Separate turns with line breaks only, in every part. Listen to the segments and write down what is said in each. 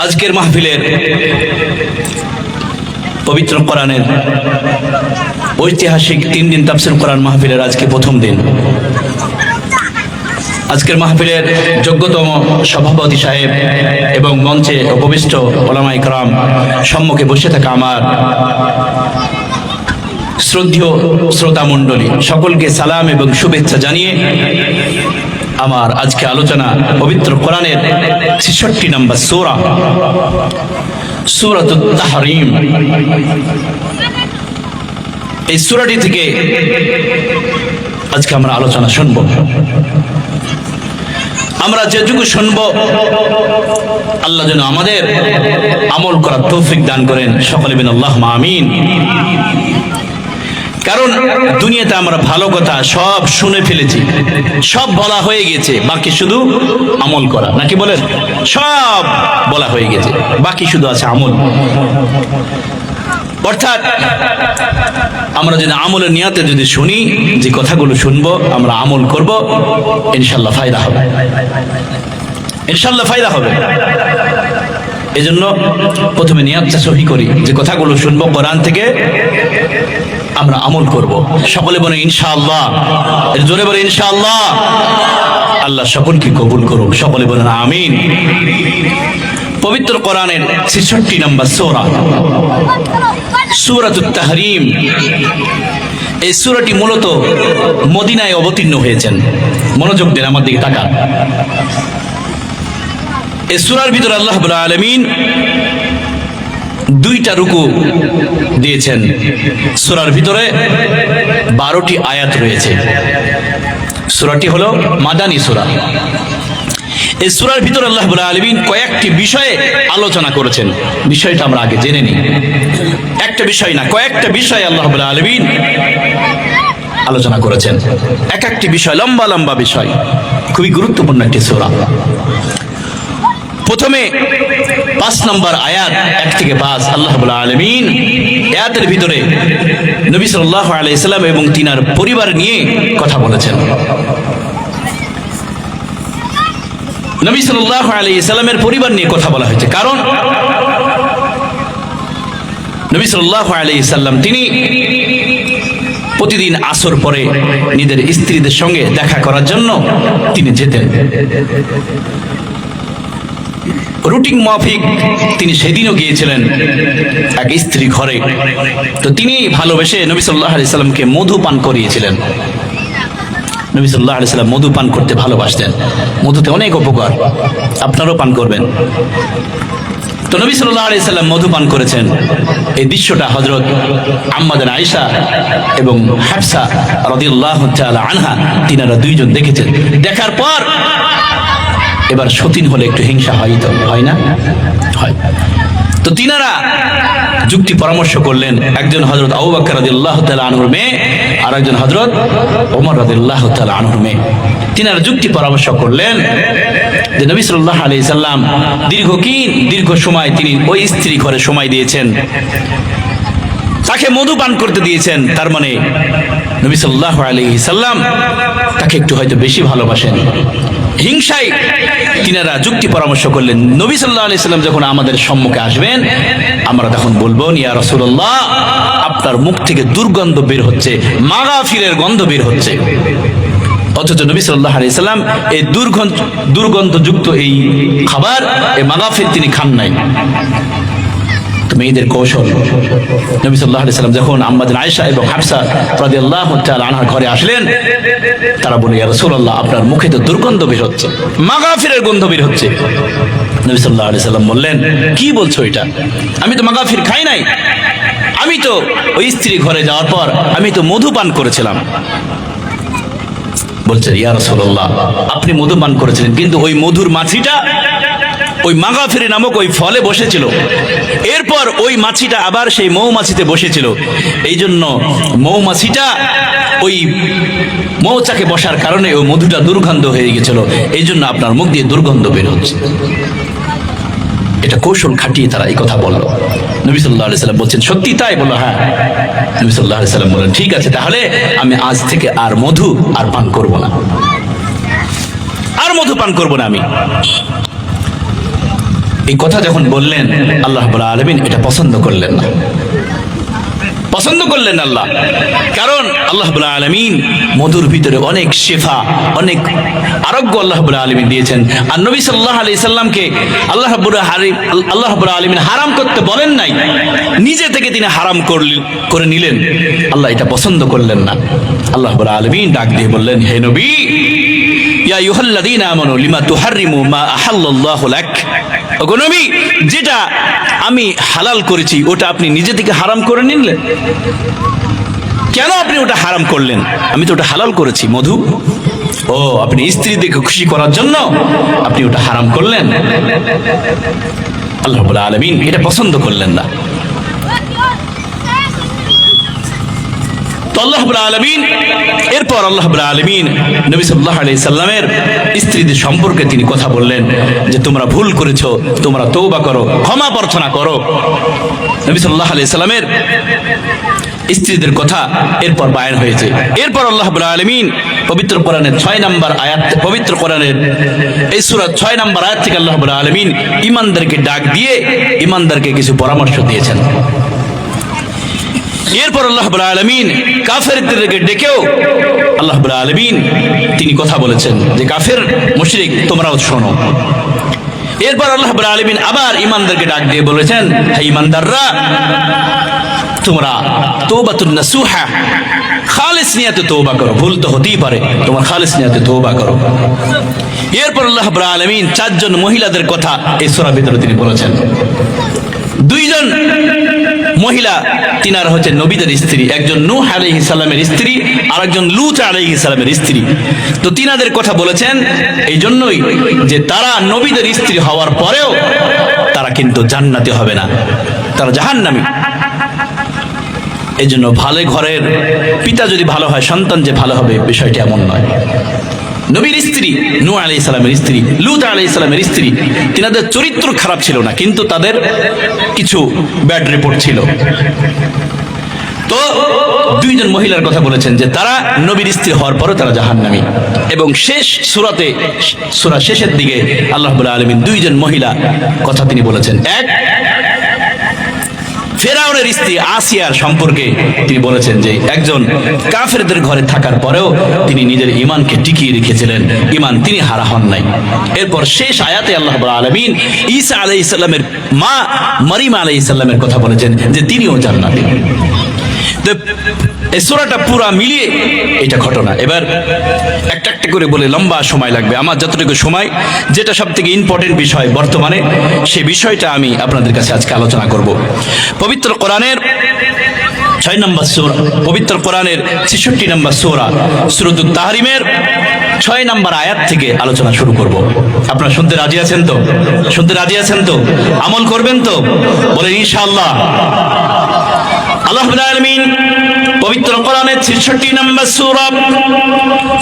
আজকের মাহফিলের পবিত্র কোরআনের ঐতিহাসিক 3 দিন তাফসীর কোরআন মাহফিলের আজকে প্রথম দিন। আজকের মাহফিলের যোগ্যতম সভাপতি সাহেব এবং মঞ্চে উপবিষ্ট উলামায়ে কেরাম, সম্মুখে বসে থাকা আমার শ্রদ্ধেয় শ্রোতা মণ্ডলী, সকলকে সালাম এবং শুভেচ্ছা জানিয়ে আমার আজকে আলোচনা পবিত্র কোরআনের ৬৬ নম্বর সূরা, সূরাতুত তাহরীম। এই সূরাটি থেকে আজকে আমরা আলোচনা শুনব। আমরা যেটুকু শুনব আল্লাহ যেন আমাদের আমল করার তৌফিক দান করেন। সকলে বলেন আল্লাহুম্মা আমিন। কারণ দুনিয়াতে আমরা ভালো কথা সব শুনে ফেলেছি, সব বলা হয়ে গেছে, বাকি শুধু আমল করা, নাকি বলেন? সব বলা হয়ে গেছে, বাকি শুধু আছে আমল। অর্থাৎ আমরা যদি আমলের নিয়াতে যদি শুনি, যে কথাগুলো শুনবো আমরা আমল করব, ইনশাআল্লাহ ফায়দা হবে, ইনশাআল্লাহ ফায়দা হবে। এজন্য প্রথমে নিয়াতটা সহি করি, যে কথাগুলো শুনবো কোরআন থেকে আমরা আমল করব। সকলে বলে ইনশাআল্লাহ, এর জোরে বলে ইনশাআল্লাহ। আল্লাহ সকলকে কবুল করুন, সকলে বলেন আমিন। পবিত্র কোরআনের ৬৬ নম্বর সূরা, সূরাতুত তাহরীম। এই সূরাটি মূলত মদিনায় অবতীর্ণ হয়েছেন। মনোযোগ দেন, আমার দিকে তাকান। এই সূরার ভিতরে আল্লাহ রাব্বুল আলামিন 2টা রুকু দিয়েছেন। সূরার ভিতরে 12টি আয়াত রয়েছে। সূরাটি হলো মাদানী সূরা। এই সূরার ভিতরে আল্লাহ রাব্বুল আলামিন কয়েকটি বিষয়ে আলোচনা করেছেন। বিষয়টা আমরা আগে জেনে নিই। একটা বিষয় না, কয়েকটা বিষয়ে আল্লাহ রাব্বুল আলামিন আলোচনা করেছেন। এক একটি বিষয় লম্বা লম্বা বিষয়, খুবই গুরুত্বপূর্ণ একটি সূরা। প্রথমে 5 নম্বর আয়াত 1 থেকে 5 আল্লাহ রাব্বুল আলামিন আয়াতের ভিতরে নবী সাল্লাল্লাহু আলাইহি সাল্লাম এবং তিনার পরিবার নিয়ে কথা বলেছেন। নবী সাল্লাল্লাহু আলাইহি সাল্লামের পরিবার নিয়ে কথা বলা হয়েছে, কারণ নবী সাল্লাল্লাহু আলাইহি সাল্লাম তিনি প্রতিদিন আসর পরে নিজের স্ত্রীদের সঙ্গে দেখা করার জন্য তিনি যেতেন। রুটিন মাফিক তিনি সেদিনও গিয়েছিলেন এক স্ত্রী ঘরে। তো তিনি ভালোবেসে নবী সাল্লাল্লাহু আলাইহি সাল্লামকে মধু পান করিয়েছিলেন। নবী সাল্লাল্লাহু আলাইহি সাল্লাম মধু পান করতে ভালোবাসতেন। মধুতে অনেক উপকার, আপনারাও পান করবেন। তো নবী সাল্লাল্লাহু আলাইহি সাল্লাম মধু পান করেছেন। এই দৃশ্যটা হযরত আম্মাজান আয়েশা এবং হাফসা রাদিয়াল্লাহু তাআলা আনহা তিনারা দুইজন দেখেছেন। দেখার পর এবার সতীন হলে একটু হিংসা হয়, তো হয় না? হয়। তো তিনারা যুক্তি পরামর্শ করলেন। একজন হযরত আবু বকর রাদিয়াল্লাহু তাআলা আনহুর মেয়ে, আর একজন হযরত ওমর রাদিয়াল্লাহু তাআলা আনহুর মেয়ে। তিনারা যুক্তি পরামর্শ করলেন যে নবী সাল্লাল্লাহু আলাইহি সাল্লাম দীর্ঘ সময় তিনি ওই স্ত্রী ঘরে সময় দিয়েছেন, তাকে মধু পান করতে দিয়েছেন। তার মানে নবী সাল্লাল্লাহু আলাইহি সাল্লাম তাকে একটু হয়তো বেশি ভালোবাসেন। হিংসায় তিনারা যুক্তি পরামর্শ করলেন, নবী সাল্লাল্লাহু আলাইহি সাল্লাম যখন আমাদের সম্মুখে আসবেন আমরা তখন বলবো, ইয়া রাসূলুল্লাহ, আপনার মুখ থেকে দুর্গন্ধ বের হচ্ছে, মাগাফিরের গন্ধ বের হচ্ছে। অথচ নবী সাল্লাল্লাহু আলাইহি সাল্লাম এই দুর্গন্ধযুক্ত এই খাবার, এই মাগাফির তিনি খান নাই। মেয়েদের কৌশল। নবী সাল্লাল্লাহু আলাইহি সাল্লাম যখন আম্মাজান আয়েশা এবং হাফসা রাদিয়াল্লাহু তাআলা আনহার ঘরে আসলেন, তারা বলে, ইয়া রাসূলুল্লাহ, আপনার মুখে তো দুর্গন্ধ বের হচ্ছে, মাগাফিরের গন্ধ বের হচ্ছে। নবী সাল্লাল্লাহু আলাইহি সাল্লাম বললেন, কি বলছো এটা? আমি তো মাগাফির খাই নাই, আমি তো ওই স্ত্রী ঘরে যাওয়ার পর আমি তো মধু পান করেছিলাম। বলছে, ইয়া রাসূলুল্লাহ, আপনি মধু পান করেছিলেন, কিন্তু ওই মধুর মাছিটা ওই মাগাফির নামক ওই ফলে বসেছিল। এরপর ওই মাছিটা আবার সেই মৌমাছিতে বসেছিল। এই জন্য মৌমাছিটা ওই মৌচাকে বসার কারণে ওই মধুটা দুর্গন্ধ হয়ে গেছিল। এই জন্য আপনার মুখ দিয়ে দুর্গন্ধ বের হচ্ছে। এটা কৌশল খাটিয়ে তারা এই কথা বলল। নবী সাল্লাল্লাহু আলাইহি সাল্লাম বলছেন, সত্যি তাই? বলল, হ্যাঁ। নবী সাল্লাল্লাহু আলাইহি সাল্লাম বললেন, ঠিক আছে, তাহলে আমি আজ থেকে আর মধু আর পান করব না, আর মধু পান করব না আমি। এই কথা যখন বললেন আল্লাহ রাব্বুল আলামিন এটা পছন্দ করলেন না, পছন্দ করলেন আল্লাহ। কারণ আল্লাহ রাব্বুল আলামিন মধুর ভিতরে অনেক শিফা, অনেক আরোগ্য আল্লাহ রাব্বুল আলামিন দিয়েছেন। আর নবী সাল্লাল্লাহু আলাইহি সাল্লামকে আল্লাহ রাব্বুল আলামিন হারাম করতে বলেন নাই, নিজে থেকে তিনি হারাম করে নিলেন। আল্লাহ এটা পছন্দ করলেন না। আল্লাহ রাব্বুল আলামিন ডাক দিয়ে বললেন, হে নবী, ইয়া আইয়ুহাল্লাযীনা আমানু লিমা তুহাররিমু মা আহাল্লাল্লাহু লাক, ওগো নবী, যেটা আমি হালাল করেছি ওটা আপনি নিজে থেকে হারাম করে নিলেন। কেন আপনি ওটা হারাম করলেন? আমি তো ওটা হালাল করেছি, মধু। ও, আপনি স্ত্রীদেরকে খুশি করার জন্য আপনি ওটা হারাম করলেন। আল্লাহ রাব্বুল আলামিন এটা পছন্দ করলেন না। তো আল্লাহ রাব্বুল আলামিন এরপর আল্লাহ রাব্বুল আলামিন নবী সাল্লাল্লাহু আলাইহি সাল্লামের স্ত্রীদের সম্পর্কে তিনি কথা বললেন যে তোমরা ভুল করেছো, তোমরা তওবা করো, ক্ষমা প্রার্থনা করো। নবী সাল্লাল্লাহু আলাইহি সাল্লামের স্ত্রীদের কথা এরপর বায়ান হয়েছে। এরপর আল্লাহ রাব্বুল আলামিন পবিত্র কোরআনের 6 নম্বর আয়াত, পবিত্র কোরআনের এই সূরা 6 নম্বর আয়াত থেকে আল্লাহ রাব্বুল আলামিন ঈমানদারকে ডাক দিয়ে ঈমানদারকে কিছু পরামর্শ দিয়েছেন। এরপর আল্লাহ রাব্বুল আলামিন কাফেরদেরকে ডেকেও আল্লাহ রাব্বুল আলামিন তিনি কথা বলেছেন যে কাফের মুশরিক তোমরাও শোনো। এরপর আল্লাহ রাব্বুল আলামিন আবার ঈমানদারকে ডাক দিয়ে বলেছেন, হে ঈমানদাররা, তোমরা তওবাতুন নাসুহা, খালিস নিয়তে তওবা করো। ভুল তো হতেই পারে, তোমরা খালিস নিয়তে তওবা করো। এরপর আল্লাহ রাব্বুল আলামিন 4 জন মহিলাদের কথা এই সূরার ভিতরে তিনি বলেছেন। 2 জন মহিলা, তিনারা হচ্ছে নবীদের স্ত্রী, একজন নূহ আলাইহিস সালামের স্ত্রী আর একজন লূত আলাইহিস সালামের স্ত্রী। তো তিনাদের কথা বলেছেন এই জন্যই যে তারা নবীদের স্ত্রী হওয়ার পরেও তারা কিন্তু জান্নাতে হবে না, তারা জাহান্নামী। এই জন্য ভালো ঘরের পিতা যদি ভালো হয়, সন্তান যে ভালো হবে বিষয়টি এমন নয়। নবীর স্ত্রী নূহ আলাইহিস সালামের স্ত্রী, লূত আলাইহিস সালামের স্ত্রী, তিনাদের চরিত্র খারাপ ছিল না, কিন্তু তাদের কিছু ব্যাড রিপোর্ট ছিল। তো 2 জন মহিলার কথা বলেছেন যে তারা নবীর স্ত্রী হওয়ার পরও তারা জাহান্নামী। এবং শেষ সূরাতে, সূরা শেষের দিকে আল্লাহ রাব্বুল আলামিন 2 জন মহিলা কথা তিনি বলেছেন। এক, ফেরাউনের স্ত্রী আসিয়ার সম্পর্কে তিনি বলেছেন যে একজন কাফেরদের ঘরে থাকার পরেও তিনি নিজের ঈমানকে টিকিয়ে রেখেছিলেন, ঈমান তিনি হারা হন নাই। এরপর শেষ আয়াতে আল্লাহ রাব্বুল আলামিন ঈসা আলাইহিস সালামের মা মরিয়ম আলাইহিস সালামের কথা বলেছেন যে তিনিও জান্নাতি। এই সূরাটা পুরা মিলিয়ে এটা ঘটনা। এবার একটা একটা করে বলে লম্বা সময় লাগবে, আমার যতটুকু সময়, যেটা সব থেকে ইম্পর্টেন্ট বিষয় বর্তমানে, সেই বিষয়টা আমি আপনাদের কাছে আজকে আলোচনা করব। পবিত্র কোরআনের 6 নম্বর সূরা, পবিত্র কোরআনের 66 নম্বর সূরা সূরাতুত তাহরিমের 6 নম্বর আয়াত থেকে আলোচনা শুরু করব। আপনারা শুনতে রাজি আছেন তো? শুনতে রাজি আছেন তো? আমল করবেন তো? বলেন ইনশাআল্লাহ। আল্লাহ রাব্বুল আলামিন পবিত্র কোরআনের 66 নম্বর সূরা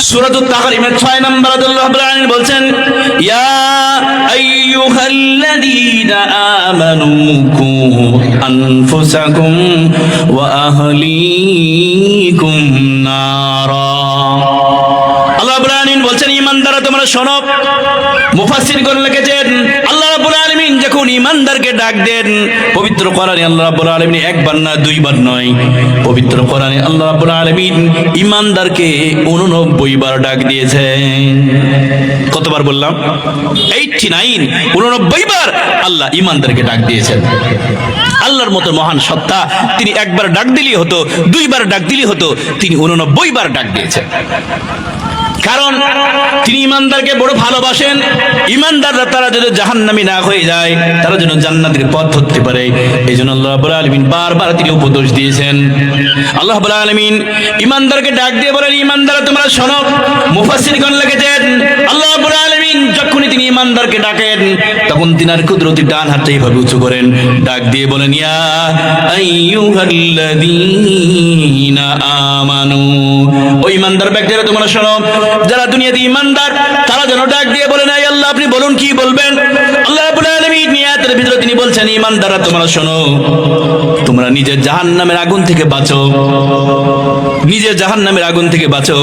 সূরাতুত তাহরিমের 6 নম্বর আয়াতে আল্লাহ রাব্বুল আলামিন বলছেন, ইয়া আইয়ুহাল্লাযীনা আমানু কু আনফুসাকুম ওয়া আহলিকুম নারা। আল্লাহ রাব্বুল আলামিন বলছেন, ঈমানদাররা তোমরা শোনো। মুফাসসিরগণ লিখেছেন আল্লাহ রাব্বুল আলামিন যখন ঈমানদারকে ডাক দেন, পবিত্র কোরআনে আল্লাহ রাব্বুল আলামিন একবার না 2 বার নয়, পবিত্র কোরআনে আল্লাহ রাব্বুল আলামিন ঈমানদারকে 89 বার ডাক দিয়েছেন। কতবার বললাম? 89 বার আল্লাহ ঈমানদারকে ডাক দিয়েছেন। আল্লাহর মতো মহান সত্তা, তিনি একবার ডাক দিলেই হতো, 2 বার ডাক দিলেই হতো, তিনি 89 বার ডাক দিয়েছেন। কারণ তিনি ঈমানদারকে বড় ভালোবাসেন। ঈমানদাররা তারা যেন জাহান্নামী না হয়ে যায়, তারা যেন জান্নাতের পথ ধরতে পারে, এই জন্য আল্লাহ রাব্বুল আলামিন বারবার তিনি উপদেশ দিয়েছেন। আল্লাহ রাব্বুল আলামিন ঈমানদারকে ডাক দিয়ে বলেন, ঈমানদাররা তোমরা শোনো। মুফাসসিরগণ লিখেছেন আল্লাহ রাব্বুল আলামিন যখনই তিনি ঈমানদারকে ডাকেন, তখন তিনার কুদরতি ডান হাতটা এইভাবে উঁচু করেন, ডাক দিয়ে বলেন, ইয়া আইয়ুহাল্লাযীনা আমানু, ও ঈমানদার ব্যক্তিরা তোমরা শোনো। যারা দুনিয়াতে ঈমানদার তারা যেন ডাক দিয়ে বলেন, আয় আল্লাহ আপনি বলুন কি বলবেন। আল্লাহ রাব্বুল আলামিন আলামিন আয়াতের ভিতরে তিনি বলছেন, ঈমানদাররা তোমরা শোনো, তোমরা নিজের জাহান্নামের আগুন থেকে বাঁচো, নিজের জাহান্নামের আগুন থেকে বাঁচো,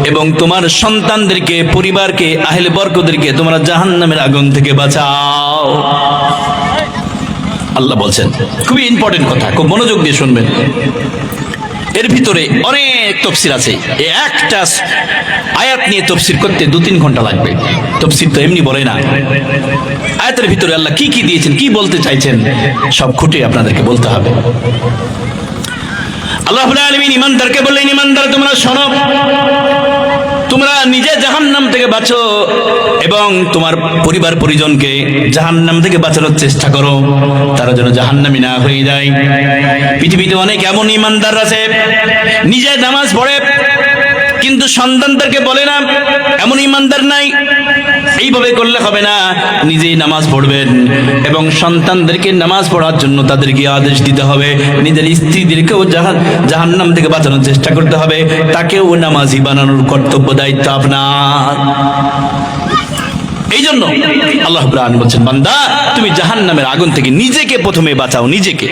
এবং তোমার সন্তানদেরকে, পরিবারকে, আহলে বরকতদেরকে তোমরা জাহান্নামের আগুন থেকে বাঁচাও। আল্লাহ বলছেন, খুবই ইম্পর্টেন্ট কথা, খুব মনোযোগ দিয়ে শুনবেন। এর ভিতরে অনেক তাফসীর আছে, এই একটা আয়াত নিয়ে তাফসীর করতে 2-3 ঘন্টা লাগবে। তাফসীর তো এমনি বলে না। আয়াতের ভিতরে আল্লাহ কি কি দিয়েছেন, কি বলতে চাইছেন, সব খুঁটে আপনাদেরকে বলতে হবে। আল্লাহ রাব্বুল আলামিন ঈমানদারকে বললেন, ঈমানদার তোমরা শোনো, তোমরা নিজে জাহান্নাম থেকে বাঁচো এবং তোমার পরিবার পরিজনকে জাহান্নাম থেকে বাঁচানোর চেষ্টা করো, তারা যেন জাহান্নামী না হয়ে যায়। পৃথিবীতে অনেক এমন ঈমানদার আছে, নিজে নামাজ পড়ে কিন্তু সন্তানদেরকে বলে না, এমন ঈমানদার নাই। এইভাবে করলে হবে না, নিজেই নামাজ পড়বেন এবং সন্তানদেরকে নামাজ পড়ার জন্য তাদেরকে আদেশ দিতে হবে। নিজের স্ত্রীদেরকেও জাহান্নাম থেকে বাঁচানোর চেষ্টা করতে হবে, তাকেও নামাজি বানানোর কর্তব্য, দায়িত্ব আপনার। এই জন্য আল্লাহ রাব্বুল আলামিন বলছেন, বান্দা তুমি জাহান্নামের আগুন থেকে নিজেকে প্রথমে বাঁচাও, নিজেকে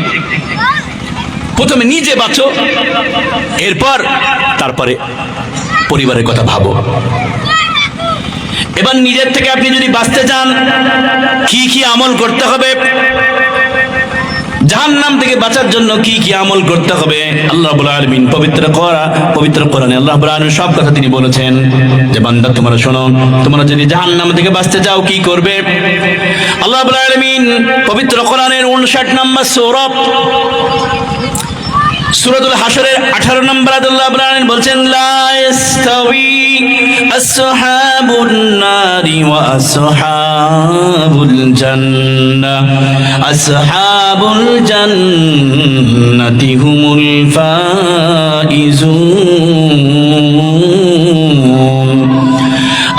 প্রথমে নিজে বাঁচো, তারপরে পরিবারের কথা ভাবো। এবার নিজের থেকে আপনি যদি বাঁচতে চান, কি কি আমল করতে হবে, জাহান্নাম থেকে বাঁচার জন্য কি কি আমল করতে হবে, আল্লাহ রাব্বুল আলামিন পবিত্র কোরআনে আল্লাহ রাব্বুল আলামিন সব কথা তিনি বলেছেন যে, বান্দা তোমরা শোনো, তোমরা যদি জাহান্নাম থেকে বাঁচতে চাও কি করবে। আল্লাহ রাব্বুল আলামিন পবিত্র কোরআনের 59 নম্বর সূরাতুল হাশরের 18 নম্বর আয়াতে আল্লাহ রাব্বুল আলামিন বলছেন, লা ইস্তাওয়ি আসহাবুন নারি ওয়া আসহাবুল জান্নাহ, আসহাবুল জান্নাতি হুমুল ফাইজুন।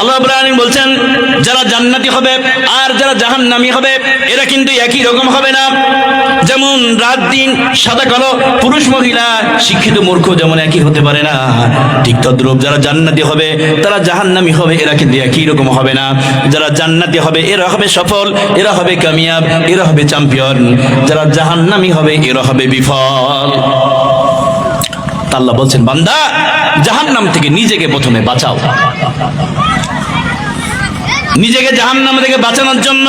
আল্লাহ রাব্বুল আলামিন বলছেন, যারা জান্নাতি হবে আর যারা জাহান্নামী হবে এরা কিন্তু একই রকম হবে না। যেমন রাত দিন, সাদা কালো, পুরুষ মহিলা, শিক্ষিত মূর্খ যেমন একই হতে পারে না, ঠিক তদ্রূপ যারা জান্নাতি হবে তারা জাহান্নামী হবে এরা কিন্তু একই রকম হবে না। যারা জান্নাতি হবে এরা হবে সফল, এরা হবে কামিয়াব, এরা হবে চ্যাম্পিয়ন। যারা জাহান্নামী হবে এরা হবে বিফল। আল্লাহ বলছেন, বান্দা জাহান্নাম থেকে নিজেকে প্রথমে বাঁচাও। নিজেকে জাহান্নাম থেকে বাঁচানোর জন্য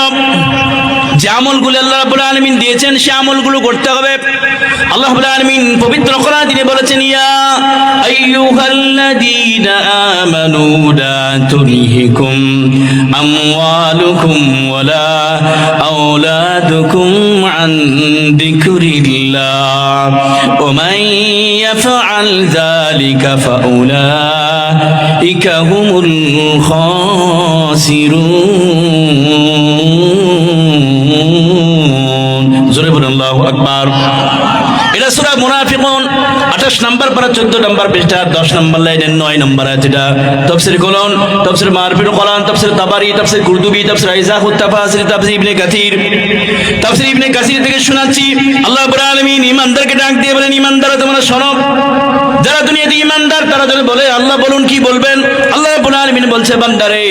যে আমলগুলো আল্লাহ রাব্বুল আলামিন দিয়েছেন সে আমলগুলো করতে হবে। আল্লাহ রাব্বুল আলামিন পবিত্র কোরআনে তিনি বলেছেন, ইয়া আইয়ুহাল্লাযীনা আমানু লা তুলহিকুম আমওয়ালুকুম ওয়ালা আওলাদুকুম আন যিকরিল্লাহ ওয়া মান ইয়াফআল যালিকা ফাউলাইকা হুমুল খাসিরুন। জোরে বলুন আল্লাহু আকবার। এটা সূরা মুনাফিকুন 28 নম্বর পারা 14 নম্বর পৃষ্ঠা 10 নম্বর লাইনের 9 নম্বর আয়াত। এটা তাফসীর কোলন, তাফসীর মারফিউল কোরআন, তাফসীর তাবারি, তাফসীর কুরতুবী, তাফসীর ইজাহুত তাফাসির, তাফসীর ইবনে কাসির। তাফসীর ইবনে কাসির থেকে শোনাচ্ছি, আল্লাহ রাব্বুল আলামিন ঈমানদারকে ডাক দিয়ে বলেন, ঈমানদাররা তোমরা শোনো, যারা দুনিয়াতে ঈমানদার তারা যদি বলে আল্লাহ বলুন কি বলবেন। আল্লাহ রাব্বুল আলামিন বলছে, বান্দারে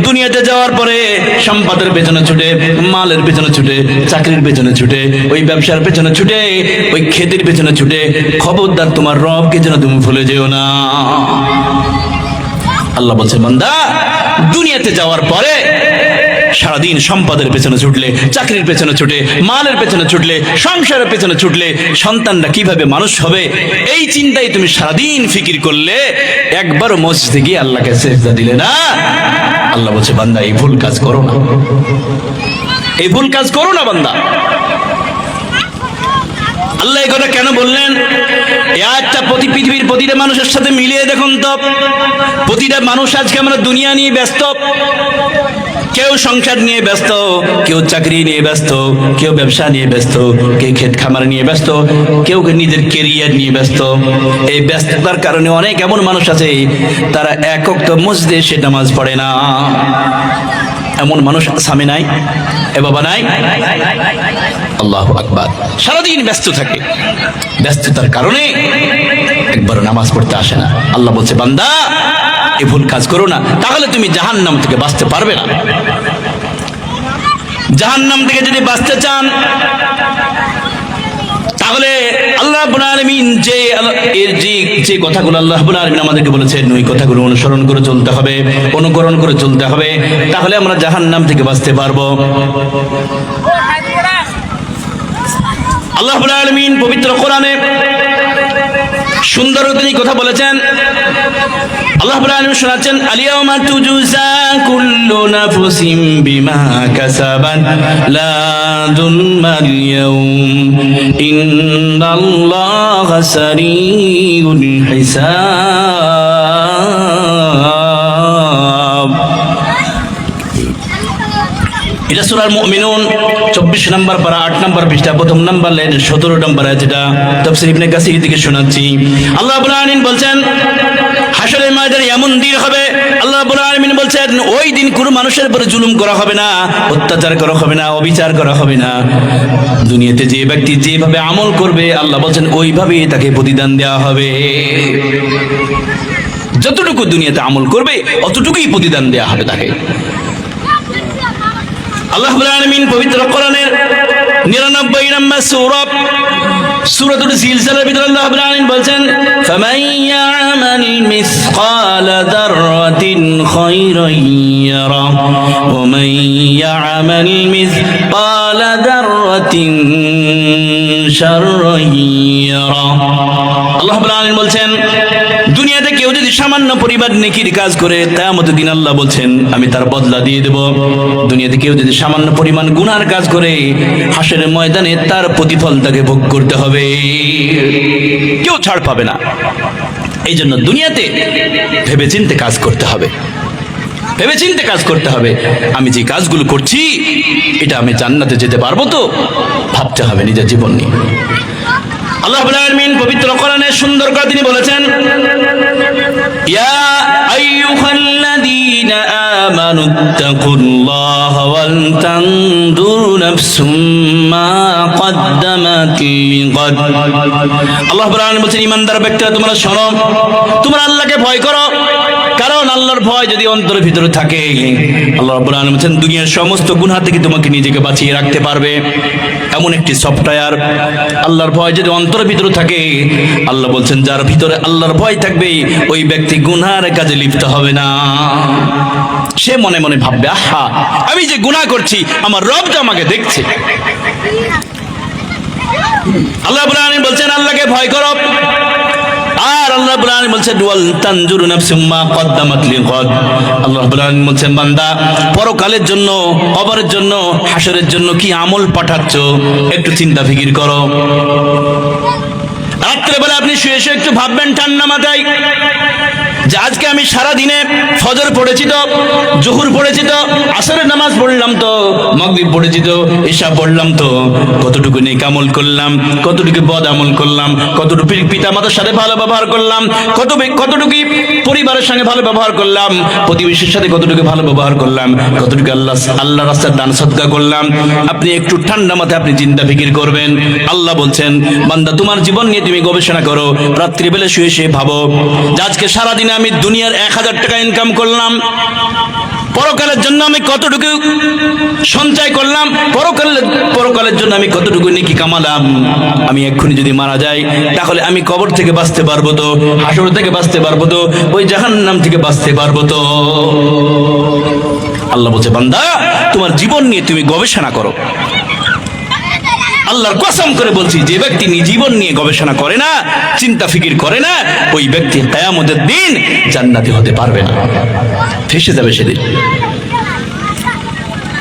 দুনিয়াতে যাওয়ার পরে সম্পদের পেছনে ছুটে, মালের পেছনে ছুটে, চাকরির পেছনে ছুটে, ওই ব্যবসার পেছনে ছুটে, ওই খেতের পেছনে ছুটে, খবরদার তোমার রবকে যেন তুমি ভুলে যেও না। আল্লাহ বলছে, বান্দা দুনিয়াতে যাওয়ার পরে সারাদিন সম্পদের পেছনে ছুটলে, চাকরির পেছনে ছুটে, মালের পেছনে ছুটলে, সংসারের পেছনে ছুটলে, সন্তানরা কিভাবে মানুষ হবে এই চিন্তায় তুমি সারাদিন ফিকির করলে, একবারও মসজিদে গিয়ে আল্লাহকে সিজদা দিলে না। আল্লাহ বলছে, বান্দা এই ভুল কাজ করো না, এই ভুল কাজ করো না বান্দা। আল্লাহ এই কথা কেন বললেন? এই আয়াতটা পৃথিবীর প্রতিটা মানুষের সাথে মিলিয়ে দেখুন তো। প্রতিটা মানুষ আজকে আমরা দুনিয়া নিয়ে ব্যস্ত, কেউ সংসার নিয়ে ব্যস্ত, কেউ চাকরি নিয়ে ব্যস্ত, কেউ ব্যবসা নিয়ে ব্যস্ত, কেউ ক্ষেত খামার নিয়ে ব্যস্ত, কেউ নিজের কেরিয়ার নিয়ে ব্যস্ত। এই ব্যস্ততার কারণে অনেক এমন মানুষ আছে তারা এক ওয়াক্ত মসজিদে এসে নামাজ পড়ে না। এমন মানুষ সামনে নাই, এ বাবা নাই? আল্লাহু আকবার। সারাদিন ব্যস্ত থাকে, ব্যস্ততার কারণে একবার নামাজ পড়তে আসে না। আল্লাহ বলছে, বান্দা এই ভুল কাজ করো না, তাহলে তুমি জাহান্নাম থেকে বাঁচতে পারবে না। জাহান্নাম থেকে যদি বাঁচতে চান তাহলে আল্লাহ রাব্বুল আলামিন যে কথাগুলো আল্লাহ রাব্বুল আলামিন আমাদেরকে বলেছেন ওই কথাগুলো অনুসরণ করে চলতে হবে, অনুকরণ করে চলতে হবে, তাহলে আমরা জাহান্নাম থেকে বাঁচতে পারবো। আল্লাহ রাব্বুল আলামিন পবিত্র কোরআনে সুন্দর তিনি কথা বলেছেন। আল্লাহ রাব্বুল আলামিন শোনাচ্ছেন, আলিয়াউমা তুজজা কুল্লু নাফসিন বিমা কাসাবাত লা যুলমাল ইয়াউম ইন্নাল্লাহা সারিউল হিসাব। এটা সূরা মুমিনুন 24 নম্বর পারা 8 নম্বর পৃষ্ঠা প্রথম নম্বর লাইন 17 নম্বর আয়াত। যেটা তাফসীর ইবনে কাসির থেকে শোনাচ্ছি। আল্লাহ রাব্বুল আলামিন বলছেন হাশরের ময়দানে এমন দিন হবে, আল্লাহ রাব্বুল আলামিন বলছেন ওই দিন কোনো মানুষের উপরে জুলুম করা হবে না, অত্যাচার করা হবে না, অবিচার করা হবে না। দুনিয়াতে যে ব্যক্তি যেভাবে আমল করবে আল্লাহ বলছেন ওইভাবেই তাকে প্রতিদান দেওয়া হবে। যতটুকু দুনিয়াতে আমল করবে অতটুকুই প্রতিদান দেওয়া হবে তাকে। আল্লাহ রাব্বুল আলামিন পবিত্র কোরআনের 99 নম্বর সূরাতুল জিলজালের ভিতরে আল্লাহ রাব্বুল আলামিন বলেন, ফামান ইয়ামাল মিসকালা যাররাতিন খায়রান ইয়ারা ওয়া মান ইয়ামাল মিসকালা যাররাতিন শাররান ইয়ারা। আল্লাহ রাব্বুল আলামিন বলেন দুনিয়াতে কেউ যদি সামান্য পরিমাণ নেকির কাজ করে কিয়ামতের দিন আল্লাহ বলছেন আমি তার বদলা দিয়ে দেব। দুনিয়াতে কেউ যদি সামান্য পরিমাণ গুনার কাজ করে হাশরের ময়দানে তার প্রতিফল তাকে ভোগ করতে হবে, কেউ ছাড় পাবে না। এই জন্য দুনিয়াতে ভেবেচিন্তে কাজ করতে হবে, ভেবেচিন্তে কাজ করতে হবে। আমি যে কাজগুলো করছি এটা আমি জান্নাতে যেতে পারবো তো, ভাবতে হবে নিজের জীবন নিয়ে। আল্লাহ রাব্বুল আলামিন পবিত্র কোরআনে সুন্দর করে তিনি বলেছেন, ইয়া আইয়ুহাল্লাযীনা আমানুত্তাকুল্লাহা ওয়াল তানজুর নাফসুম মা কদ্দামাত লিগাদ। আল্লাহ রাব্বুল আলামিন বলেন ঈমানদার ব্যক্তিরা তোমরা শোনো, তোমরা আল্লাহকে ভয় করো, কারণ আল্লাহর ভয় যদি অন্তরের ভিতরে থাকে আল্লাহ রাব্বুল আলামিন বলেন দুনিয়ার সমস্ত গুনাহ থেকে তোমাকে নিজেকে বাঁচিয়ে রাখতে পারবে। এমন একটি সফটওয়্যার আল্লাহর ভয় যদি অন্তরের ভিতরে থাকে আল্লাহ বলছেন যার ভিতরে আল্লাহর ভয় থাকবে ওই ব্যক্তি গুনাহের কাজে লিপ্ত হবে না। সে মনে মনে ভাববে আহা আমি যে গুনাহ করছি আমার রব তো আমাকে দেখছে। আল্লাহ রাব্বুল আলামিন বলছেন আল্লাহকে ভয় করো। আর আল্লাহ রাব্বুল আলামিন বলছেন ওয়াল তানজুরু নাফসুম মা কদ্দামাত লিগাদ। আল্লাহ রাব্বুল আলামিন বলছেন বান্দা পরকালের জন্য, কবরের জন্য, হাশরের জন্য কি আমল পাঠাচ্ছ একটু চিন্তা ফিকির করো। রাত্রেবেলা আপনি শুয়ে শুয়ে একটু ভাববেন ঠান্ডা মাথায় যে আজকে আমি সারা দিনে ফজর পড়েছি তো, জোহর পড়েছি তো, আসরের নামাজ পড়লাম তো, মাগরিব পড়েছি তো, ইশা পড়লাম তো, কতটুকু নেক আমল করলাম, কতটুকু বদ আমল করলাম, কতটুকু পিতা মাতার সাথে ভালো ব্যবহার করলাম, কতটুকু পরিবারের সঙ্গে ভালো ব্যবহার করলাম, প্রতিবেশীর সাথে কতটুকু ভালো ব্যবহার করলাম, কতটুকু আল্লাহ রাস্তায় দান সদকা করলাম। আপনি একটু ঠান্ডা মাথায় আপনি চিন্তা ফিকির করবেন। আল্লাহ বলছেন বান্দা তোমার জীবন নিয়ে তুমি গবেষণা করো, রাত্রিবেলা শুয়ে শুয়ে ভাবো যে আজকে সারাদিনে আমি দুনিয়ার 1000 টাকা ইনকাম করলাম, পরকালের জন্য আমি কতটুকু সঞ্চয় করলাম, পরকালের জন্য আমি কতটুকু নেকি কামালাম। আমি এক্ষুনি যদি মারা যাই তাহলে আমি কবর থেকে বাঁচতে পারবো তো, হাসর থেকে বাঁচতে পারবো তো, ওই জাহান্নাম থেকে বাঁচতে পারবো তো। আল্লাহ বলছে বান্দা তোমার জীবন নিয়ে তুমি গবেষণা করো। আল্লাহর কসম করে বলছি যে ব্যক্তি জীবন নিয়ে গবেষণা করে না, চিন্তা ফিকির করে না, ওই ব্যক্তি কিয়ামতের দিন জান্নাতি হতে পারবে না, ফেঁসে যাবে সেদিন।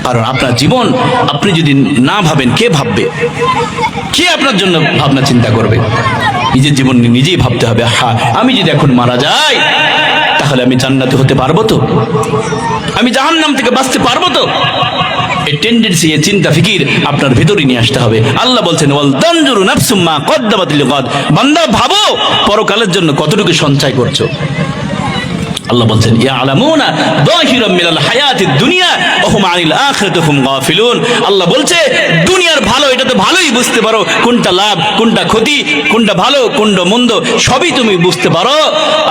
কারণ আপনার জীবন আপনি যদি না ভাবেন কে ভাববে? কে আপনার জন্য ভাবনা চিন্তা করবে? নিজের জীবন নিয়ে নিজেই ভাবতে হবে, হ্যাঁ আমি যদি এখন মারা যাই তাহলে আমি জান্নাতি হতে পারবো তো, আমি জাহান্নাম থেকে বাঁচতে পারবো তো। এই টেন্ডেন্সি, এই চিন্তা ফিকির আপনার ভিতরে নিয়ে আসতে হবে। আল্লাহ বলছেন ওয়াল তানজুরু নাফসুম মা কদ্দামাত লিগাদ। বান্দা ভাবো পরকালের জন্য কতটুকু সঞ্চয় করছো। আল্লাহ বলছেন ইয়ালামুনা যাহিরাম মিনাল হায়াতিদ দুনিয়া ওয়া হুম আনিল আখিরাতি হুম গাফিলুন। আল্লাহ বলছে দুনিয়ার ভালো এটা তো ভালোই বুঝতে পারো, কোনটা লাভ কোনটা ক্ষতি, কোনটা ভালো কোনটা মন্দ সবই তুমি বুঝতে পারো।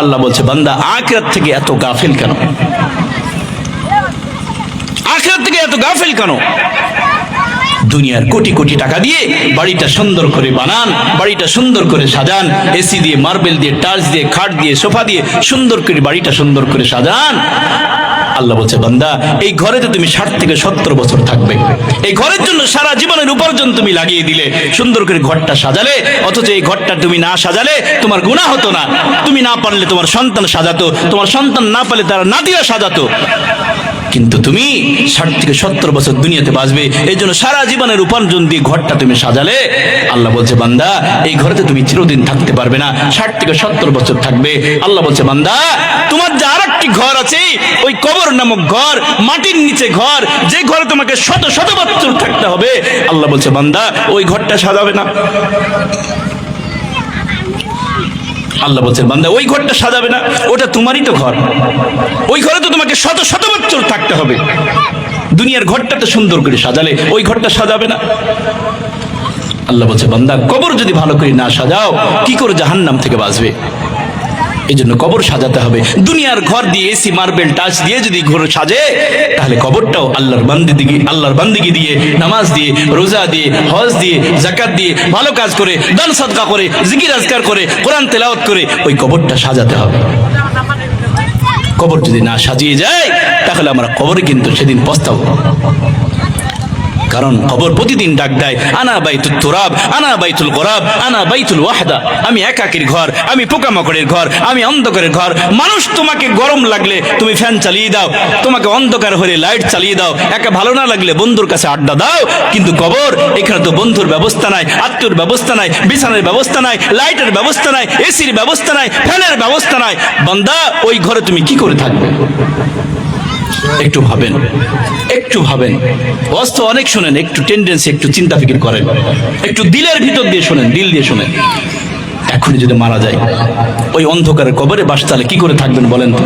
আল্লাহ বলছে বান্দা আখিরাত থেকে এত গাফিল কেন? আখিরাত থেকে এত গাফিল কেন? দুনিয়ার কোটি কোটি টাকা দিয়ে বাড়িটা সুন্দর করে বানান, বাড়িটা সুন্দর করে সাজান, এসি দিয়ে, মার্বেল দিয়ে, টাইলস দিয়ে, খাট দিয়ে, সোফা দিয়ে সুন্দর করে বাড়িটা সুন্দর করে সাজান। আল্লাহ বলছে, বান্দা এই ঘরেতে তুমি 60 থেকে 70 বছর থাকবে। এই ঘরের জন্য সারা জীবনের উপার্জন তুমি লাগিয়ে দিলে, সুন্দর করে ঘরটা সাজালে, অথচ এই ঘরটা তুমি না সাজালে তোমার গুনাহ হতো না। তুমি না পারলে তোমার সন্তান সাজাতো, তোমার সন্তান না পারলে তারা নাতিরা সাজাতো। কিন্তু তুমি 60 থেকে 70 বছর দুনিয়াতে বাঁচবে, এই জন্য সারা জীবনের উপার্জন দিয়ে ঘরটা তুমি সাজালে। আল্লাহ বলছে, বান্দা এই ঘরেতে তুমি চিরদিন থাকতে পারবে না, 60 থেকে 70 বছর থাকবে। আল্লাহ বলছে, বান্দা তোমার যে আরেকটি ঘর আছে, ওই কবর নামক ঘর, মাটির নিচে ঘর, যে ঘরে তোমাকে শত শত বছর থাকতে হবে, আল্লাহ বলছে, বান্দা ওই ঘরটা সাজাবে না। আল্লাহ বলছেন, বান্দা ওই ঘরটা সাজাবে না, ওটা তোমারই তো ঘর, ওই ঘরে তো তোমাকে শত শত বছর থাকতে হবে। দুনিয়ার ঘরটা তো সুন্দর করে সাজালে, ওই ঘরটা সাজাবে না। আল্লাহ বলছে, বান্দা কবর যদি ভালো করে না সাজাও, কি করে জাহান্নাম থেকে বাঁচবে? এই জন্য কবর সাজাতে হবে। দুনিয়ার ঘর দিয়ে, এসি, মার্বেল, টাচ দিয়ে যদি ঘর সাজে, তাহলে কবরটাও আল্লাহর বান্দিগি দিয়ে, নামাজ দিয়ে, রোজা দিয়ে, হজ দিয়ে, যাকাত দিয়ে, ভালো কাজ করে, দান সাদকা করে, জিকির আজকার করে, কোরআন তেলাওয়াত করে ওই কবরটা সাজাতে হবে। কবর যদি না সাজিয়ে যায়, তাহলে আমরা কবরে কিন্তু সেদিন পস্তাবো। কারণ কবর প্রতিদিন ডাক দেয়, আনা বাইতুত তুরাব, আনা বাইতুল গরাব, আনা বাইতুল ওয়াহদা। আমি একাকীর ঘর, আমি পোকামাকড়ের ঘর, আমি অন্ধকারের ঘর। মানুষ তোমাকে গরম লাগলে তুমি ফ্যান চালিয়ে দাও, তোমাকে অন্ধকার হলে লাইট চালিয়ে দাও, একা ভালো না লাগলে বন্ধুর কাছে আড্ডা দাও। কিন্তু কবর, এখানে তো বন্ধুর ব্যবস্থা নাই, আত্মীয়র ব্যবস্থা নাই, বিছানার ব্যবস্থা নাই, লাইটের ব্যবস্থা নাই, এসির ব্যবস্থা নাই, ফ্যানের ব্যবস্থা নাই। বান্দা ওই ঘরে তুমি কি করে থাকবে? একটু ভাবেন, একটু ভাবেন। ওয়াজ তো অনেক শোনেন, একটু টেন্ডেন্সি, একটু চিন্তা ফিকির করেন, একটু দিলের ভিতর দিয়ে শোনেন, দিল দিয়ে শোনেন। এখনই যদি মারা যায়, ওই অন্ধকারের কবরে বাস, তাহলে কি করে থাকবেন বলেন তো?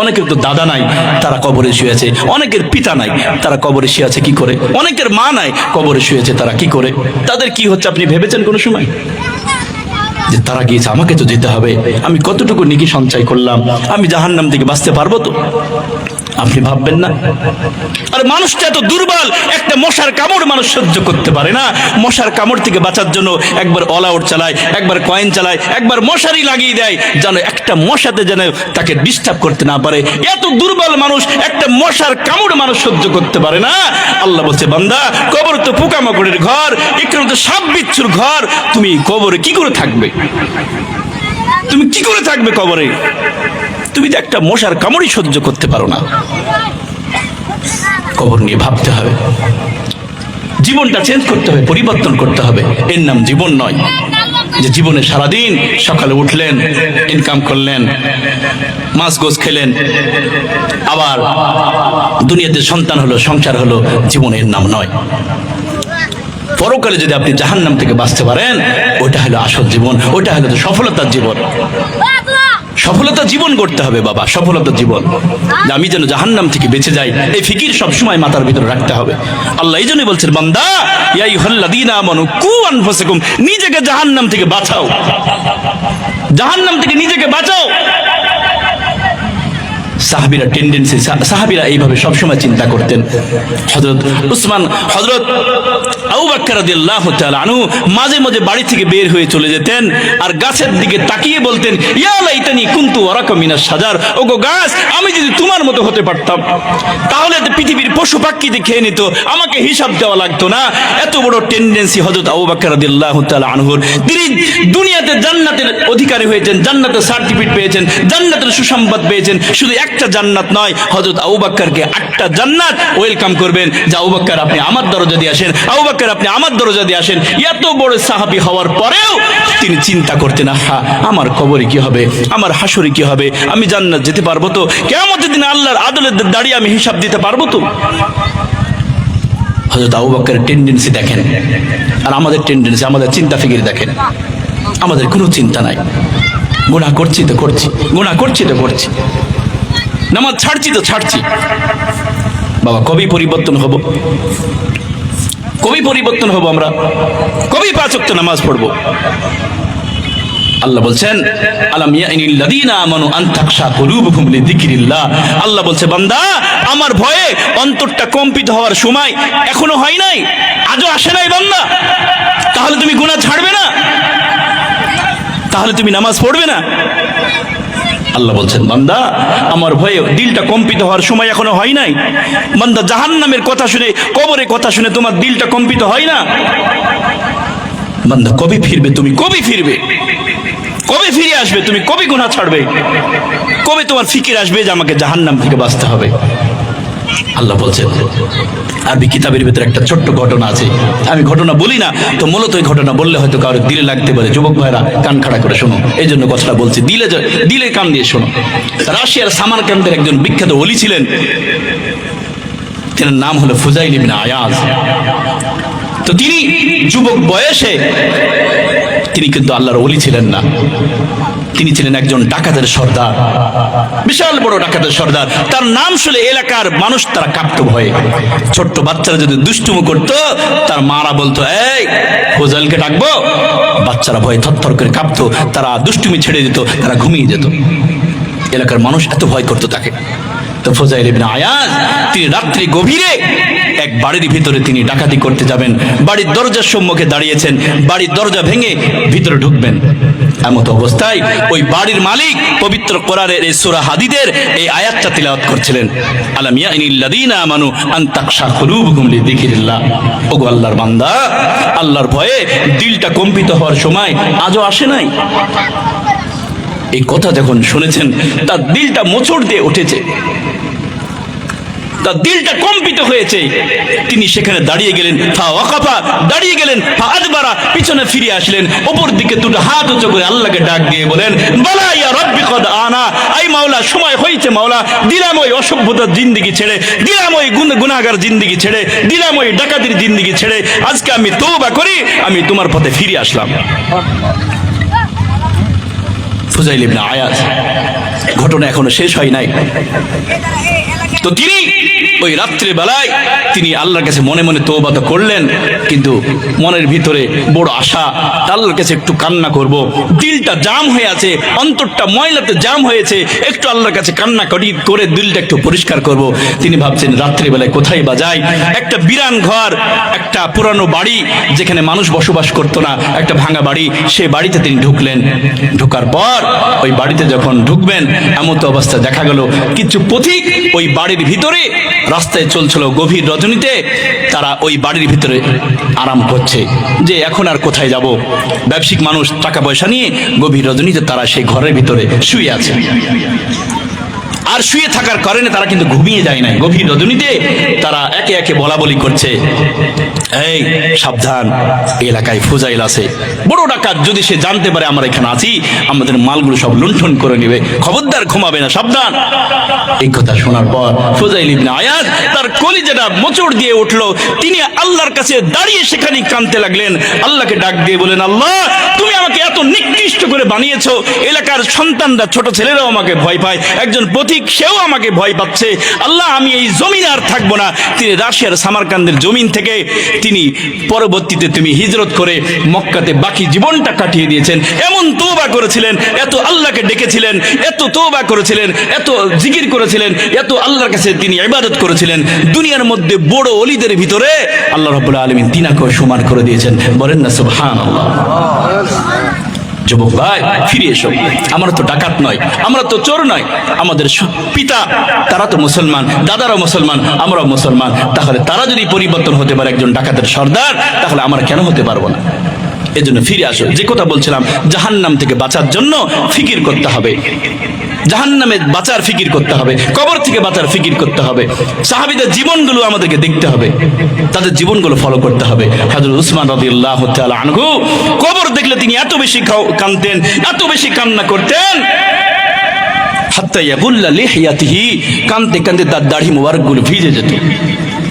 অনেকের তো দাদা নাই, তারা কবরে শুয়ে আছে। অনেকের পিতা নাই, তারা কবরে শুয়ে আছে কি করে? অনেকের মা নাই, কবরে শুয়েছে, তারা কি করে? তাদের কি হচ্ছে আপনি ভেবেছেন কোনো সময়? যে তারা গিয়েছে, আমাকে তো যেতে হবে, আমি কতটুকু নেকি সঞ্চয় করলাম, আমি জাহান্নাম থেকে বাঁচতে পারবো তো? আপনি ভাববেন না? আর মানুষটা এত দুর্বল, একটা মশার কামড় মানুষ সহ্য করতে পারে না। মশার কামড় থেকে বাঁচার জন্য একবার অল আউট চালায়, একবার কয়েন চালায়, একবার মশারি লাগিয়ে দেয়, যেন একটা মশাতে যেন তাকে ডিস্টার্ব করতে না পারে। এত দুর্বল মানুষ, একটা মশার কামড় মানুষ সহ্য করতে পারে না। আল্লাহ বলছে, বান্দা কবর তো পোকামাকড়ের ঘর, এখানে তো সাপ বিচ্ছুর ঘর, তুমি কবরে কি করে থাকবে? তুমি কি করে থাকবে কবরে? তুমি তো একটা মশার কামড়ই সহ্য করতে পারো না। কবর নিয়ে ভাবতে হবে, জীবনটা চেঞ্জ করতে হবে, পরিবর্তন করতে হবে। এর নাম জীবন নয় যে জীবনে সারাদিন সকালে উঠলেন, ইনকাম করলেন, মাছ গোছ খেলেন, আবার দুনিয়াতে সন্তান হলো, সংসার হলো। জীবনের নাম নয়। পরকালে যদি আপনি জাহান্নাম থেকে বাঁচতে পারেন, ওটা হলো আসল জীবন, ওটা হলো সফলতার জীবন। সফলতা জীবন করতে হবে বাবা, সফলতার জীবন। আমি যেন জাহান্নাম থেকে বেঁচে যাই, এই ফিকির সবসময় মাথার ভিতরে রাখতে হবে। আল্লাহ এই জন্যই বলছেন, বান্দা ইয়া আইয়ুহাল্লাযীনা আমানু কু আনফুসাকুম, নিজেকে জাহান্নাম থেকে বাঁচাও, জাহান্নাম থেকে নিজেকে বাঁচাও। সাহাবীরা টেন্ডেন্সি, সাহাবীরা এইভাবে সবসময় চিন্তা করতেন। হযরত উসমান, হযরত আবু বকর রাদিয়াল্লাহু তাআলা আনহু মাঝে মাঝে বাড়ি থেকে বের হয়ে চলে যেতেন, আর গাছের দিকে তাকিয়ে বলতেন, ইয়া লাইতানি কুনতু ওয়ারাকা মিনাশ শাজার, ওগো গাছ, আমি যদি তোমার মতো হতে পারতাম, তাহলে পৃথিবীর পশু পাখিতে খেয়ে নিত, আমাকে হিসাব দেওয়া লাগতো না। এত বড় টেন্ডেন্সি হযরত আবু বকর রাদিয়াল্লাহু তাআলা আনহুর। তিনি দুনিয়াতে জান্নাতের অধিকারী হয়েছেন, জান্নাতের সার্টিফিকেট পেয়েছেন, জান্নাতের সুসংবাদ পেয়েছেন। শুধু একটা জান্নাত নয়, হযরত আবু বকরকে 8টা জান্নাত ওয়েলকাম করবেন, যে আবু বকর আপনি আমার দরজা দিয়ে আসেন, আবু বকর আপনি আমার দরজা দিয়ে আসেন। এত বড় সাহাবী হওয়ার পরেও তিনি চিন্তা করতেন, আমার কবরে কি হবে, আমার হাসরে কি হবে, আমি জান্নাত যেতে পারবো তো, কিয়ামতের দিনে আল্লাহর আদালতে দাঁড়িয়ে আমি হিসাব দিতে পারবো তো? হযরত আবু বকরের টেন্ডেন্সি দেখেন, আর আমাদের টেন্ডেন্সি, আমাদের চিন্তা ফিকির দেখেন। আমাদের কোনো চিন্তা নাই, গুনাহ করছি তো করছি, গুনাহ করছি তো করছি, নামাজ ছাড়ছি তো ছাড়ছি। বাবা কবে পরিবর্তন হব? কবে পরিবর্তন হব? আমরা কবে 5 ওয়াক্ত নামাজ পড়বো? আল্লাহ বলছেন আলাম ইয়াইনিল লাযীনা আমানু আন তাখশা কুলুবুহুম লিযিকরিল্লাহ। আল্লাহ বলছে বান্দা আমার ভয়ে অন্তরটা কম্পিত হওয়ার সময় এখনো হয় নাই, আজও আসে নাই বান্দা, তাহলে তুমি গুনাহ ছাড়বে না? তাহলে তুমি নামাজ পড়বে না? আল্লাহ বলছেন বান্দা আমার ভয়ে দিলটা কম্পিত হওয়ার সময় এখনো হয় নাই। বান্দা জাহান্নামের কথা শুনে, কবরের কথা শুনে তোমার দিলটা কম্পিত হয় না? বান্দা কবে ফিরবে তুমি? কবে ফিরবে? কবে ফিরে আসবে তুমি? কবে গুনাহ ছাড়বে? কবে তোমার ফিকির আসবে যে আমাকে জাহান্নাম থেকে বাঁচতে হবে? আল্লাহ বলছেন আরবি কিতাবের ভিতরে একটা ছোট্ট ঘটনা আছে, আমি ঘটনা বলি না তো মূলত এই ঘটনা বললে হয়তো কারো দিলে লাগতে পারে। যুবক ভাইরা কান খাড়া করে শোনো, এই জন্য কথাটা বলছি, দিলে কান দিয়ে শোনো। রাশিয়ার সামারকান্দের একজন বিখ্যাত ওলি ছিলেন, তার নাম হলো ফুজাইল ইবনে আয়াজ। তো তিনি যুবক বয়সে তিনি কিন্তু আল্লাহর ওলি ছিলেন না, তিনি ছিলেন একজন ডাকাতের সর্দার, বিশাল বড় ডাকাতের সর্দার। তার নাম শুনে এলাকার মানুষ তারা কাঁপতো ভয়ে। ছোট্ট বাচ্চারা যদি দুষ্টুমো করতো তার মারা বলতো এই ফুজাইলকে ডাকবো, বাচ্চারা ভয়ে থরথর করে কাঁপতো, তারা দুষ্টুমি ছেড়ে দিত, তারা ঘুমিয়ে যেত। এলাকার মানুষ এত ভয় করতো তাকে। তো ফুজাইল ইবনে আয়াজ তিনি রাত্রি গভীরে এক বাড়ির ভিতরে তিনি ডাকাতি করতে যাবেন, বাড়ির দরজার সম্মুখে দাঁড়িয়েছেন, বাড়ির দরজা ভেঙে ভিতরে ঢুকবেন। এমত অবস্থায় ওই বাড়ির মালিক পবিত্র কোরআনের এই সূরা হাদীদের এই আয়াতটা তিলাওয়াত করছিলেন, আলাম ইয়াইনিল লাযীনা আমানু আন তাখশা কুলুবুহুম লিযিকরিল্লাহ। ওগো আল্লাহর বান্দা, আল্লাহর ভয়ে দিলটা কম্পিত হওয়ার সময় আজও আসে নাই? এই কথা যখন শুনেছেন তার দিলটা মোচড় দিয়ে উঠেছে, তার দিলটা কম্পিত হয়েছে। তিনি সেখানে দাঁড়িয়ে গেলেন, দাঁড়িয়ে গেলেন, পিছনে ফিরে আসলেন, উপর দিকে দুটো হাত উঁচু করে আল্লাহকে ডাক দিয়ে বলেন বালা ইয়া রাব্বি কদ আনা, আই মাওলা সময় হয়েছে মাওলা, দিলাম ওই অসভ্যতার জিন্দেগি ছেড়ে, দিলাম ওই গুনাহগার জিন্দেগি ছেড়ে, দিলাম ওই ডাকাতির জিন্দেগি ছেড়ে, আজকে আমি তওবা করি, আমি তোমার পথে ফিরে আসলাম। ফুজাইল ইবনে আয়াজ, ঘটনা এখনো শেষ হয় নাই। তো তিনি ওই রাত্রে বেলায় তিনি আল্লাহর কাছে মনে মনে তওবা তো করলেন, কিন্তু মনের ভিতরে বড় আশা আল্লাহর কাছে একটু কান্না করব, দিলটা জাম হয়ে আছে, অন্তরটা ময়লাতে জাম হয়েছে, একটু আল্লাহর কাছে কান্না করে দিলটা একটু পরিষ্কার করব। তিনি ভাবছেন রাত্রে বেলায় কোথায় বা যাই, একটা বিরান ঘর, একটা পুরানো বাড়ি যেখানে মানুষ বসবাস করতো না, একটা ভাঙা বাড়ি, সেই বাড়িতে তিনি ঢুকলেন। ঢোকার পর ওই বাড়িতে যখন ঢুকবেন এমন তো অবস্থা দেখা গেল কিছু পথিক ওই বাড়ির ভিতরে রাস্তায় চলছিল, গভীর রজনীতে তারা ওই বাড়ির ভিতরে আরাম করছে যে এখন আর কোথায় যাব। ব্যবসায়িক মানুষ টাকা পয়সা নিয়ে গভীর রজনীতে তারা সেই ঘরের ভিতরে শুয়ে আছে। আর শুয়ে থাকার কারণে তারা কিন্তু ঘুমিয়ে যায় না, গভীর রজনীতে তারা একে একে বলা বলি করছে, এই সাবধান, এলাকায় ফুজাইল আছে, বড় ডাকাত, যদি সে জানতে পারে আমরা এখানে আছি আমাদের মালগুলো সব লুণ্ঠন করে নেবে, খবরদার ঘুমাবে না, সাবধান। এই কথা শোনার পর ফুজাইল ইবনে আয়াজ তার কলিজাটা মোচড় দিয়ে উঠলো। তিনি আল্লাহর কাছে দাঁড়িয়ে সেখানে কাঁদতে লাগলেন, আল্লাহকে ডাক দিয়ে বলেন আল্লাহ তুমি আমাকে এত নিকৃষ্ট করে বানিয়েছো, এলাকার সন্তানরা ছোট ছেলেরাও আমাকে ভয় পায়, একজন পথিক সেও আমাকে ভয় পাচ্ছে, আল্লাহ আমি এই জমিন আর থাকবো না। তিনি রাশিয়ার সামারকান্দের জমিন থেকে তিনি পরবর্তীতে তুমি হিজরত করে মক্কাতে বাকি জীবনটা কাটিয়ে দিয়েছেন। এমন তওবা করেছিলেন, এত আল্লাহকে ডেকেছিলেন, এত তওবা করেছিলেন, এত জিকির করেছিলেন, এত আল্লাহর কাছে তিনি ইবাদত করেছিলেন। দুনিয়ার মধ্যে বড় ওলিদের ভিতরে আল্লাহ রাব্বুল আলামিন তিনাকে সমান করে দিয়েছেন। বলেন না সুবহানাল্লাহ। যুবক ভাই ফিরে এসো, আমরা তো ডাকাত নয়, আমরা তো চোর নয়, আমাদের পিতা তারা তো মুসলমান, দাদারা মুসলমান, আমরাও মুসলমান, তাহলে তারা যদি পরিবর্তন হতে পারে একজন ডাকাতের সর্দার, তাহলে আমরা কেন হতে পারবো না? এজন্য ফিরে আসো। যে কথা বলছিলাম, জাহান্নাম থেকে বাঁচার জন্য ফিকির করতে হবে, জাহান্নামে বাঁচার ফিকির করতে হবে, কবর থেকে বাঁচার ফিকির করতে হবে। সাহাবীদের জীবনগুলো আমাদেরকে দেখতে হবে, তাদের জীবনগুলো ফলো করতে হবে। হযরত উসমান রাদিয়াল্লাহু তাআলা আনহু কবর দেখলে তিনি এত বেশি কাঁদতেন, এত বেশি কান্না করতেন, হাত্তা ইয়াবুল্লা লিহিয়াতিহি, কাঁদতে কাঁদতে তার দাড়ি মোবারকগুলো ভিজে যেত।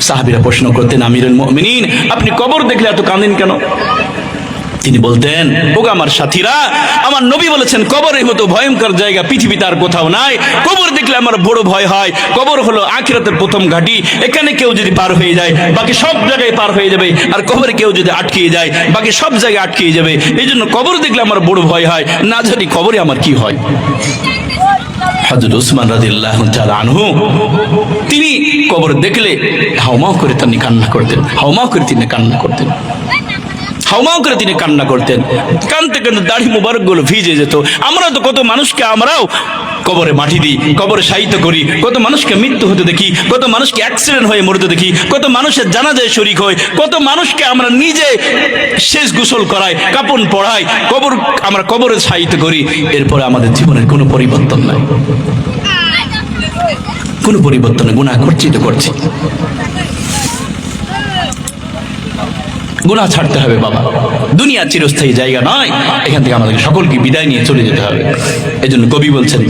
সাহাবীরা প্রশ্ন করতেন, আমিরুল মুমিনিন আপনি কবর দেখলে এত কাঁদেন কেন? তিনি বলতেন, ওগো আমার সাথীরা, আমার নবী বলেছেন কবরের মতো ভয়ঙ্কর জায়গা পৃথিবীতে আর কোথাও নাই। কবর দেখলে আমার বড় ভয় হয়। কবর হলো আখিরাতের প্রথম ঘাঁটি। এখানে কেউ যদি পার হয়ে যায় বাকি সব জায়গায় পার হয়ে যাবে, আর কবরে কেউ যদি আটকে যায় বাকি সব জায়গায় আটকে যাবে। এই জন্য কবর দেখলে আমার বড় ভয় হয়, না জানি কবরে আমার কি হয়। হযরত উসমান রাদিয়াল্লাহু তাআলা আনহু তিনি কবর দেখলে হাউমাউ করে তিনি কান্না করতেন, হাউমাউ করে তিনি কান্না করতেন, হাউমাউ করে তিনি কান্না করতেন। কাঁদতে কাঁদতে দাড়ি মুবারক গুলো ভিজে যেত। আমরা তো কত মানুষকে আমরাও কবরে মাটি দিই, কবরে শায়িত করি, কত মানুষকে মৃত্যু হতে দেখি, কত মানুষকে অ্যাক্সিডেন্ট হয়ে মরতে দেখি, কত মানুষের জানাজায় শরীক হয়, কত মানুষকে আমরা নিজে শেষ গোসল করাই, কাপন পড়াই, আমরা কবরে শায়িত করি। এরপরে আমাদের জীবনের কোনো পরিবর্তন নাই, কোনো পরিবর্তন। গুনাহ করছি তো করছি, গুনাহ ছাড়তে হবে বাবা। দুনিয়া চিরস্থায়ী জায়গা নয়, এখান থেকে আমাদেরকে সকলকে বিদায় নিয়ে চলে যেতে হবে। এই জন্য কবি বলছেন,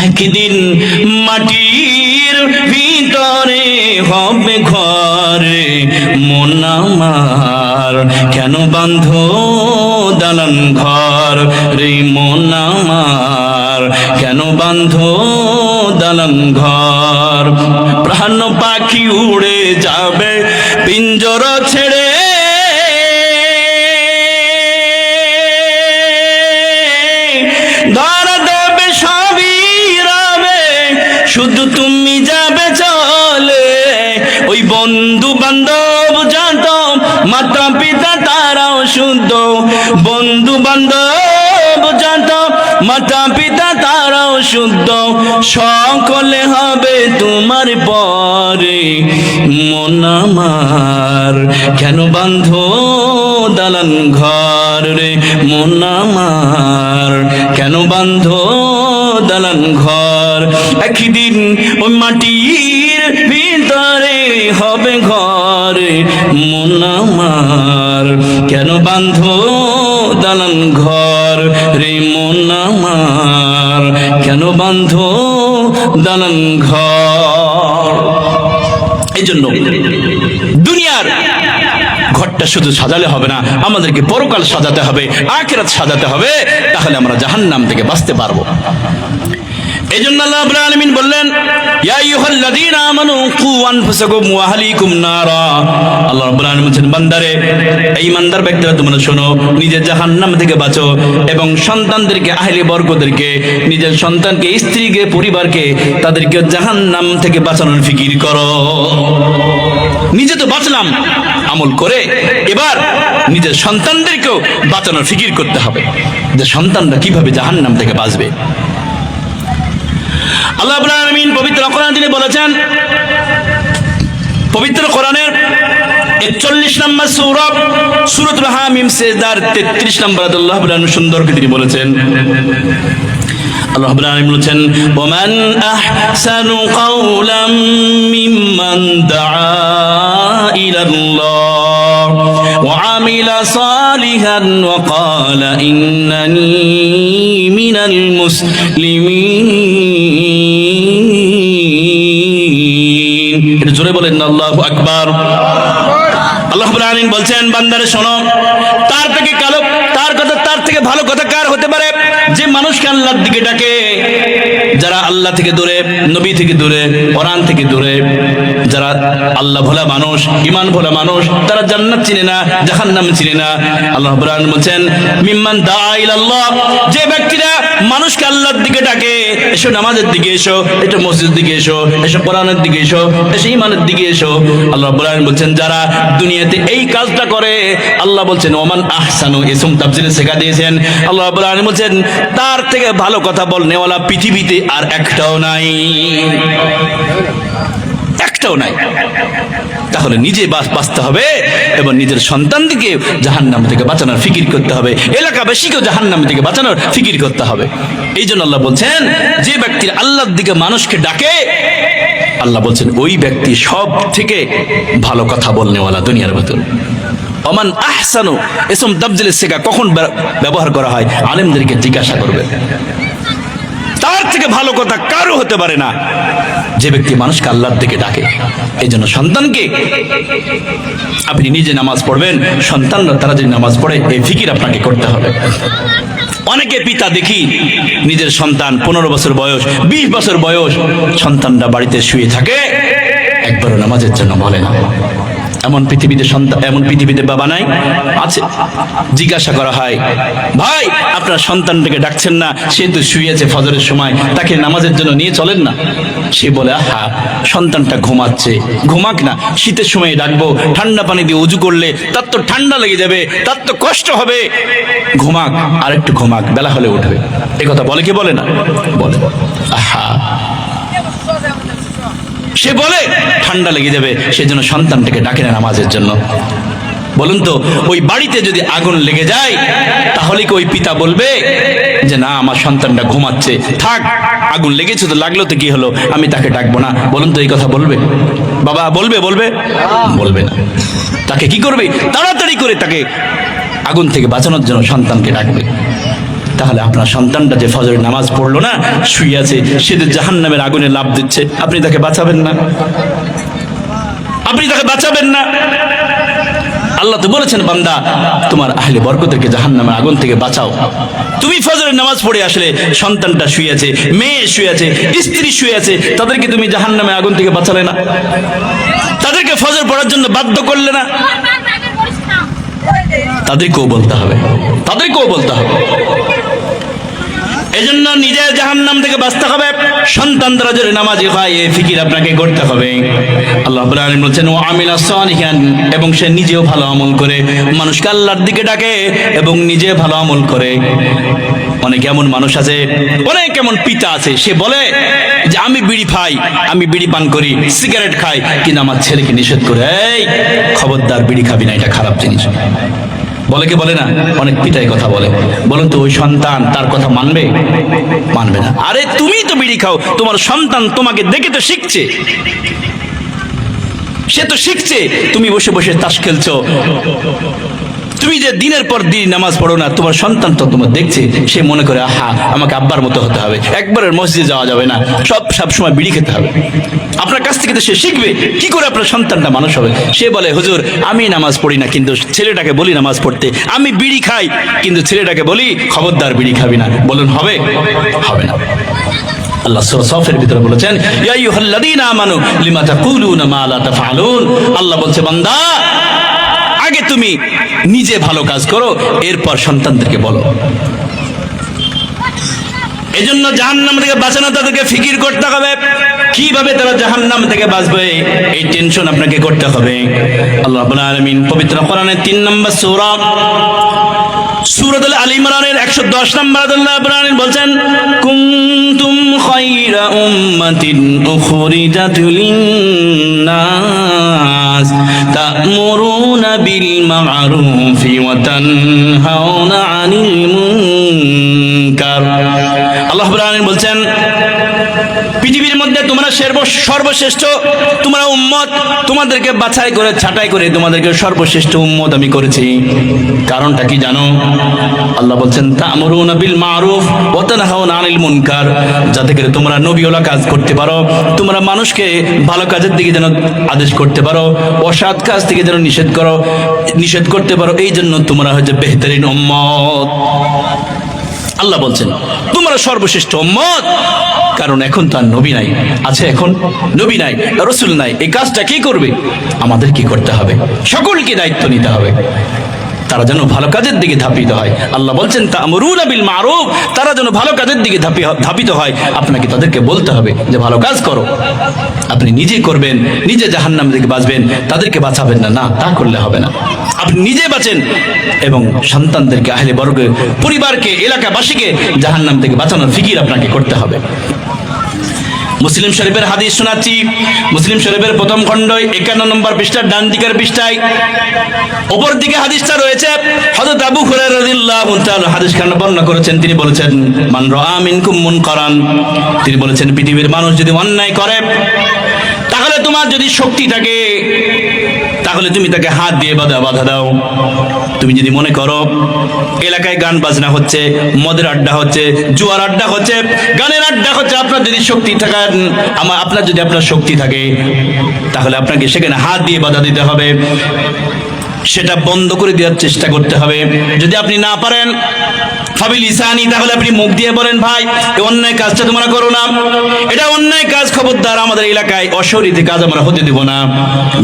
একদিন মাটির ভিতরে হবে ঘরে মন আমার, কেন বাঁধো দালান ঘর রে মন আমার, কেন বাঁধো দালান ঘর। প্রাণ পাখি উড়ে যাবে পিঞ্জর ছেড়ে, ধরা দেবে সবই রবে, শুধু তুমি যাবে চলে। ওই বন্ধু বান্ধব যত মাতা পিতা তারাও শুদ্ধ, বন্ধু বান্ধব যত মাতা পিতা তারাও শুদ্ধ, সকলে হবে তোমার পরে মন আমার, কেন বাঁধো দালান ঘর রে মন আমার, কেন বাঁধো দালান ঘর। একদিন ওই মাটির ভিতরে হবে ঘর মন আমার, কেন বাঁধো দালান ঘর রে মন আমার, কেন বাঁধো দালান ঘর। এই জন্য দুনিয়ার ঘরটা শুধু সাজালে হবে না, আমাদেরকে পরকাল সাজাতে হবে, আখিরাত সাজাতে হবে, তাহলে আমরা জাহান্নাম থেকে বাঁচতে পারবো। এই জন্য আল্লাহ রাব্বুল আলামিন বললেন, ইয়া আইয়ুহাল্লাযীনা আমানু কু আনফুসাকুম ওয়া আহলিকুম নারা। আল্লাহ রাব্বুল আলামিন বলেন, বান্দারে, এই ইমানদার ব্যক্তিরা তোমরা শোনো, নিজের জাহান্নাম থেকে বাঁচো এবং সন্তানদেরকে, আহলি বর্গদেরকে, নিজের সন্তানকে, স্ত্রীকে, পরিবারকে, তাদেরকে জাহান্নাম থেকে বাঁচানোর ফিকির করো। নিজে তো বাঁচলাম আমল করে, এবার নিজের সন্তানদেরকেও বাঁচানোর ফিকির করতে হবে যে সন্তানরা কিভাবে জাহান্নাম থেকে বাঁচবে। আল্লাহ রাব্বুল আলামিন পবিত্র কোরআনে বলেছেন, পবিত্র কোরআনের 41 নম্বর সূরা সূরাতুল হামিম সিজদার 33 নম্বর আয়াতে আল্লাহ রাব্বুল আলামিন সুন্দর করে তিনি বলেছেন, আল্লাহ রাব্বুল আলামিন বলেছেন, ওয়ামান আহসানু কাওলাম মিম্মান দাআ ইলাল্লাহ ওয়া আমিলা সালিহান ওয়া ক্বালা ইন্নানী মিনাল মুসলিমিন। এটা জোরে বলেন না আল্লাহু আকবার। আল্লাহ রাব্বুল আলামিন বলছেন, বান্দারে শোনো, তার থেকে ভালো কথা কার হতে পারে যে মানুষকে আল্লাহর দিকে ডাকে, যারা আল্লাহ থেকে দূরে, নবী থেকে দূরে, কোরআন থেকে দূরে, যারা আল্লাহ ভোলা মানুষ, ঈমান ভোলা মানুষ, তারা জান্নাত চিনে না, জাহান্নাম চিনে না। আল্লাহ রাব্বুল আলামিন বলেন, মিম্মান দাআ ইলাল্লাহ, যে ব্যক্তিরা মানুষকে আল্লাহর দিকে ডাকে, এসো নামাজের দিকে এসো, এসো মসজিদের দিকে এসো, এসো কোরআনের দিকে এসো, এসো ঈমানের দিকে এসো। আল্লাহ রাব্বুল আলামিন বলেন, যারা দুনিয়াতে এই কাজটা করে, আল্লাহ বলছেন ওমান আহসানু, ইসম তাফসীরে শেখা দিয়েছেন। আল্লাহ রাব্বুল আলামিন বলেন, তার থেকে ভালো কথা বলনেওয়ালা পৃথিবীতে আর একটাও নাই, একটাও নাই। তাহলে নিজে বাঁচতে হবে এবং নিজের সন্তানদেরকে জাহান্নাম থেকে বাঁচানোর ফিকির করতে হবে, এলাকাবাসীকেও জাহান্নাম থেকে বাঁচানোর ফিকির করতে হবে। এই জন্য আল্লাহ বলছেন, যে ব্যক্তির আল্লাহর দিকে মানুষকে ডাকে, আল্লাহ বলছেন ওই ব্যক্তি সব থেকে ভালো কথা বলনেওয়ালা দুনিয়ার ভেতর। ওমান আহসানু, ইসম তাফসীরে শেখা কখন ব্যবহার করা হয় আলেমদেরকে জিজ্ঞাসা করবে। তার থেকে ভালো কথা কারো হতে পারে না যে ব্যক্তি মানুষকে আল্লাহর দিকে ডাকে। এই জন্য সন্তানকে আপনি নিজে নামাজ পড়বেন, সন্তানরা তারা যদি নামাজ পড়ে এই ফিকির আপনাকে করতে হবে। অনেকে পিতা দেখি নিজের সন্তান 15 বছর বয়স, 20 বছর বয়স, সন্তানরা বাড়িতে শুয়ে থাকে, একবারও নামাজের জন্য বলে না। এমন পৃথিবীতে বাবা নাই? আছে। জিজ্ঞাসা করা হয়, ভাই আপনার সন্তানটাকে ডাকছেন না, সে তো শুয়েছে ফজরের সময়, তাকে নামাজের জন্য নিয়ে চলেন না। সে বলে, আহা সন্তানটা ঘুমাচ্ছে, ঘুমাক না, শীতের সময় ডাকবো, ঠান্ডা পানি দিয়ে উজু করলে তার তো ঠান্ডা লেগে যাবে, তার তো কষ্ট হবে, ঘুমাক, আর একটু ঘুমাক, বেলা হলে উঠবে। এ কথা বলে কি বলে না? বলে। আহা, সে বলে ঠান্ডা লেগে যাবে, সেজন্য সন্তানটাকে ডাকে না নামাজের জন্য। বলুন তো, ওই বাড়িতে যদি আগুন লেগে যায় তাহলে কি ওই পিতা বলবে যে না আমার সন্তানটা ঘুমাচ্ছে, থাক, আগুন লেগেছে তো লাগলো তো কি হলো, আমি তাকে ডাকবো না? বলুন তো এই কথা বলবে বাবা? বলবে? বলবে না। তাকে কি করবে? তাড়াতাড়ি করে তাকে আগুন থেকে বাঁচানোর জন্য সন্তানকে ডাকবে। তাহলে আপনার সন্তানটা যে ফজরের নামাজ পড়লো না, শুয়ে আছে, সে যে জাহান্নামের আগুনে লাফ দিচ্ছে, আপনি তাকে বাঁচাবেন না? আপনি তাকে বাঁচাবেন না? আল্লাহ তো বলেছেন, বান্দা তোমার আহলে বরকতকে জাহান্নামের আগুন থেকে বাঁচাও। তুমি ফজরের নামাজ পড়ে আসলে সন্তানটা শুয়ে আছে, মেয়ে শুয়ে আছে, স্ত্রী শুয়ে আছে, তাদেরকে তুমি জাহান্নামের আগুন থেকে বাঁচালে না? তাদেরকে ফজর পড়ার জন্য বাধ্য করলে না? তাদেরকেও বলতে হবে, তাদেরকেও বলতে হবে। এজন্য নিজের জাহান্নাম থেকে বাঁচতে হবে, সন্তান দ্বারা যদি নামাজি হয় এই ফিকির আপনাকে করতে হবে। আল্লাহ রাব্বুল আলামিন বলেছেন, ওয়া আমিলা সালিহান, এবং সে নিজেও ভালো আমল করে, মানুষকে আল্লাহর দিকে ডাকে এবং নিজে ভালো আমল করে। অনেক এমন মানুষ আছে, অনেক এমন পিতা আছে, সে বলে যে আমি বিড়ি খাই, আমি বিড়ি পান করি, সিগারেট খাই, কিন্তু আমার ছেলেকে নিষেধ করে, এই খবরদার বিড়ি খাবি না, এটা খারাপ জিনিস। বলে কি বলে না? অনেক পিতাই কথা বলে। বলুন তো ওই সন্তান তার কথা মানবে? মানবে না। আরে তুমি তো বিড়ি খাও, তোমার সন্তান তোমাকে দেখে তো শিখছে, সে তো শিখছে। তুমি বসে বসে তাস খেলছো, তুমি যে দিনের পর দিন নামাজ পড়ো না, তোমার সন্তান তো তোমার দেখছে, সে মনে করে আহা আমাকে আব্বার মতো হতে হবে, একবারের মসজিদে যাওয়া যাবে না, সব সময় বিড়ি খেতে হবে। আপনার কাছ থেকে তো সে শিখবে, কি করে আপনার সন্তানটা মানুষ হবে? সে বলে, হুজুর আমি নামাজ পড়ি না, কিন্তু ছেলেটাকে বলি নামাজ পড়তে, আমি বিড়ি খাই, কিন্তু ছেলেটাকে বলি খবরদার বিড়ি খাবি না। বলুন হবে? হবে না। আল্লাহ সূরা সাফের ভিতরে বলেছেন, ইয়া আইয়ুহাল্লাযীনা আমানু লিমা তাকুলুনা মা লা তাফআলুন। আল্লাহ বলছে, বান্দা আগে তুমি নিজে ভালো কাজ করো, এরপর সন্তানদেরকে বলো। এজন্য জাহান্নাম থেকে বাঁচানো তাদেরকে ফিকির করতে হবে, কিভাবে তারা জাহান্নাম থেকে বাঁচবে এই টেনশন আপনাকে করতে হবে। আল্লাহ রাব্বুল আলামিন পবিত্র কোরআনের 3 নম্বর সূরা সূরাতুল আল ইমরানের 110 নম্বর আল্লাহ রাব্বুল আলামিন বলছেন, কুনতুম খায়রা উম্মাতিন উখরিজাত লিন-নাস তা'মুরুনা বিল মা'রুফি ওয়া তানহাউনা আনিল মুনকার। আল্লাহ রাব্বুল আলামিন বলছেন, পৃথিবীর মধ্যে তোমরা সর্বশ্রেষ্ঠ, তোমরা উম্মত, তোমাদেরকে বাছাই করে ছাঁটাই করে তোমাদেরকে সর্বশ্রেষ্ঠ উম্মত আমি করেছি। কারণটা কি জানো? আল্লাহ বলছেন, তা'মুরুনা বিল মা'রুফ ওয়া তানহাউনা আনিল মুনকার, যাতে করে তোমরা নবীওয়ালা কাজ করতে পারো, তোমরা মানুষকে ভালো কাজের দিকে যেন আদেশ করতে পারো, অসৎ কাজ থেকে যেন নিষেধ করতে পারো। এই জন্য তোমরা হচ্ছে বেহতরিন উম্মত। আল্লাহ বলছেন তোমরা সর্বশ্রেষ্ঠ উম্মত, কারণ এখন তো আর নবী নাই, আছে এখন নবী নাই, রাসূল নাই, এই কাজটা কি করবে? আমাদের কি করতে হবে? সকলকে দায়িত্ব নিতে হবে, তারা যেন ভালো কাজের দিকে ধাপিত হয়। আল্লাহ বলছেন, তা'মুরুনা বিল মা'রুফ, তারা যেন ভালো কাজের দিকে ধাপিত হয়, আপনাকে তাদেরকে বলতে হবে যে ভালো কাজ করো। আপনি নিজে করবেন, নিজে জাহান্নাম থেকে বাঁচবেন, তাদেরকে বাঁচাবেন না, না তা করলে হবে না। আপনি নিজে বাঁচেন এবং সন্তানদেরকে, আহলে বর্গ, পরিবারকে, এলাকাবাসীকে জাহান্নাম থেকে বাঁচানোর ফিকির আপনাকে করতে হবে। মুসলিম শরীফের হাদিস শোনাচ্ছি, মুসলিম শরীফের প্রথম খণ্ড 51 নম্বর পৃষ্ঠার ডান দিকের পৃষ্ঠায় উপর দিকে হাদিসটা রয়েছে। হযরত আবু হুরায়রা রাদিয়াল্লাহু তাআলা হাদিসখানা বর্ণনা করেছেন। তিনি বলেছেন, মান রাআ মিনকুম মুনকারান, তিনি বলেছেন পৃথিবীর মানুষ যদি অন্যায় করে, তাহলে তোমার যদি শক্তি থাকে তাহলে তুমি তাকে হাত দিয়ে বাধা দাও। তুমি যদি মনে করো এলাকায় গান বাজনা হচ্ছে, মদের আড্ডা হচ্ছে, জুয়ার আড্ডা হচ্ছে, গানের আড্ডা হচ্ছে, আপনার যদি শক্তি থাকেন, আপনার শক্তি থাকে, তাহলে আপনাকে সেখানে হাত দিয়ে বাধা দিতে হবে, সেটা বন্ধ করে দেওয়ার চেষ্টা করতে হবে। যদি আপনি না পারেন ফাবিলিসানি, তাহলে আপনি মুখ দিয়ে বলেন, ভাই এই অন্যায় কাজটা তোমরা করো না, এটা অন্যায় কাজ, খবরদার আমাদের এলাকায় অশরীরী কাজ আমরা হতে দেব না,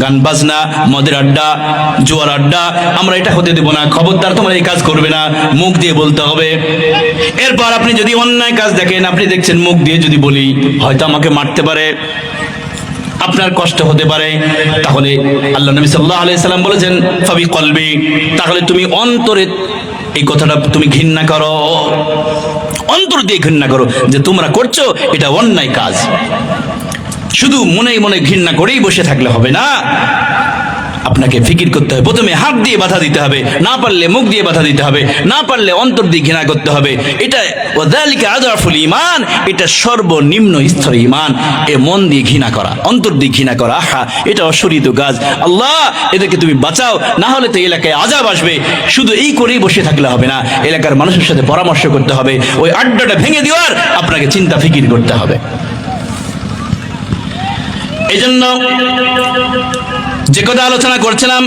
গান বাজনা, মদের আড্ডা, জুয়ার আড্ডা আমরা এটা হতে দেব না, খবরদার তোমরা এই কাজ করবে না, মুখ দিয়ে বলতে হবে। এরপর আপনি যদি অন্যায় কাজ দেখেন, আপনি দেখছেন মুখ দিয়ে যদি বলি হয়তো আমাকে মারতে পারে, আপনার কষ্ট হতে পারে, তাহলে আল্লাহ নবী সাল্লাল্লাহু আলাইহি সাল্লাম বলেছেন ফাবি কলবি, তাহলে তুমি অন্তরে এই কথাটা তুমি ঘৃণা করো, অন্তর দিয়ে ঘৃণা করো যে তোমরা করছো এটা অন্যায় কাজ। শুধু মনে মনে ঘৃণা করেই বসে থাকলে হবে না, আপনাকে ফিকির করতে হবে। প্রথমে হাত দিয়ে বাধা দিতে হবে, না পারলে মুখ দিয়ে বাধা দিতে হবে, না পারলে অন্তর দিয়ে ঘৃণা করতে হবে। এটা ওয়াযালিকা আযআফুল ঈমান, এটা সর্বনিম্ন স্তরের ঈমান। এ মন দিয়ে ঘৃণা করা, অন্তর দিয়ে ঘৃণা করা, আহা এটা অশরীয়ত কাজ, আল্লাহ এদেরকে তুমি বাঁচাও, না হলে তো এলাকায় আযাব আসবে। শুধু এই করেই বসে থাকলে হবে না, এলাকার মানুষের সাথে পরামর্শ করতে হবে, ওই আড্ডাটা ভেঙে দেওয়ার আপনাকে চিন্তা ফিকির করতে হবে। এই জন্য যে কথা আলোচনা করছিলাম,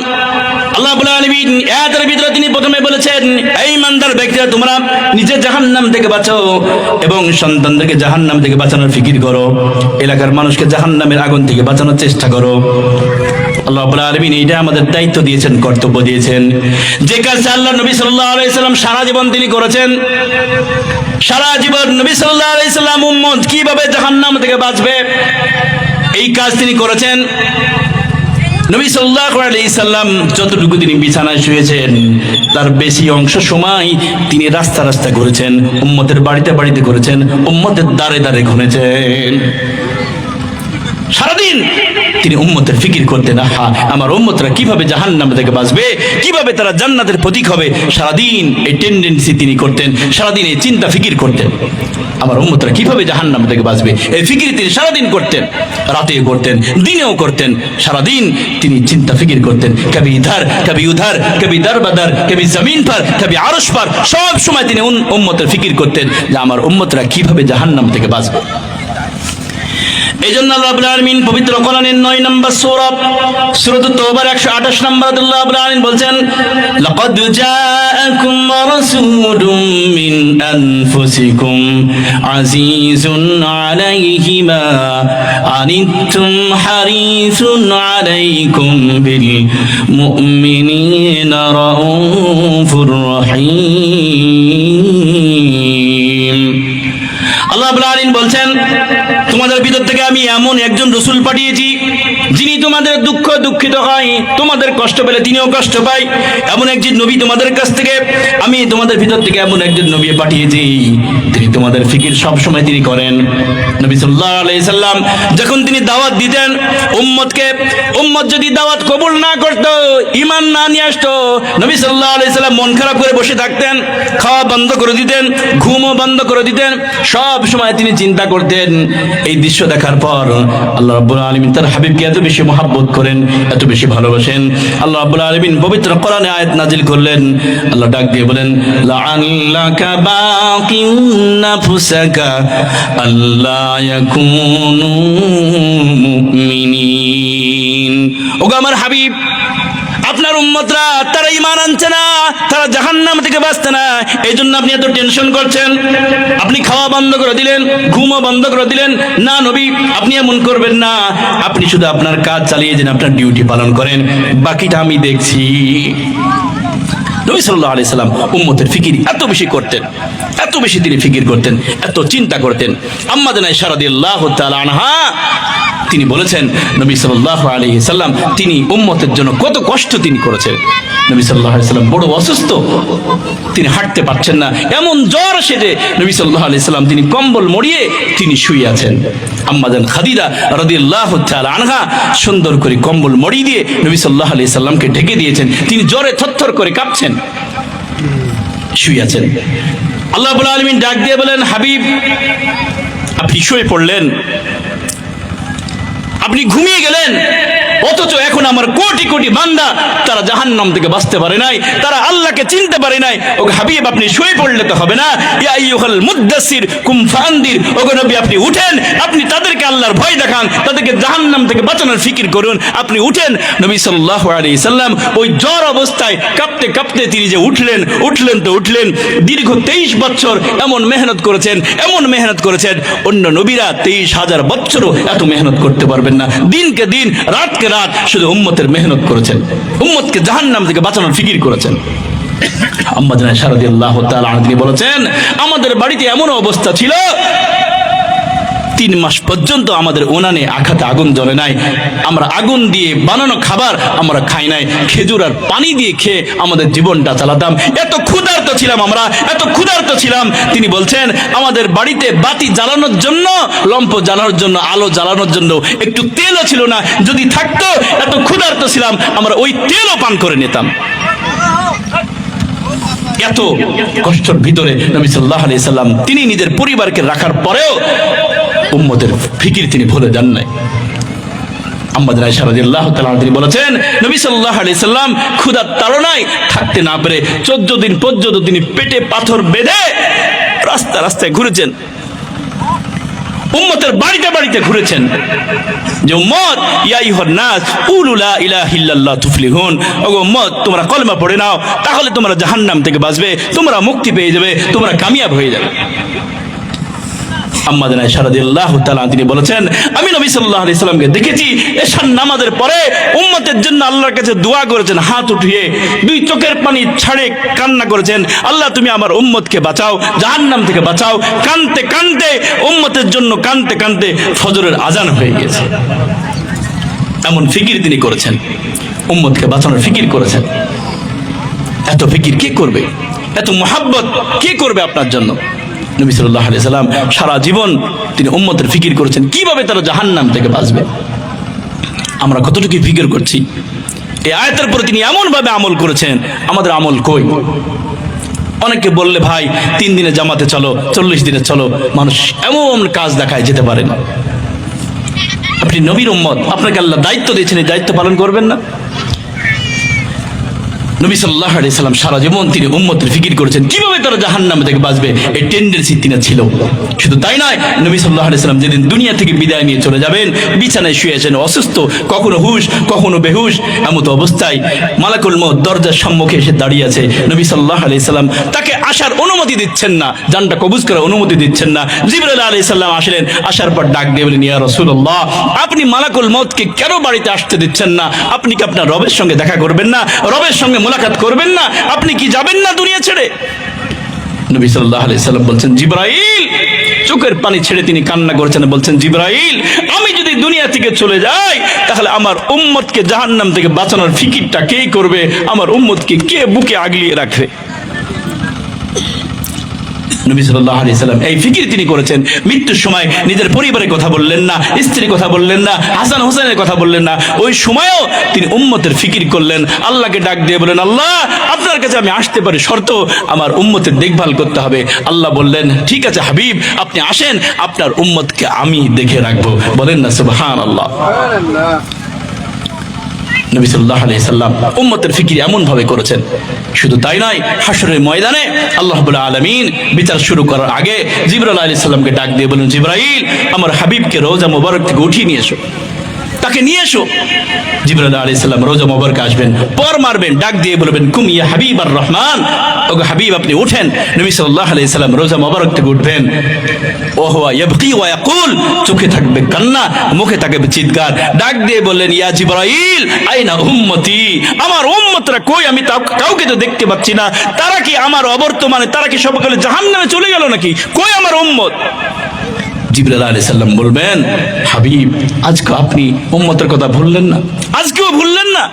আল্লাহ রাব্বুল আলামিন আয়াতের ভিতরে তিনি প্রথমে বলেছেন, এই ইমানদার ব্যক্তিরা তোমরা নিজে জাহান্নাম থেকে বাঁচো এবং সন্তানদেরকে জাহান্নাম থেকে বাঁচানোর ফিকির করো, এলাকার মানুষকে জাহান্নামের আগুন থেকে বাঁচানোর চেষ্টা করো। আল্লাহ রাব্বুল আলামিন এটা আমাদের দায়িত্ব দিয়েছেন, কর্তব্য দিয়েছেন। যে কাজটা আল্লাহ নবী সাল্লাল্লাহু আলাইহি সাল্লাম সারা জীবন তিনি করেছেন, সারা জীবন নবী সাল্লাল্লাহু আলাইহি সাল্লাম উম্মত কিভাবে জাহান্নাম থেকে বাঁচবে এই কাজ তিনি করেছেন। নবী সাল্লাল্লাহু আলাইহি সাল্লাম যতটুকু তিনি বিছানায় শুয়েছেন তার বেশি অংশ সময় তিনি রাস্তা রাস্তা ঘুরেছেন, উম্মতের বাড়িতে বাড়িতে ঘুরেছেন, উম্মতের দ্বারে দ্বারে ঘুরেছেন। সারাদিন তিনি উম্মতের ফিকির করতেন, আহা আমার উম্মতরা কিভাবে জাহান্নাম থেকে বাঁচবে, কিভাবে তারা জান্নাতের প্রতীক হবে। সারাদিন এই টেন্ডেন্সি তিনি করতেন, সারাদিন এই চিন্তা ফিকির করতেন, আমার উম্মতরা কিভাবে জাহান্নাম থেকে বাঁচবে, এই ফিকির তিনি সারাদিন করতেন, রাতেও করতেন, দিনেও করতেন। সারাদিন তিনি চিন্তা ফিকির করতেন, কবি ইধার কবি উধার, কবি দরবদর, কবি জমিন পর, কবি আরশ পর, সব সময় তিনি উম্মতের ফিকির করতেন যে আমার উম্মতরা কিভাবে জাহান্নাম থেকে বাঁচবে। এই জন্য আল্লাহ রাব্বুল আলামিন পবিত্র কোরআনের 9 নম্বর সূরা সূরাতুত তাওবার 128 নম্বর আল্লাহ রাব্বুল আলামিন বলছেন, লাকাদ জাআকুম রাসূলুম মিন আনফুসিকুম আজিজুন আলাইহি মা আনিতুম হারিসুন আলাইকুম বিল মুমিনিনা রাউফুর রহিম। আল্লাহ রাব্বুল আলামিন বলছেন, তোমাদের ভিতর থেকে আমি এমন একজন রাসূল পাঠিয়েছি যিনি তোমাদের দুঃখিত হয়, তোমাদের কষ্ট পেলে তিনিও কষ্ট পায়। এমন একজন নবী তোমাদের কাছ থেকে আমি তোমাদের ভিতর থেকে এমন একজন নবী পাঠিয়েছি তিনি তোমাদের ফিকির সব সময় তিনি করেন। নবী সাল্লাল্লাহু আলাইহি সাল্লাম যখন তিনি দাওয়াত দিতেন উম্মতকে, উম্মত যদি দাওয়াত কবুল না করত, ঈমান না নিয়ে আসতো, নবী সাল্লাল্লাহু আলাইহি সাল্লাম মন খারাপ করে বসে থাকতেন, খাওয়া বন্ধ করে দিতেন, ঘুমও বন্ধ করে দিতেন। সব সময় তিনি চিন্তা করতেন। এই দৃশ্য দেখার পর আল্লাহ রাব্বুল আলামিন তার হাবিবকে এত বেশি মহব্বত করেন, এত বেশি ভালোবাসেন, আল্লাহ রাব্বুল আলামিন পবিত্র কোরআনে আয়াত নাজিল করলেন। আল্লাহ ডাক দিয়ে বলেন, লাআল্লাকা বাকিউন নাফসাকা আল্লা ইয়াকুনু মুমিনিন। ওগো আমার হাবিব, আপনার উম্মতরা তারা ঈমান আনছে না, তারা জাহান্নাম থেকে বাঁচছে না, এই জন্য আপনি এত টেনশন করছেন। আপনি খাওয়া বন্ধ করে দিলেন, ঘুমও বন্ধ করে দিলেন। না নবী, আপনি এমন করবেন না, আপনি শুধু আপনার কাজ চালিয়ে যান, আপনার ডিউটি পালন করেন, বাকিটা আমি দেখছি। নবী সাল্লাল্লাহু আলাইহি সাল্লাম উম্মতের ফিকির এত বেশি করতেন, এত বেশি তিনি ফিকির করতেন, এত চিন্তা করতেন। আম্মা জানা আয়েশা রাদিয়াল্লাহু তাআলা আনহা তিনি বলেছেন, নবী সাল্লাল্লাহু আলাইহি সাল্লাম তিনি উম্মতের জন্য কত কষ্ট তিনি করেছেন। নবী সাল্লাল্লাহু আলাইহি সাল্লাম বড় অসুস্থ, তিনি হাঁটতে পারছেন না, এমন জ্বর আসে যে নবী সাল্লাল্লাহু আলাইহি সাল্লাম তিনি কম্বল মড়িয়ে তিনি শুয়ে আছেন। আম্মা জান খাদিজা রাদিয়াল্লাহু তাআলা আনহা সুন্দর করে কম্বল মড়িয়ে দিয়ে নবী সাল্লাল্লাহু আলাইহি সাল্লামকে ঢেকে দিয়েছেন। তিনি জ্বরে থরথর করে কাঁপছেন, শুয়ে আছেন। আল্লাহ রাব্বুল আলামিন ডাক দিয়ে বলেন, হাবিব আপনি শুয়ে পড়লেন, আপনি ঘুমিয়ে গেলেন, অথচ এখন আমার কোটি কোটি বান্দা তারা জাহান্নাম থেকে বাঁচতে পারে নাই, তারা আল্লাহকে চিনতে পারে নাই। ওগো হাবিব আপনি শুয়ে পড়লে তো হবে না। ইয়া আইয়ুহাল মুদ্দাসসির কুম ফাআনদির, ওগো নবী আপনি উঠেন, আপনি তাদেরকে আল্লাহর ভয় দেখান, তাদেরকে জাহান্নাম থেকে বাঁচানোর ফিকির করুন, আপনি উঠেন। নবী সাল্লাল্লাহু আলাইহি সাল্লাম ওই জ্বর অবস্থায় কাঁপতে কাঁপতে তিনি যে উঠলেন তো উঠলেন। দীর্ঘ 23 বছর এমন মেহনত করেছেন, এমন মেহনত করেছেন, অন্য নবীরা 23,000 বছরও এত মেহনত করতে পারবেন না। দিনকে দিন, রাতকে রাত শুধু উম্মতের মেহনত করেছেন, উম্মতকে জাহান্নাম থেকে বাঁচানোর ফিকির করেছেন। আম্মা জানা আয়েশা রাদিয়াল্লাহু তাআলা আনহা তিনি বলেছেন, আমাদের বাড়িতে এমন অবস্থা ছিল 3 মাস পর্যন্ত আমাদের উনানে আঘাতে আগুন জ্বলে নাই, আমরা আগুন দিয়ে বানানো খাবার আমরা খাই নাই, খেজুর আর পানি দিয়ে খেয়ে আমাদের জীবনটা চালাতাম। এত ক্ষুধার্ত ছিলাম আমরা, এত ক্ষুধার্ত ছিলাম। তিনি বলছেন আমাদের বাড়িতে বাতি জ্বালানোর জন্য, লম্প জ্বালানোর জন্য, আলো জ্বালানোর জন্য একটু তেলও ছিল না, যদি থাকতো এত ক্ষুধার্ত ছিলাম আমরা ওই তেলও পান করে নিতাম। এত কষ্টের ভিতরে নবী সাল্লাল্লাহু আলাইহি সাল্লাম তিনি নিজের পরিবারকে রাখার পরেও উম্মতের ফিকির তিনি ভুলে যান নাই। আম্মা জানা আয়েশা রাদিয়াল্লাহু তাআলা তিনি বলেছেন, নবী সাল্লাল্লাহু আলাইহি সাল্লাম ক্ষুধার তাড়নায় থাকতে না পেরে 14 দিন পর্যন্ত তিনি পেটে পাথর বেঁধে রাস্তা রাস্তায় ঘুরেছেন, উম্মতের বাড়িতে বাড়িতে ঘুরেছেন যে উম্মত ইয়া আইয়ুহান নাস কুলু লা ইলাহা ইল্লাল্লাহ তুফলিহুন, ওগো উম্মত তোমরা কলেমা পড়ে নাও, তাহলে তোমরা জাহান্নাম থেকে বাঁচবে, তোমরা মুক্তি পেয়ে যাবে, তোমরা কামিয়াব হয়ে যাবে। আম্মা জানা আয়েশা রাদিয়াল্লাহু তাআলা তিনি বলেছেন, আমি নবী সাল্লাল্লাহু আলাইহি সাল্লামকে দেখেছি এশার নামাজের পরে উম্মতের জন্য আল্লাহর কাছে দোয়া করেছেন, হাত উঠিয়ে 2 চোখের পানি ছাড়ে কান্না করেছেন, আল্লাহ তুমি আমার উম্মতকে বাঁচাও, জাহান্নাম থেকে বাঁচাও। কানতে কানতে উম্মতের জন্য কানতে কানতে ফজরের আজান হয়ে গেছে। এমন ফিকির তিনি করেছেন, উম্মতকে বাঁচানোর ফিকির করেছেন। এত ফিকির কে করবে, এত মুহাব্বত কে করবে আপনার জন্য? নবী সাল্লাল্লাহু আলাইহি সাল্লাম সারা জীবন তিনি উম্মতের ফিকির করেছেন কিভাবে তারা জাহান্নাম থেকে বাঁচবে। আমরা কতটুকু ফিকির করছি? এই আয়াতের পরে তিনি এমন ভাবে আমল করেছেন, আমাদের আমল কই? অনেকে বললে ভাই 3 দিনে জামাতে চলো, 40 দিনে চলো, মানুষ এমন কাজ দেখায় যেতে পারে না। আপনি নবীর উম্মত, আপনাকে আল্লাহ দায়িত্ব দিয়েছেন, এই দায়িত্ব পালন করবেন না? নবী সাল্লাল্লাহু আলাইহি সাল্লাম সারা জীবন তিনি উম্মতের ফিকির করেছেন কিভাবে তারা জাহান্নাম থেকে বাঁচবে, এই টেন্ডেন্সি তিনি ছিল। শুধু তাই নয়, নবী সাল্লাল্লাহু আলাইহি সাল্লাম যেদিন দুনিয়া থেকে বিদায় নিয়ে চলে যাবেন, বিছানায় শুয়ে আছেন অসুস্থ, কখনো হুশ কখনো বেহুশ, এমত অবস্থায় মালাকুল মউত দরজার সম্মুখে এসে দাঁড়িয়ে আছে। নবী সাল্লাল্লাহু আলাইহি সাল্লাম তাকে আসার অনুমতি দিচ্ছেন না, জানটা কবুজ করার অনুমতি দিচ্ছেন না। জিবরাইল আলাইহিস সালাম আসলেন, আসার পর ডাক দিয়ে বলেন, ইয়া রাসূলুল্লাহ আপনি মালাকুল মউতকে কেন বাড়িতে আসতে দিচ্ছেন না? আপনি কি আপনার রবের সঙ্গে দেখা করবেন না, রবের সঙ্গে মুলাকাত করবেন না? আপনি কি যাবেন না দুনিয়া ছেড়ে? নবী সাল্লাল্লাহু আলাইহি সাল্লাম বলছেন, জিবরাইল, চোখের পানি ছেড়ে তিনি কান্না করেছেন, বলছেন, জিবরাইল আমি যদি দুনিয়া থেকে চলে যাই তাহলে আমার উম্মতকে জাহান্নাম থেকে বাঁচানোর ফিকিরটা কে করবে? আমার উম্মতকে কে বুকে আগলিয়ে রাখবে? নবী সাল্লাল্লাহু আলাইহি সাল্লাম এই ফিকির তিনি করেছেন। মৃত্যুর সময় নিজের পরিবারের কথা বললেন না, স্ত্রীর কথা বললেন না, হাসান হোসেনের কথা বললেন না, ওই সময়ও তিনি উম্মতের ফিকির করলেন। আল্লাহকে ডাক দিয়ে বলেন, আল্লাহ আপনার কাছে আমি আসতে পারি, শর্ত আমার উম্মতের দেখভাল করতে হবে। আল্লাহ বললেন, ঠিক আছে হাবিব আপনি আসেন, আপনার উম্মতকে আমি দেখে রাখবো। বলেন না সুবহানাল্লাহ। নবী সাল্লাল্লাহু আলাইহি সাল্লাম উম্মতের ফিকির এমন ভাবে করেছেন। শুধু তাই নয়, হাশরের ময়দানে আল্লাহ রাব্বুল আলামিন বিচার শুরু করার আগে জিবরাইল আলাইহিস সালামকে ডাক দিয়ে বলেন, জিবরাইল আমার হাবিবকে রওজা মোবারক থেকে উঠিয়ে নিয়ে এসো, তাকে নিয়ে এসো। জিবরাইল আলাইহিস সালাম রওজা মোবারকে আসবেন, পর মারবেন, ডাক দিয়ে বলবেন, কুম ইয়া হাবিবার রহমান, ওগো হাবিব আপনি উঠেন। নবী সাল্লাল্লাহু আলাইহি সাল্লাম রওজা মোবারক থেকে উঠবেন, ও হুয়া ইয়াবকি ওয়া ইয়াকুল, চোখে থাকবে কান্না, মুখে থাকবে চিৎকার, ডাক দিয়ে বললেন, ইয়া জিবরাইল আইনা উম্মতি, আমার উম্মতরা কই? আমি কাউকে তো দেখতে পাচ্ছি না, তারা কি আমার অবর্তমানে, তারা কি সবকালে জাহান্নামে চলে গেল নাকি? কই আমার উম্মত? জিবরাইল আলাইহিস সালাম বলবেন, হাবিব আজকে আপনি উম্মতের কথা ভুললেন না, আজকেও ভুললেন না?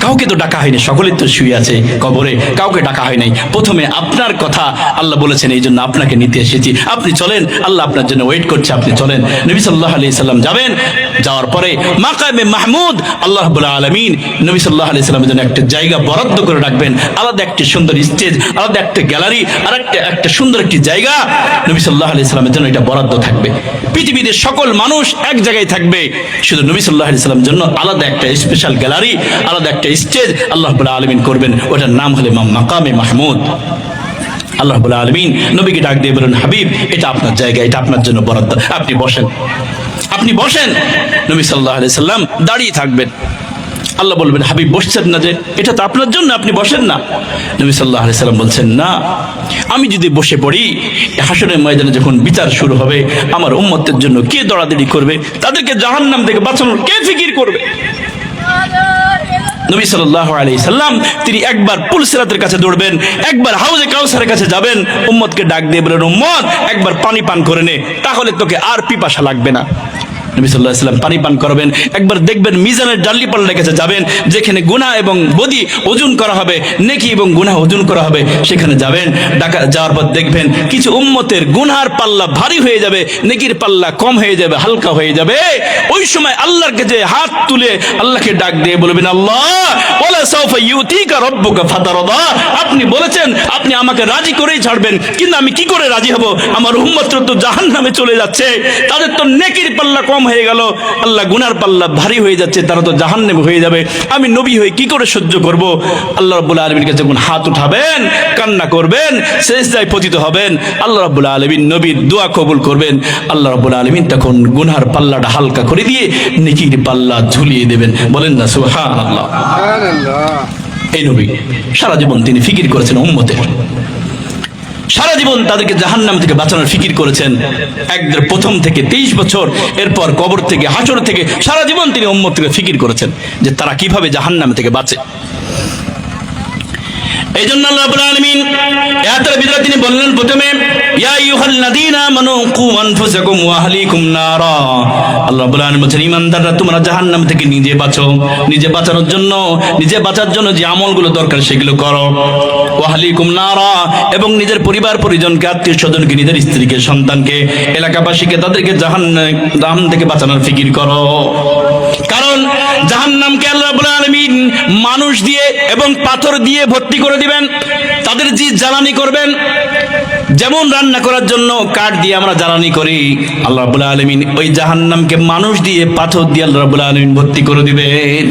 কাউকে তো ডাকা হয়নি, সকলেই তো শুয়ে আছে কবরে, কাউকে ডাকা হয় নাই। প্রথমে আপনার কথা আল্লাহ বলেছেন, এই জন্য আপনাকে নিতে এসেছি। আপনি চলেন, আল্লাহ আপনার জন্য ওয়েট করছে, আপনি চলেন। নবী সাল্লাল্লাহু আলাইহি সাল্লাম যাবেন। যাওয়ার পরে মাকামে মাহমুদ আল্লাহ রাব্বুল আলামিন নবী সাল্লাল্লাহু আলাইহি সাল্লামের জন্য একটা জায়গা বরাদ্দ করে রাখবেন, আলাদা একটি সুন্দর স্টেজ, আলাদা একটা গ্যালারি, আর একটা সুন্দর একটি জায়গা নবী সাল্লাল্লাহু আলাইহি সাল্লামের জন্য এটা বরাদ্দ থাকবে। পৃথিবীতে সকল মানুষ এক জায়গায় থাকবে, শুধু নবী সাল্লাল্লাহু আলাইহি সাল্লামের জন্য আলাদা একটা স্পেশাল গ্যালারি, আলাদা একটা স্টেজ আল্লাহ রাব্বুল আলামিন করবেন। ওটার নাম হলো মাকামে মাহমুদ। আল্লাহ রাব্বুল আলামিন নবীকে ডাক দিয়ে বলেন, হাবিব, এটা আপনার জায়গা, এটা আপনার জন্য বরাদ্দ, আপনি বসেন, আপনি বসেন। নবী সাল্লাল্লাহু আলাইহি সাল্লাম দাঁড়িয়ে থাকবেন। আল্লাহ বলবেন, হাবিব বসছেন না যে, এটা তো আপনার জন্য, আপনি বসেন না। নবী সাল্লাল্লাহু আলাইহি সাল্লাম বলছেন, না, আমি যদি বসে পড়ি, হাসরের ময়দানে যখন বিচার শুরু হবে, আমার উম্মতের জন্য কে দৌড়াদৌড়ি করবে? তাদেরকে জাহান্নাম থেকে বাঁচানোর কে ফিকির করবে? নবী সাল্লাল্লাহু আলাইহি সাল্লাম তিনি একবার পুল সিরাতের কাছে দৌড়বেন, একবার হাউজে কাউসারের কাছে যাবেন, উম্মতকে ডাক দিয়ে বলেন, উম্মত একবার পানি পান করে নে, তাহলে তোকে আর পিপাসা লাগবে না। নবী সাল্লাল্লাহু আলাইহি সাল্লাম পানি পান করবেন। একবার দেখবেন মিজানের ডাল্লি পাল্লার কাছে যাবেন, যেখানে গুনাহ এবং বদি ওজন করা হবে, নেকি এবং গুনাহ ওজন করা হবে, সেখানে যাবেন। যাওয়ার পর দেখবেন কিছু উম্মতের গুনাহর পাল্লা ভারী হয়ে যাবে, নেকির পাল্লা কম হয়ে যাবে, হালকা হয়ে যাবে। ওই সময় আল্লাহর কাছে হাত তুলে আল্লাহকে ডাক দিয়ে বলবেন, আল্লাহ ওয়ালা সাউফা ইউতিকা রাব্বুকা ফাতারদা, আপনি বলেছেন আপনি আমাকে রাজি করেই ছাড়বেন, কিন্তু আমি কি করে রাজি হব? আমার উম্মতরা তো জাহান্নামে চলে যাচ্ছে, তাদের তো নেকির পাল্লা কম হয়ে গেল, আল্লাহ গুনার পাল্লা ভারী হয়ে যাচ্ছে, তারা তো জাহান্নামে হয়ে যাবে, আমি নবী হয়ে কি করে সহ্য করব? আল্লাহ রাব্বুল আলামিনের কাছে যখন হাত উঠাবেন, কান্না করবেন, সিজদায় পতিত হবেন, আল্লাহ রাব্বুল আলামিন নবীর দোয়া কবুল করবেন। আল্লাহ রাব্বুল আলামিন তখন গুনার পাল্লাটা হালকা করে দিয়ে নেকির পাল্লা ঝুলিয়ে দেবেন। বলেন না সুবহানাল্লাহ। এই নবী সারা জীবন তিনি ফিকির করেছেন উম্মতের, সারা জীবন তাদেরকে জাহান্নাম থেকে বাঁচানোর ফিকির করেছেন। একদম প্রথম থেকে 23 বছর, এরপর কবর থেকে, হাসর থেকে, সারা জীবন তিনি উম্মত থেকে ফিকির করেছেন যে তারা কিভাবে জাহান্নাম থেকে বাঁচে। এই জন্য আল্লাহ রাব্বুল আলামিন আয়াতের ভিতরে তিনি বললেন প্রথমে, ইয়া আইয়ুহাল্লাযীনা আমানু কু আনফুসাকুম ওয়া আহলিকুম নারা। আল্লাহ রাব্বুল আলামিন বলেন, ঈমানদাররা তোমরা জাহান্নাম থেকে নিজে বাঁচো, নিজে বাঁচানোর জন্য, নিজে বাঁচার জন্য যে আমলগুলো দরকার সেগুলো করো। ওয়া আহলিকুম নারা, এবং নিজের পরিবার পরিজনকে, আত্মীয় স্বজনকে, নিজের স্ত্রীকে, সন্তানকে, এলাকাবাসীকে, তাদেরকে জাহান্নাম থেকে বাঁচানোর ফিকির করো। কারণ জাহান্নামকে আল্লাহ রাব্বুল আলামিন মানুষ দিয়ে এবং পাথর দিয়ে ভর্তি করে দিবেন, তাদের যে জ্বালানি করবেন। যেমন রান্না করার জন্য কাঠ দিয়ে আমরা জ্বালানি করি, আল্লাহ রাব্বুল আলামিন ওই জাহান্নামকে মানুষ দিয়ে, পাথর দিয়ে আল্লাহ রাব্বুল আলামিন ভর্তি করে দিবেন।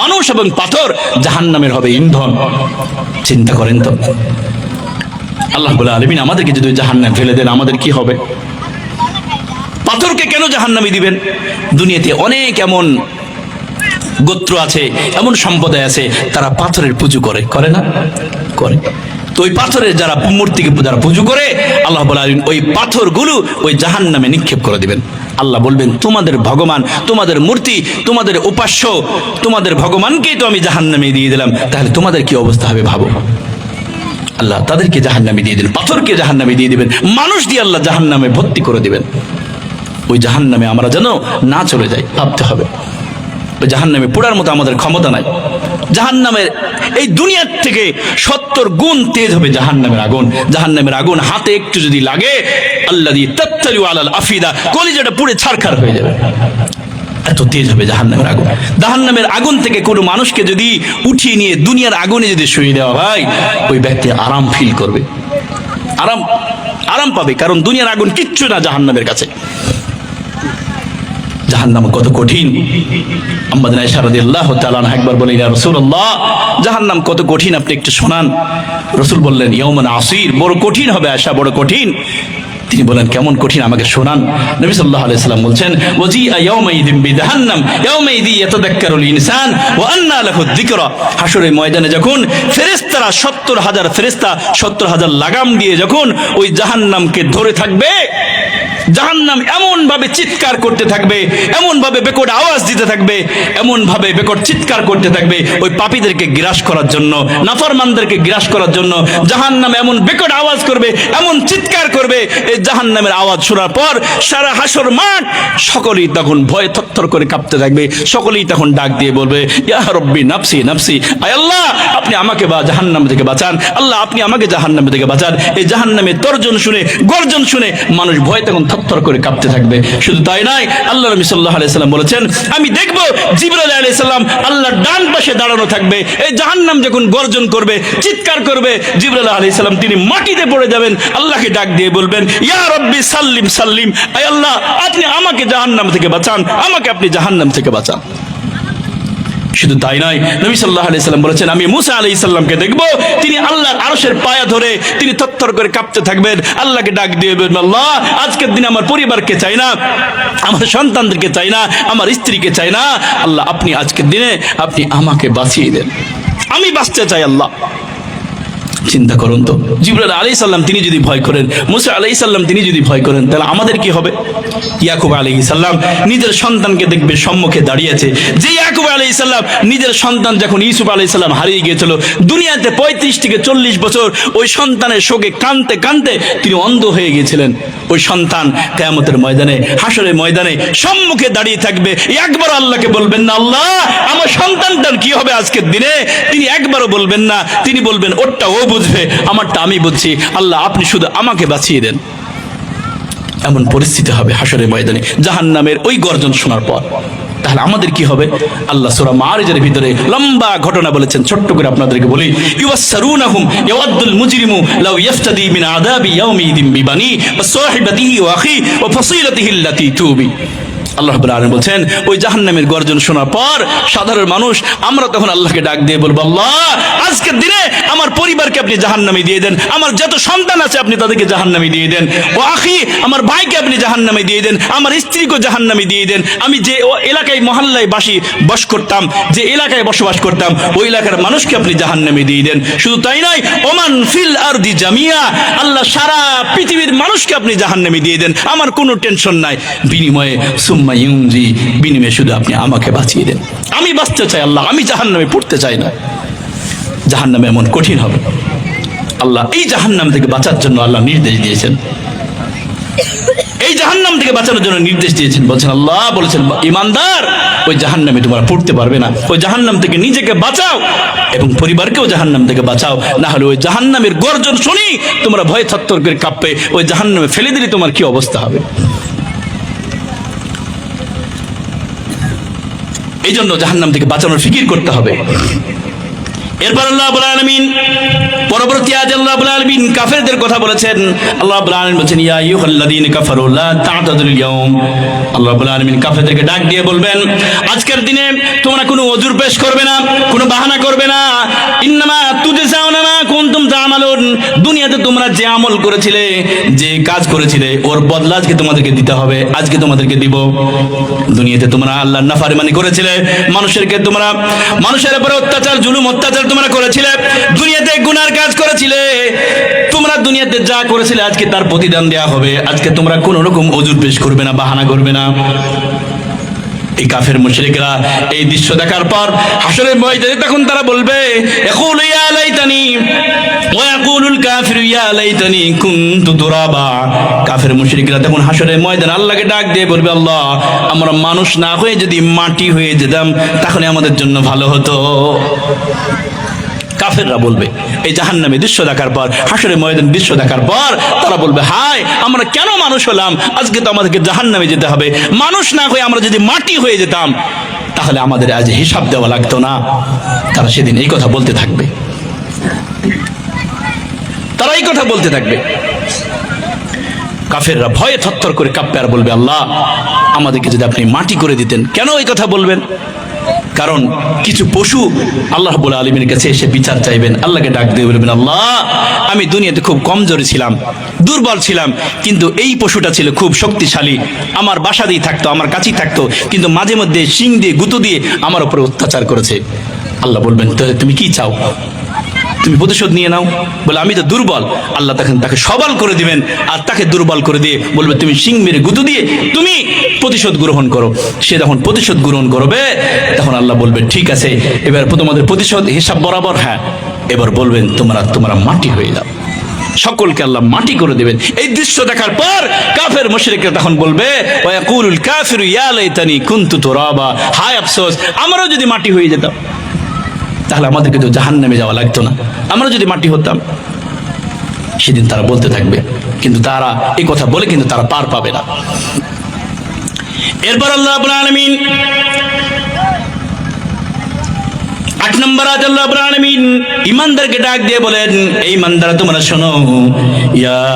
মানুষ এবং পাথর জাহান্নামের হবে ইন্ধন। চিন্তা করেন তো, আল্লাহ রাব্বুল আলামিন আমাদেরকে যদি জাহান্নামে ফেলে দেন, আমাদের কি হবে? পাথরকে কেন জাহান্নামে দিবেন? দুনিয়াতে অনেক এমন গোত্র আছে, এমন সম্প্রদায় আছে, তারা পাথরের পুজো করে, করে না? করে। তো ওই পাথরের যারা মূর্তিকে যারা পুজো করে, আল্লাহ বলেন ওই পাথরগুলো ওই জাহান্নামে নিক্ষেপ করে দিবেন। আল্লাহ বলবেন, তোমাদের ভগবান, তোমাদের মূর্তি, তোমাদের উপাস্য, তোমাদের ভগবানকেই তো আমি জাহান্নামে দিয়ে দিলাম, তাহলে তোমাদের কি অবস্থা হবে ভাবো। আল্লাহ তাদেরকে জাহান্নামে দিয়ে দিলেন, পাথরকে জাহান্নামে দিয়ে দিবেন, মানুষ দিয়ে আল্লাহ জাহান্নামে ভর্তি করে দিবেন। ওই জাহান্নামে আমরা যেন না চলে যাই, ভাবতে হবে। ওই জাহান্নামে পোড়ার মতো আমাদের ক্ষমতা নাই। জাহান্নামের এই দুনিয়ার থেকে 70 গুণ তেজ হবে জাহান্নামের আগুন। জাহান্নামের আগুন হাতে একটু যদি লাগে, আল্লাযী তাত্তালিউ আলাল আফিদা, কলিজাটা পুড়ে ছারখার হয়ে যাবে, এত তেজ হবে জাহান্নামের আগুন। জাহান্নামের আগুন থেকে কোনো মানুষকে যদি উঠিয়ে নিয়ে দুনিয়ার আগুনে যদি শুয়ে দেওয়া হয়, ওই ব্যক্তি আরাম ফিল করবে, আরাম পাবে, কারণ দুনিয়ার আগুন কিচ্ছু না জাহান্নামের কাছে। জাহান্নাম কত কঠিন। আম্মা আয়েশা রাদিয়াল্লাহু তাআলা আনহা একবার বলেন, ইয়া রাসূলুল্লাহ, জাহান্নাম কত কঠিন, আপনি একটু শোনান। রাসূল বললেন, ইয়াউমান আসীর, বড় কঠিন হবে আয়েশা, বড় কঠিন। তিনি বলেন, কেমন কঠিন, আমাকে শোনান। নবী সাল্লাল্লাহু আলাইহি সাল্লাম বলছেন, ওয়াজিআ ইয়াউমাইযিন বিজাহান্নাম ইয়াউমাইযি ইয়াতাযাক্কারুল ইনসান ওয়া আন্না লাহু যিকরা। হাসরের ময়দানে যখন ফেরেশতারা 70,000 ফেরেশতা 70,000 লাগাম দিয়ে যখন ওই জাহান্নামকে ধরে থাকবে, জাহান্নাম এমন ভাবে চিৎকার করতে থাকবে, এমন ভাবে বেকট আওয়াজ দিতে থাকবে, এমন ভাবে বেকট চিৎকার করতে থাকবে ওই পাপীদেরকে গ্রাস করার জন্য, নাফরমানদেরকে গ্রাস করার জন্য। জাহান্নাম এমন বেকট আওয়াজ করবে, এমন চিৎকার করবে, এই জাহান্নামের আওয়াজ শোনার পর সারা হাসর মাঠ সকলেই তখন ভয়ে থরথর করে কাঁপতে থাকবে। সকলেই তখন ডাক দিয়ে বলবে, ইয়া রব্বি নাফসি নাফসি, আয় আল্লাহ আপনি আমাকে জাহান্নাম থেকে বাঁচান, আল্লাহ আপনি আমাকে জাহান্নাম থেকে বাঁচান। এই জাহান্নামের তর্জন শুনে, গর্জন শুনে মানুষ ভয়ে তখন থরথর করে কাঁপতে থাকবে। শুধু তাই নয়, আল্লাহ নবী সাল্লাল্লাহু আলাইহি সাল্লাম বলেছেন, আমি দেখব জিবরাইল আলাইহিস সালাম আল্লাহর ডান পাশে দাঁড়ানো থাকবে। এই জাহান্নাম যখন গর্জন করবে, চিৎকার করবে, জিবরাইল আলাইহিস সালাম তিনি মাটিতে পড়ে যাবেন, আল্লাহকে ডাক দিয়ে বলবেন, ইয়া রব্বি সাল্লিম সাল্লিম, আয় আল্লাহ আপনি আমাকে জাহান্নাম থেকে বাঁচান, আমাকে আপনি জাহান্নাম থেকে বাঁচান। শুধু তাই নয়, নবী সাল্লাল্লাহু আলাইহি সাল্লাম বলেছেন, আমি মুসা আলাইহিস সালামকে দেখব, তিনি আল্লাহর আরশের পায়া ধরে তিনি থরথর করে কাঁপতে থাকবেন, আল্লাহকে ডাক দিয়ে বলবেন, আল্লাহ আজকের দিনে আমার পরিবারকে চাই না, আমার সন্তানদেরকে চাই না, আমার স্ত্রীকে চাই না, আল্লাহ আপনি আজকের দিনে আপনি আমাকে বাঁচিয়ে দেন, আমি বাঁচতে চাই আল্লাহ। চিন্তা করুন তো, জিবরাইল আলাইহিস সালাম তিনি যদি ভয় করেন, মুসা আলাইহিস সালাম তিনি যদি ভয় করেন, তাহলে আমাদের কি হবে? ইয়াকুব আলাইহিস সালাম নিজের সন্তানকে দেখবে সম্মুখে দাঁড়িয়েছে, যে ইয়াকুব আলাইহিস সালাম নিজের সন্তান যখন ইউসুফ আলাইহিস সালাম হারিয়ে গিয়েছিল, দুনিয়াতে 35 থেকে 40 বছর ওই সন্তানের শোকে কাঁদতে কাঁদতে তিনি অন্ধ হয়ে গিয়েছিলেন। ওই সন্তান কিয়ামতের ময়দানে, হাসরের ময়দানে সম্মুখে দাঁড়িয়ে থাকবে, একবার আল্লাহকে বলবেন না, আল্লাহ আমার সন্তানটার কি হবে আজকের দিনে? তিনি একবারও বলবেন না, তিনি বলবেন ওরটা ও বুঝবে, আমারটা আমি বুঝছি, আল্লাহ আপনি শুধু আমাকে বাঁচিয়ে দেন। এমন পরিস্থিতি হবে হাসরের ময়দানে জাহান্নামের ওই গর্জন শোনার পর। তাহলে আমাদের কি হবে? আল্লাহ সূরা মাআরিজের ভিতরে লম্বা ঘটনা বলেছেন, ছোট্ট করে আপনাদেরকে বলি, ইউসারুনাহুম ইয়াওয়াদুল মুজরিমু লাউ ইফতাদি মিন আযাবি ইয়াউমিদিন বিবানি ওয়া সাহিবাতিহি ওয়া আখি ওয়া ফাসিলাতিহি আল্লাতী তুবি। আল্লাহ রাব্বুল আলামিন বলেন, ওই জাহান্নামের গর্জন শোনার পর সাধারণ মানুষ আমরা তখন আল্লাহকে ডাক দিয়ে বলবো, আল্লাহ আজকের দিনে আমার পরিবারকে আপনি জাহান্নামে দিয়ে দেন, আমার যত সন্তান আছে আপনি তাদেরকে জাহান্নামে দিয়ে দেন, ও আখি আমার ভাইকে আপনি জাহান্নামে দিয়ে দেন, আমার স্ত্রীকে জাহান্নামে দিয়ে দেন, আমি যে এলাকায় মহল্লায় বাস করতাম, যে এলাকায় বসবাস করতাম, ওই এলাকার মানুষকে আপনি জাহান্নামে দিয়ে দেন। শুধু তাই নয়, ওমান ফিল আরদি জামিয়া, আল্লাহ সারা পৃথিবীর মানুষকে আপনি জাহান্নামে দিয়ে দেন, আমার কোনো টেনশন নাই, বিনিময়ে বিনিময়ে শুধু আপনি আমাকে বাঁচিয়ে দেন, আমি বাঁচতে চাই আল্লাহ, আমি জাহান্নামে পড়তে চাই না। জাহান্নামে এমন কঠিন হবে, আল্লাহ এই জাহান্নাম থেকে বাঁচার জন্য আল্লাহ নির্দেশ দিয়েছেন, এই জাহান্নাম থেকে বাঁচানোর জন্য নির্দেশ দিয়েছেন। বলছেন আল্লাহ বলেছেন, ঈমানদার ওই জাহান্নামে তোমরা পড়তে পারবে না, ওই জাহান্নাম থেকে নিজেকে বাঁচাও এবং পরিবারকেও জাহান্নাম থেকে বাঁচাও, না হলে ওই জাহান্নামের গর্জন শুনি তোমরা ভয়ে থরথর করে কাঁপবে, ওই জাহান্নামে ফেলে দিলে তোমার কি অবস্থা হবে। এই জন্য জাহান্নাম থেকে বাঁচানোর ফিকির করতে হবে। এরপর আল্লাহ রাব্বুল আলামিন পরবর্তী আয়াতে আল্লাহ রাব্বুল আলামিন কাফেরদের কথা বলেছেন। আল্লাহ রাব্বুল আলামিন বলেছেন, ইয়া আইয়ুহাল্লাযীনা কাফারু লা তা'তাযিরুল ইয়াওম। আল্লাহ রাব্বুল আলামিন কাফেরদেরকে ডাক দিয়ে বলবেন, আজকের দিনে তোমরা কোনো ওযর পেশ করবে না, কোনো বাহানা করবে না। ইন্নামা তুজজাউনা মা কুনতুম তা'মালুন, দুনিয়াতে তোমরা যে আমল করেছিলে, যে কাজ করেছিলে, ওর বদলা আজকে তোমাদেরকে দিতে হবে, আজকে তোমাদেরকে দিব। দুনিয়াতে তোমরা আল্লাহর নাফরমানি করেছিলে, মানুষের উপরে অত্যাচার, জুলুম অত্যাচার তোমরা করেছিলে, দুনিয়াতে গুনার কাজ করেছিলে, তোমরা দুনিয়াতে যা করেছিলে আজকে তার প্রতিদান দেয়া হবে। আজকে তোমরা কোনো রকম ওযর পেশ করবে না, বাহানা করবে না। এই কাফের মুশরিকরা এই দৃশ্য দেখার পর হাসরের ময়দানে তখন তারা বলবে, ইয়াকুলু ইয়া লাইতানি ওয়া ইয়াকুলুল কাফিরু ইয়া লাইতানি কুনতু তুরাবা। কাফের মুশরিকরা তখন হাসরের ময়দানে আল্লাহকে ডাক দিয়ে বলবে, আল্লাহ আমরা মানুষ না হয়ে যদি মাটি হয়ে যেতাম তাহলে আমাদের জন্য ভালো হতো। কাফেররা বলবে এই জাহান্নামের দৃশ্য দেখার পর, হাসরের ময়দানের দৃশ্য দেখার পর তারা বলবে, হায় আমরা কেন মানুষ হলাম, আজকে তো আমাদেরকে জাহান্নামে যেতে হবে, মানুষ না হয়ে আমরা যদি মাটি হয়ে যেতাম তাহলে আমাদের আজ হিসাব দেওয়া লাগতো না। তারা সেদিন এই কথা বলতে থাকবে, তারা এই কথা বলতে থাকবে। কাফেররা ভয়ে থরথর করে কাঁপবে আর বলবে, আল্লাহ আমাদেরকে যদি আপনি মাটি করে দিতেন। কেন এই কথা বলবেন? কারণ কিছু পশু আল্লাহ রাব্বুল আলামিনের কাছে এসে বিচার চাইবেন, আল্লাহকে ডাক দিয়ে বলবেন, আল্লাহ আমি দুনিয়াতে খুব কমজোরি ছিলাম, দুর্বল ছিলাম, কিন্তু এই পশুটা ছিল খুব শক্তিশালী, আমার বাসাতেই থাকতো, আমার কাছেই থাকতো, কিন্তু মাঝে মধ্যে শিং দিয়ে গুঁতো দিয়ে আমার উপরে অত্যাচার করেছে। আল্লাহ বলবেন, তুমি কি চাও? তুমি প্রতিশোধ নিয়ে নাও। বলে আমি তো দুর্বল। আল্লাহ তখন তাকে সবল করে দিবেন আর তাকে দুর্বল করে দিয়ে বলবে তুমি শিং মেরে গুঁতো দিয়ে তুমি প্রতিশোধ গ্রহণ করো। সে যখন প্রতিশোধ গ্রহণ করবে তখন আল্লাহ বলবে ঠিক আছে, এবার তোমাদের প্রতিশোধ হিসাব বরাবর। হ্যাঁ, এবার বলবেন তোমরা মাটি হয়ে যাও। সকলকে আল্লাহ মাটি করে দেবেন। এই দৃশ্য দেখার পর কাফের মুশরিকরা তখন বলবে ওয়াকুলুল কাফিরু ইয়া লাইতানি কুনতু তুরাবা, হায় আফসোস, আমরাও যদি মাটি হয়ে যেতাম তাহলে আমাদেরকে তো জাহান্নামে যাওয়া লাগতো না, আমরা যদি মাটি হতাম। সেদিন তারা বলতে থাকবে, কিন্তু তারা এই কথা বলে কিন্তু তারা পার পাবে না। এরপর আল্লাহ রাব্বুল আলামিন 8 নম্বর আয়াত আল্লাহ রাব্বুল আলামিন ঈমানদারকে ডাক দিয়ে বলেন, এই ঈমানদার তোমরা শোনো, ইয়া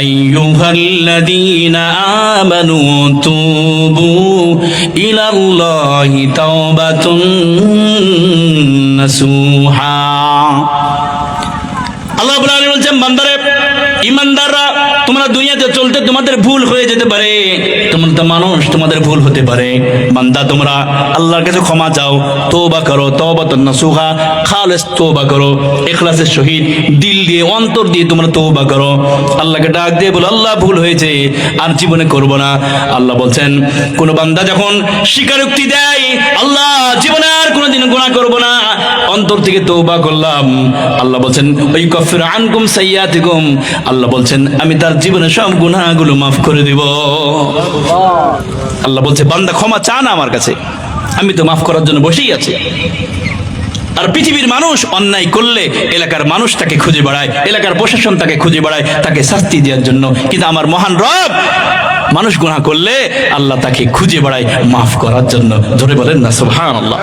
আইয়ুহাল্লাযীনা আমানু তুবু ইলাল্লাহি তাওবাতুন নাসুহা। আল্লাহ রাব্বুল আলামিন বলছেন, বান্দারে, ঈমানদাররা, তোমরা দুনিয়াতে চলতে তোমাদের ভুল হয়ে যেতে পারে, তোমরা তো মানুষ, তোমাদের ভুল হতে পারে। বান্দা তোমরা আল্লাহর কাছে ক্ষমা চাও, তওবা করো, তওবাতুন নাসুহা, খালেস তওবা করো, ইখলাসের সহিত দিল দিয়ে অন্তর দিয়ে তোমরা তওবা করো। আল্লাহকে ডাক দিয়ে বলো আল্লাহ ভুল হয়েছে, আর জীবনে করব না। আল্লাহ বলছেন কোন বান্দা যখন স্বীকারোক্তি দেয় আল্লাহ জীবনে আর কোনোদিন গুনাহ করব না, অন্তর থেকে তওবা করলাম, আল্লাহ বলছেন ওয়াইকাফিরু আনকুম সাইয়্যাতিকুম, আল্লাহ বলছেন আমি তার জীবনের সব গুনাহগুলো মাফ করে দিব। আল্লাহ বলছে বান্দা ক্ষমা চা না আমার কাছে, আমি তো মাফ করার জন্য বসেই আছি। আর পৃথিবীর মানুষ অন্যায় করলে এলাকার মানুষ তাকে খুঁজে বেড়ায়, এলাকার প্রশাসন তাকে খুঁজে বেড়ায় তাকে শাস্তি দেওয়ার জন্য, কিন্তু আমার মহান রব মানুষ গুনাহ করলে আল্লাহ তাকে খুঁজে বেড়ায় মাফ করার জন্য। ধরে বলেন না সুবহানাল্লাহ।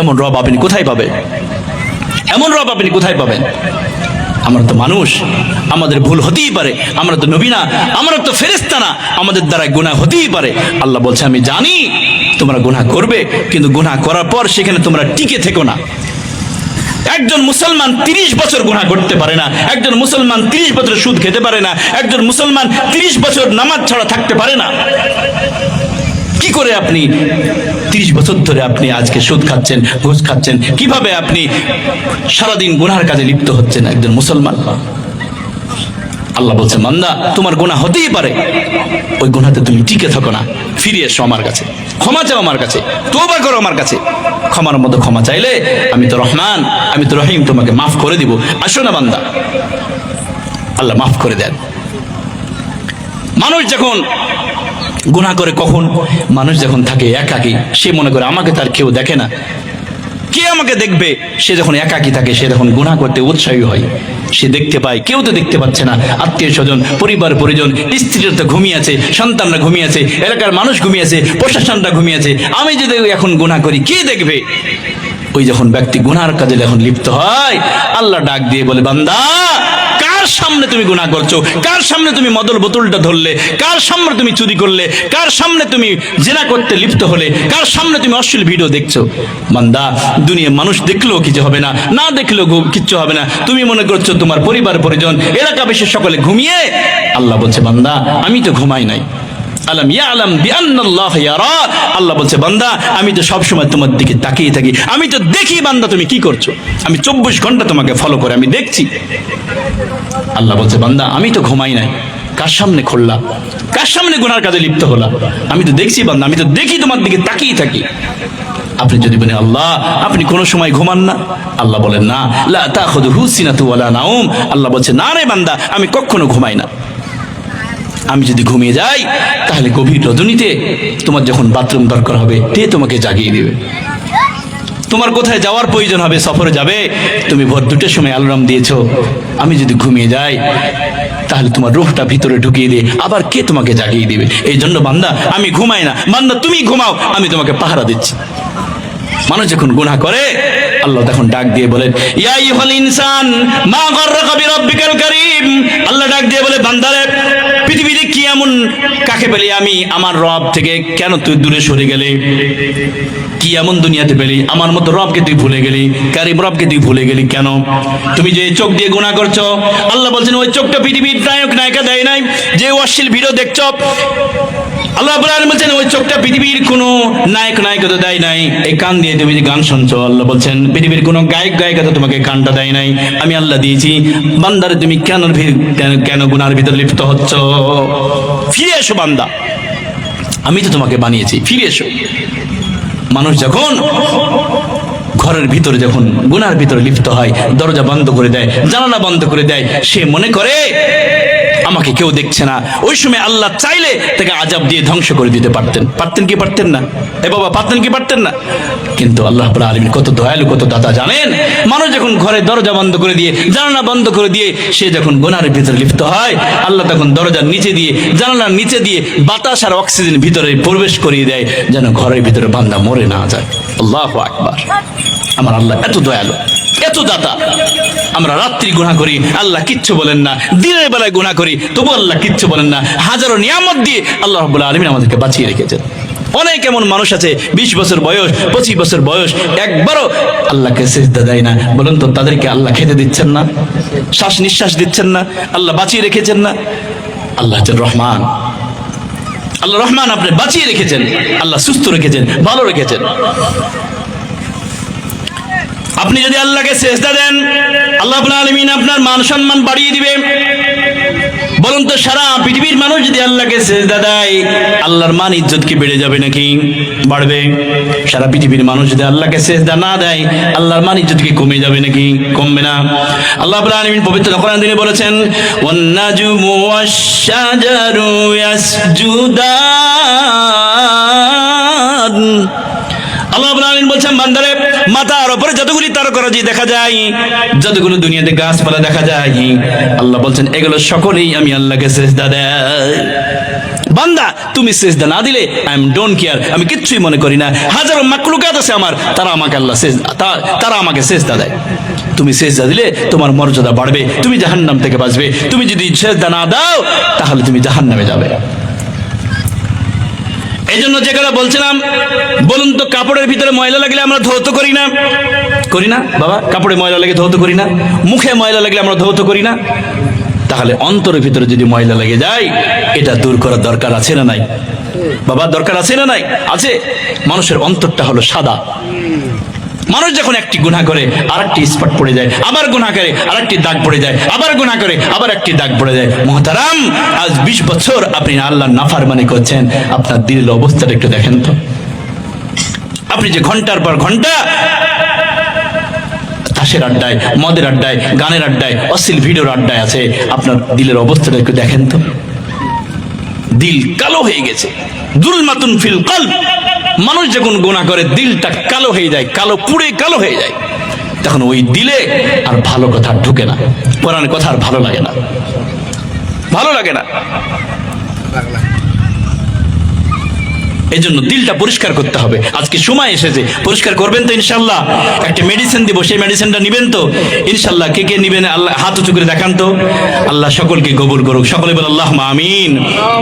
এমন রব আপনি কোথায় পাবেন? এমন রব আপনি কোথায় পাবেন? আমরা তো মানুষ, আমাদের ভুল হতেই পারে, আমরা তো নবী না, আমরা তো ফেরেশতা না, আমাদের দ্বারা গুনাহ হতেই পারে। আল্লাহ বলছে আমি জানি তোমরা গুনাহ করবে, কিন্তু গুনাহ করার পর সেখানে তোমরা টিকে থেকো না। একজন মুসলমান 30 বছর গুনাহ করতে পারে না, একজন মুসলমান 30 বছর সুদ খেতে পারে না, একজন মুসলমান 30 বছর নামাজ ছাড়া থাকতে পারে না। কি করে আপনি 30 বছর ধরে আপনি আজকে সুদ খাচ্ছেন, ঘুষ খাচ্ছেন? কিভাবে আপনি সারাদিন গুনাহের কাজে লিপ্ত হচ্ছেন একজন মুসলমান? আল্লাহ বলছে বান্দা তোমার গুনাহ হতেই পারে, ওই গুনাহতে তুমি টিকে থাকো না, ফিরে এসো আমার কাছে, ক্ষমা চাও আমার কাছে, তওবা করো আমার কাছে। ক্ষমার মতো ক্ষমা চাইলে আমি তো রহমান, আমি তো রহিম, তোমাকে মাফ করে দিব। আসো না বান্দা, আল্লাহ মাফ করে দেন। মানুষ যখন গুনাহ করে, কখন মানুষ যখন থাকে একাকী, সে মনে করে আমাকে তার কেউ দেখে না, কে আমাকে দেখবে? সে যখন একাকী থাকে সে যখন গুনাহ করতে উৎসাহী হয়, সে দেখতে পায় কেউ তো দেখতে পাচ্ছে না, আত্মীয় স্বজন, পরিবার পরিজন, স্ত্রীরা তো ঘুমিয়ে আছে, সন্তানরা ঘুমিয়ে আছে, এলাকার মানুষ ঘুমিয়ে আছে, প্রশাসনটা ঘুমিয়ে আছে, আমি যদি এখন গুনাহ করি কে দেখবে? ওই যখন ব্যক্তি গুনাহর কাজে যখন লিপ্ত হয়, আল্লাহ ডাক দিয়ে বলে বান্দা কার সামনে তুমি গুনাহ করছো? কার সামনে তুমি মদর বোতলটা ধরলে? কার সামনে তুমি চুরি করলে? কার সামনে তুমি জিনা করতে লিপ্ত হলে? কার সামনে তুমি অশ্লীল ভিডিও দেখছো? বান্দা দুনিয়ার মানুষ দেখলেও কিছু হবে না, না দেখলেও কিচ্ছু হবে না, তুমি মনে করছো তোমার পরিবার পরিজন, এলাকাবাসী সকলে ঘুমিয়ে। আল্লাহ বলছে বান্দা আমি তো ঘুমাই নাই। আলাম ইয়ালাম বিআন্নাল্লাহ ইয়ারা, আল্লাহ বলছে বান্দা আমি তো সব সময় তোমার দিকে তাকিয়ে থাকি, আমি তো দেখি বান্দা তুমি কি করছো, আমি 24 ঘন্টা তোমাকে ফলো করে আমি দেখছি। আল্লাহ বলছে বান্দা আমি তো ঘুমাই নাই, কার সামনে খুললা? কার সামনে গুনার কাজে লিপ্ত হলা? আমি তো দেখছি বান্দা, আমি তো দেখি তোমার দিকে তাকিয়ে থাকি। আপনি যদি বলেন আল্লাহ আপনি কোন সময় ঘুমান না? আল্লাহ বলেন না, লা তাখুযুহু সিনাতু ওয়ালা নাওম, আল্লাহ বলছে না রে বান্দা আমি কখনো ঘুমাই না। আমি যদি ঘুমিয়ে যাই তাহলে গভীর রজনীতে তোমার যখন বাথরুম দরকার হবে তে তোমাকে জাগিয়ে দেবে। তোমার কোথায় যাওয়ার প্রয়োজন হবে, সফরে যাবে, তুমি ভোর 2টার সময় অ্যালার্ম দিয়েছো, আমি যদি ঘুমিয়ে যাই তাহলে তোমার রূহটা ভিতরে ঢুকিয়ে দিয়ে আবার কে তোমাকে জাগিয়ে দিবে? এই জন্য বান্দা আমি ঘুমাই না, বান্দা তুমি ঘুমাও, আমি তোমাকে পাহারা দিচ্ছি। মানুষ যখন গুনাহ করে আল্লাহ তখন ডাক দিয়ে বলেন ইয়া আইয়ুহাল ইনসান মা গাররাকা বিরাব্বিকাল কারীম, আল্লাহ ডাক দিয়ে বলে বান্দারে পৃথিবীতে কি এমন কাকে পেলি আমি আমার রব থেকে, কেন তুই দূরে সরে গেলে? কি এমন দুনিয়াতে পেলি আমার মতো রবকে তুই ভুলে গেলি? কারীম রবকে তুই ভুলে গেলি কেন? তুমি যে চোখ দিয়ে গুনাহ করছো, আল্লাহ বলছেন ওই চোখটা পৃথিবীর নায়ক নায়িকা দেয় নাই, যে অশ্লীল ভিডিও দেখছো, আল্লাহ রাব্বুল আলামিন বলছেন ওই চোখটা পৃথিবীর কোনো নায়ক নায়িকা দেয় নাই, এই কান দিয়ে তুমি যে গান শুনছো, আল্লাহ বলছেন পৃথিবীর কোনো গায়ক গায়িকা তোমাকে কানটা দেয় নাই, আমি আল্লাহ দিয়েছি। বান্দারে তুমি কেন গুনার ভিতর লিপ্ত হচ্ছ? ফিরে এসো বান্দা, আমি তো তোমাকে বানিয়েছি, ফিরে এসো। মানুষ যখন ঘরের ভিতরে যখন গুনার ভিতরে লিপ্ত হয়, দরজা বন্ধ করে দেয়, জানালা বন্ধ করে দেয়, সে মনে করে আমাকে কেউ দেখছে না। ওই সময় আল্লাহ চাইলে তাকে আযাব দিয়ে ধ্বংস করে দিতে পারতেন। পারতেন কি পারতেন না? এ বাবা, পারতেন কি পারতেন না? কিন্তু আল্লাহ রাব্বুল আলামিন কত দয়ালু, কত দাতা জানেন। মানুষ যখন ঘরে দরজা বন্ধ করে দিয়ে, জানালা বন্ধ করে দিয়ে সে যখন গুনাহের ভিতরে লিপ্ত হয়, আল্লাহ তখন দরজার নিচে দিয়ে, জানালার নিচে দিয়ে বাতাস আর অক্সিজেন ভিতরে প্রবেশ করিয়ে দেয়, যেন ঘরের ভিতরে বান্দা মরে না যায়। আল্লাহু আকবার। আমার আল্লাহ এত দয়ালু, এত দাতা। আমরা রাত্রি গুনাহ করি, আল্লাহ কিচ্ছু বলেন না। দিনের বেলায় গুনাহ করি, তবু আল্লাহ কিচ্ছু বলেন না। হাজারো নিয়ামত দিয়ে আল্লাহ রাব্বুল আলামিন আমাদেরকে বাঁচিয়ে রেখেছেন। অনেক এমন মানুষ আছে 20 বছর বয়স, 25 বছর বয়স, একবারও আল্লাহকে সিজদা দেয় না। বলুন তো, তাদেরকে আল্লাহ খেতে দিচ্ছেন না? শ্বাস নিঃশ্বাস দিচ্ছেন না? আল্লাহ বাঁচিয়ে রেখেছেন না? আল্লাহ হচ্ছেন রহমান। আল্লাহ রহমান, আপনি বাঁচিয়ে রেখেছেন, আল্লাহ সুস্থ রেখেছেন, ভালো রেখেছেন। আপনি যদি আল্লাহকে সিজদা দেন, আল্লাহ রাব্বুল আলামিন আপনার মান সম্মান বাড়িয়ে দিবে। বলুন তো, সারা পৃথিবীর মানুষ যদি আল্লাহকে সিজদা দেয়, আল্লাহর মান ইজ্জত কি বেড়ে যাবে নাকি বাড়বে? সারা পৃথিবীর মানুষ যদি আল্লাহকে সিজদা না দেয়, আল্লাহর মান ইজ্জত কি কমে যাবে নাকি কমবে না? আল্লাহ রাব্বুল আলামিন পবিত্র কোরআন দিয়ে বলেছেন, ওয়ান নাজমু ওয়াশ-শাজারু ইয়াসজুদান। আল্লাহ রাব্বুল আলামিন বলছেন, বান্দারে, মাথার উপরে যতগুলি তারকারাজি দেখা যায়, যতগুলো দুনিয়াতে গাছপালা দেখা যায়, আল্লাহ বলছেন এগুলো সকলেই আমি আল্লাহকে সিজদা দেই। বান্দা, তুমি সিজদা না দিলে আই এম ডোন্ট কেয়ার, আমি কিচ্ছুই মনে করি না। হাজারো মাখলুকাত আছে আমার, তারা আমাকে আল্লাহ তারা আমাকে সিজদা দেয়। তুমি সিজদা দিলে তোমার মর্যাদা বাড়বে, তুমি জাহান্নাম থেকে বাঁচবে। তুমি যদি সিজদা না দাও, তাহলে তুমি জাহান্নামে যাবে। এই জন্য যে কথা বলছিলাম, বলুন তো, কাপড়ের ভিতরে ময়লা লাগলে আমরা ধৌত করি না? করি না বাবা? কাপড়ে ময়লা লাগে ধৌত করি না? মুখে ময়লা লাগলে আমরা ধৌত করি না? তাহলে অন্তরের ভিতরে যদি ময়লা লেগে যায়, এটা দূর করার দরকার আছে না নাই বাবা? দরকার আছে না নাই? আছে। মানুষের অন্তরটা হলো সাদা। মানুষ যখন একটি গুনাহ করে আরেকটি স্পট পড়ে যায়, আবার গুনাহ করে আরেকটি দাগ পড়ে যায়, আবার গুনাহ করে আবার একটি দাগ পড়ে যায়। মুহতারাম, আজ 20 বছর আপনি আল্লাহর নাফরমানি করছেন, আপনার দিলের অবস্থাটা একটু দেখেন তো। আপনি যে ঘন্টার পর ঘন্টা তাসের আড্ডায়, মদের আড্ডায়, গানের আড্ডায়, অশ্লীল ভিডিওর আড্ডায় আছে, আপনার দিলের অবস্থাটা একটু দেখেন তো। দিল কালো হয়ে গেছে। যুলমাতুন ফিল কলব। মানুষ যখন গুনাহ করে দিলটা কালো হয়ে যায়, কালো পুড়ে কালো হয়ে যায়, তখন ওই দিলে আর ভালো কথা ঢুকে না, কোরআনের কথা আর ভালো লাগে না, ভালো লাগে না। এই জন্য দিলটা পরিষ্কার করতে হবে। আজকে সময় এসেছে, পরিষ্কার করবেন তো ইনশাল্লাহ? একটা মেডিসিন দিব, সেই মেডিসিনটা নিবেন তো ইনশাল্লাহ? কে কে নিবেন? আল্লাহ হাত উঁচু করে দেখান তো। আল্লাহ সকলকে কবুল করুক। সকলে বলে আল্লাহুম্মা আমিন।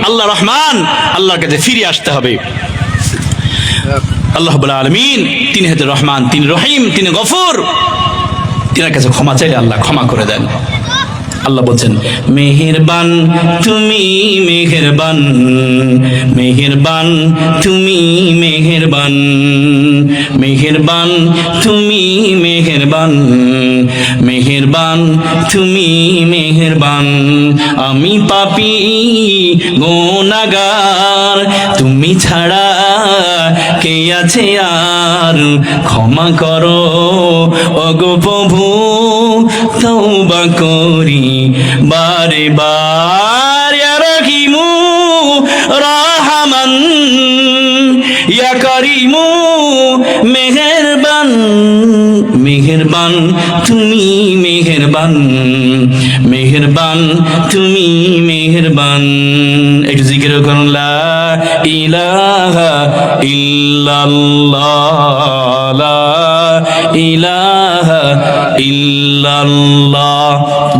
আল্লাহ রহমান, আল্লাহর কাছে ফিরে আসতে হবে। আল্লাহ রাব্বুল আলামিন তিনি হচ্ছেন রহমান, তিনি রহিম, তিনি গফুর। তিনার কাছে ক্ষমা চাইলে আল্লাহ ক্ষমা করে দেন। আল্লাহ বলছেন, মেহেরবান তুমি মেহেরবান, মেহেরবান তুমি মেহেরবান, মেহেরবান তুমি মেহেরবান, মেহেরবান তুমি মেহেরবান। আমি পাপী গুনাহগার, তুমি ছাড়া কে আছে আর? ক্ষমা করো ওগো প্রভু, তওবা করি বারে বার। ইয়া রহিমু রহমান, ইয়া করিমু মেহেরবান, মেহেরবান তুমি মেহেরবান, মেহেরবান তুমি মেহেরবান। একটু জিকির করুন, লা ইলাহা ইল্লাল্লাহ, লা ইলাহা ইল্লাল্লাহ।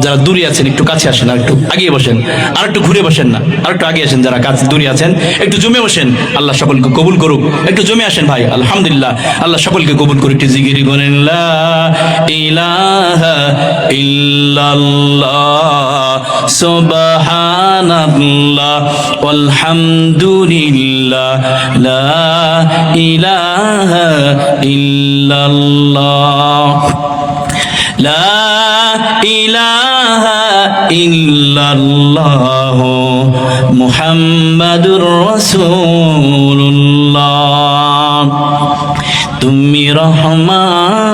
যারা দূরে আছেন একটু কাছে আসেন, আর একটু আগিয়ে বসেন, আর একটু ঘুরে বসেন না, আর একটু আগে আসেন। যারা কাছে দূরে আছেন একটু জমে বসেন। আল্লাহ সকলকে কবুল করুক। একটু জমে আসেন ভাই। আলহামদুলিল্লাহ, আল্লাহ সকলকে কবুল করুক। একটু জিকির করেন, লা ইলাহা ইল্লাল্লাহ, সুবহানাল্লাহ আলহামদুলিল্লাহ লা ইলাহা ইল্লাল্লাহ লা ইলাহা ইল্লাল্লাহ মুহাম্মাদুর রাসূলুল্লাহ। তুমি রহমান,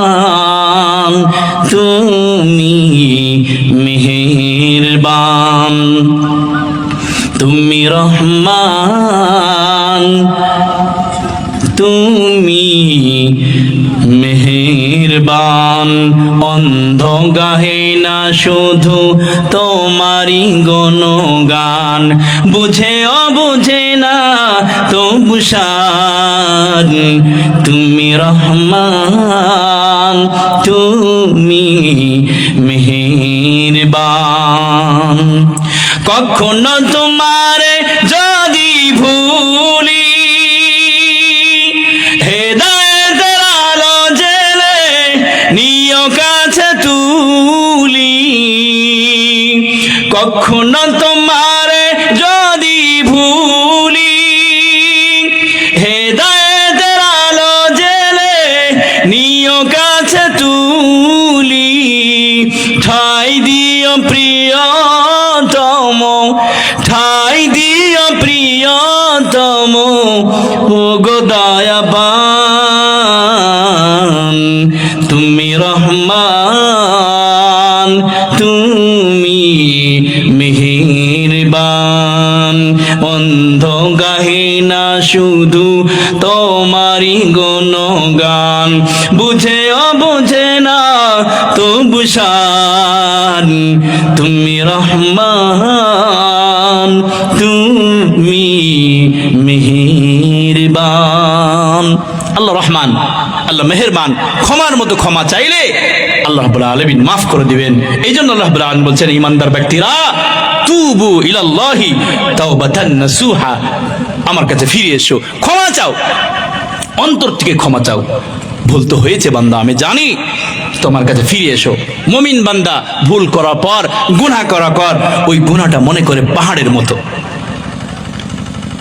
তুমি মেহেরবান, তুমি রহমান, তুমি মেহেরবান। অন্ধ গাহে না শুধু তোমারি গুণগান, বুঝে অবুঝে না তবু শান। তুমি রহমান, তুমি মেহেরবান। কখনো তোমারে যদি ভুলি, হেদায়েতের আলো জেলে নিও কাছে তুলি। কখনো তোমারে যদি ভুলি, হেদায়েতের আলো জেলে নিও কাছে তুলি। ঠাই দিও প্রিয়তম, ঠাই দিও প্রিয়তম, ও গো দয়াবান। তুমি রহমান, তুমি মেহেরবান। অন্ধ গাহে না শুধু তোমারি গুণগান, বুঝে অবুঝে না তবু শান। তুমি রহমান, তুমি মেহেরবান। আল্লাহ রহমান, আল্লাহ মেহেরবান। ক্ষমার মতো ক্ষমা চাইলে আল্লাহ রাব্বুল আলামিন মাফ করে দিবেন। এই জন্য আল্লাহ রাব্বুল আলামিন বলছেন, ঈমানদার ব্যক্তিরা তুবু ইলাল্লাহি তাওবাতান নাসুহা, আমার কাছে ফিরে এসো, ক্ষমা চাও, অন্তর থেকে ক্ষমা চাও। ভুল তো হয়েছে বান্দা, আমি জানি, তোমার কাছে ফিরে এসো। মুমিন বান্দা ভুল করার পর, গুনাহ করার পর, ওই গুনাহটা মনে করে পাহাড়ের মতো।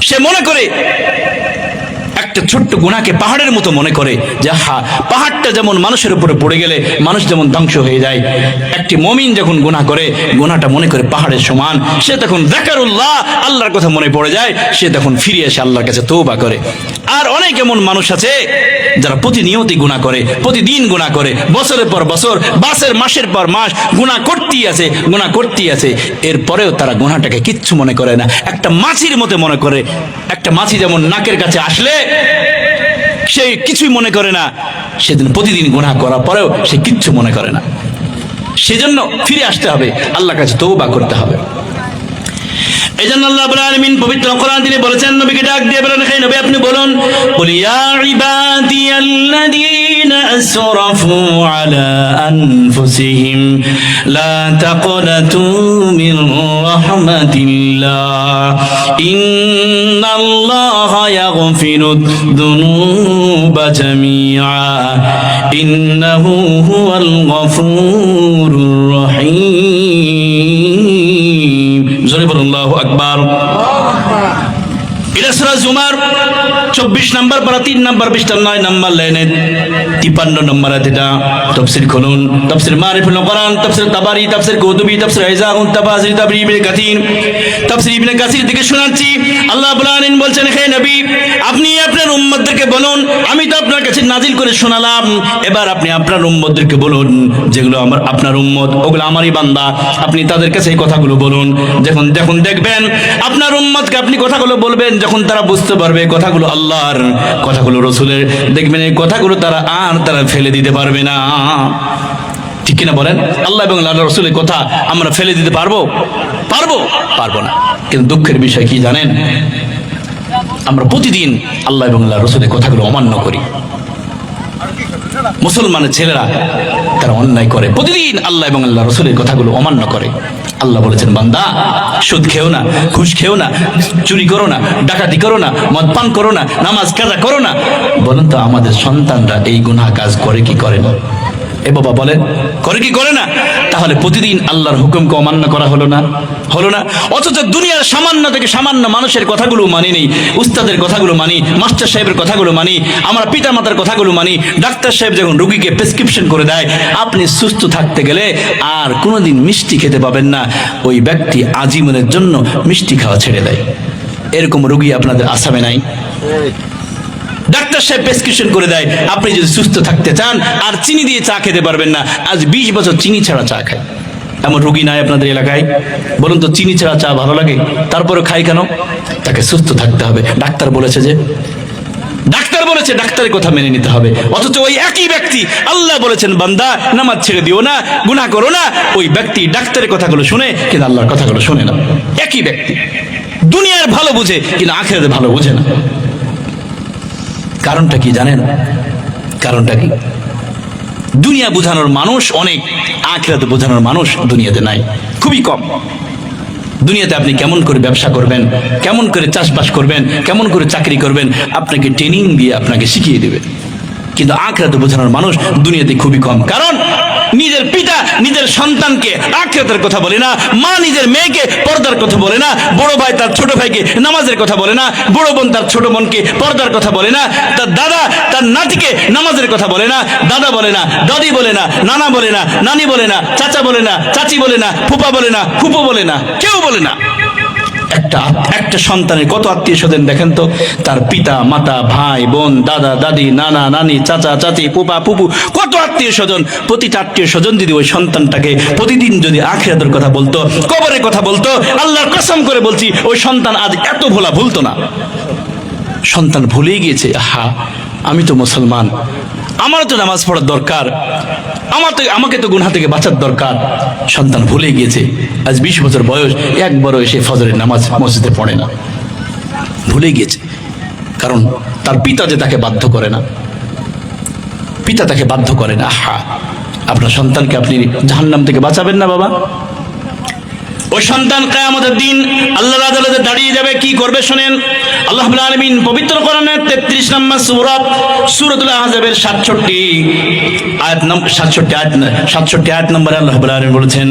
সে মনে করে একটা ছোট্ট গুনাহকে পাহাড়ের মতো মনে করে, যে হা, পাহাড়টা যেমন মানুষের উপরে পড়ে গেলে মানুষ যেমন ধ্বংস হয়ে যায়, একটি মুমিন যখন গুনাহ করে, গুনাহটা মনে করে পাহাড়ের সমান। সে তখন যাকারুল্লাহ, আল্লাহর কথা মনে পড়ে যায়, সে তখন ফিরে এসে আল্লাহর কাছে তওবা করে। আর অনেক এমন মানুষ আছে যারা প্রতিনিয়ত গুনাহ করে, প্রতিদিন গুনাহ করে, বছরের পর বছর, মাসের পর মাস গুনাহ করতেই আছে, গুনাহ করতেই আছে। এরপরেও তারা গুনাহটাকে কিচ্ছু মনে করে না, একটা মাছির মতো মনে করে। একটা মাছি যেমন নাকের কাছে আসলে সে কিছুই মনে করে না, সেদিন প্রতিদিন গুনাহ করার পরেও সে কিচ্ছু মনে করে না। সেজন্য ফিরে আসতে হবে, আল্লাহর কাছে তওবা করতে হবে। এই জন্য আল্লাহ রাব্বুল আলামিন পবিত্র কোরআন তিনি বলেছেন, নবীকে ডাক দিয়ে বলেন, হে নবী আপনি বলুন, কুল ইয়া ইবাদিয়াল্লাযীনা আসরাফু আলা আনফুসিহিম লা তাকনাতু মির রাহমাতিল্লাহ ইন্নাল্লাহা ইয়াগফিরুদ যুনুবা জামিআ ইন্নাহু হুয়াল গফুরুর রহিম। জোরে বলুন আল্লাহু আকবার। এটা সূরা জুমার 24 নম্বর পারা 3 নম্বর পৃষ্ঠা 9 নম্বর লাইনে 53 নম্বর আয়াত। এটা তাফসীর খুলুন, তাফসীর মারিফুল কোরআন, তাফসীর তাবারি, তাফসীর কুতুবি, তাফসীর ইজাহুন তাফসীর তাবরি ইবনে কাসির, তাফসীর ইবনে কাসির থেকে শোনাচ্ছি। আল্লাহ রাব্বুল আলামিন বলছেন, হে নবী আপনি আপনার উম্মতদেরকে বলুন, আমি তো আপনার কাছে নাজিল করে শোনালাম, এবার আপনি আপনার উম্মতদেরকে বলুন, যেগুলো আপনার উম্মত, ওগুলো আমারই বান্দা, আপনি তাদের কাছে এই কথাগুলো বলুন। যখন দেখবেন আপনার উম্মতকে আপনি কথাগুলো বলবেন, যখন তারা বুঝতে পারবে কথাগুলো আল্লাহর, কথাগুলো রাসূলের, দেখবেন এই কথাগুলো তারা ফেলে দিতে পারবে না। ঠিক কিনা বলেন? আল্লাহ এবং আল্লাহর রাসূলের কথা আমরা ফেলে দিতে পারবো? পারবো না। কিন্তু দুঃখের বিষয় কি জানেন, আমরা প্রতিদিন আল্লাহ এবং আল্লাহর রাসূলের কথাগুলো অমান্য করি। মুসলমানের ছেলেরা তারা অন্যায় করে, প্রতিদিন আল্লাহ এবং আল্লাহর রাসূলের কথাগুলো অমান্য করে। আল্লাহ বলেছেন, বান্দা সুদ খেও না, ঘুষ খেও না, চুরি করো না, ডাকাতি করো না, মদ পান করো না, নামাজ কাজা করো না। বলুন তো আমাদের সন্তানরা এই গুনাহ কাজ করে কি করে না? এ বাবা বলেন, করে কি করে না? তাহলে প্রতিদিন আল্লাহর হুকুমকে অমান্য করা হলো না? হলো না? অথচ দুনিয়ার সামান্য থেকে সামান্য মানুষের কথাগুলো মানি নেই, উস্তাদের কথাগুলো মানি, মাস্টার সাহেবের কথাগুলো মানি, আমরা পিতা মাতার কথাগুলো মানি। ডাক্তার সাহেব যখন রোগীকে প্রেসক্রিপশন করে দেয়, আপনি সুস্থ থাকতে গেলে আর কোনোদিন মিষ্টি খেতে পাবেন না, ওই ব্যক্তি আজীবনের জন্য মিষ্টি খাওয়া ছেড়ে দেয়। এরকম রোগী আপনাদের আসামে নাই? ডাক্তার সাহেব প্রেসক্রিপশন করে দেয়, আপনি যদি সুস্থ থাকতে চান আর চিনি দিয়ে চা খেতে পারবেন না, আজ 20 বছর চিনি ছাড়া চা খায়। এমন রোগী নাই আপনাদের এলাকায়? বলুন তো, চিনি ছাড়া চা ভালো লাগে, তারপরে খাই কেন? তাকে সুস্থ থাকতে হবে, ডাক্তার বলেছে যে, ডাক্তার বলেছে, ডাক্তারের কথা মেনে নিতে হবে। অথচ ওই একই ব্যক্তি আল্লাহ বলেছেন বান্দা নামাজ ছেড়ে দিও না, গুনাহ করো না, ওই ব্যক্তি ডাক্তারের কথাগুলো শুনে কিন্তু আল্লাহর কথাগুলো শুনে না। একই ব্যক্তি দুনিয়ার ভালো বুঝে কিন্তু আখিরাতে ভালো বুঝে না। কারণটা কি জানেন? কারণটা কি? দুনিয়া বোঝানোর মানুষ অনেক, আখিরাতে বোঝানোর মানুষ দুনিয়াতে নাই, খুবই কম। দুনিয়াতে আপনি কেমন করে ব্যবসা করবেন, কেমন করে চাষবাস করবেন, কেমন করে চাকরি করবেন, আপনাকে ট্রেনিং দিয়ে আপনাকে শিখিয়ে দেবে। কিন্তু আখিরাতে বোঝানোর মানুষ দুনিয়াতে খুবই কম। কারণ নিজের পিতা নিজের সন্তানকে আখিরাতের কথা বলে না, মা নিজের মেয়েকে পর্দার কথা বলে না, বড় ভাই তার ছোট ভাইকে নামাজের কথা বলে না, বড় বোন তার ছোট বোনকে পর্দার কথা বলে না, তার দাদা তার নাতিকে নামাজের কথা বলে না, দাদা বলে না, দাদি বলে না, নানা বলে না, নানি বলে না, চাচা বলে না, চাচি বলে না, ফুপা বলে না, ফুপো বলে না, কেউ বলে না। একটা সন্তানের কত আত্মীয় স্বজন দেখেন তো, তার পিতা মাতা, ভাই বোন, দাদা দাদি, নানা নানি, চাচা চাচি, ফুপা ফুপু, কত আত্মীয় স্বজন। প্রতিটা আত্মীয় স্বজন যদি ওই সন্তানটাকে প্রতিদিন যদি আখিরাতের কথা বলতো, কবরের কথা বলতো, আল্লাহর কসম করে বলছি ওই সন্তান আজ এত ভোলা ভুলতো না। সন্তান ভুলেই গিয়েছে, আহা আমি তো মুসলমান, আমারও তো নামাজ পড়ার দরকার, আমাকে তো গুনাহ থেকে বাঁচার দরকার। সন্তান ভুলে গিয়েছে, আজ 20 বছর বয়স, একবারও এসে ফজরের নামাজ মসজিদে পড়ে না, ভুলে গিয়েছে। কারণ তার পিতা যে তাকে বাধ্য করে না, পিতা তাকে বাধ্য করে না। আহা, আপনার সন্তানকে আপনি জাহান্নাম থেকে বাঁচাবেন না বাবা? ওই সন্তান কিয়ামতের দিন আল্লাহর আদালতে দাঁড়িয়ে যাবে, কি করবে শুনেন। আল্লাহ রাব্বুল আলামিন পবিত্র কোরআনের 33 নম্বর সূরাতুল আহজাবের 67 আয়াত নম্বরে আল্লাহ রাব্বুল আলামিন বলেছেন,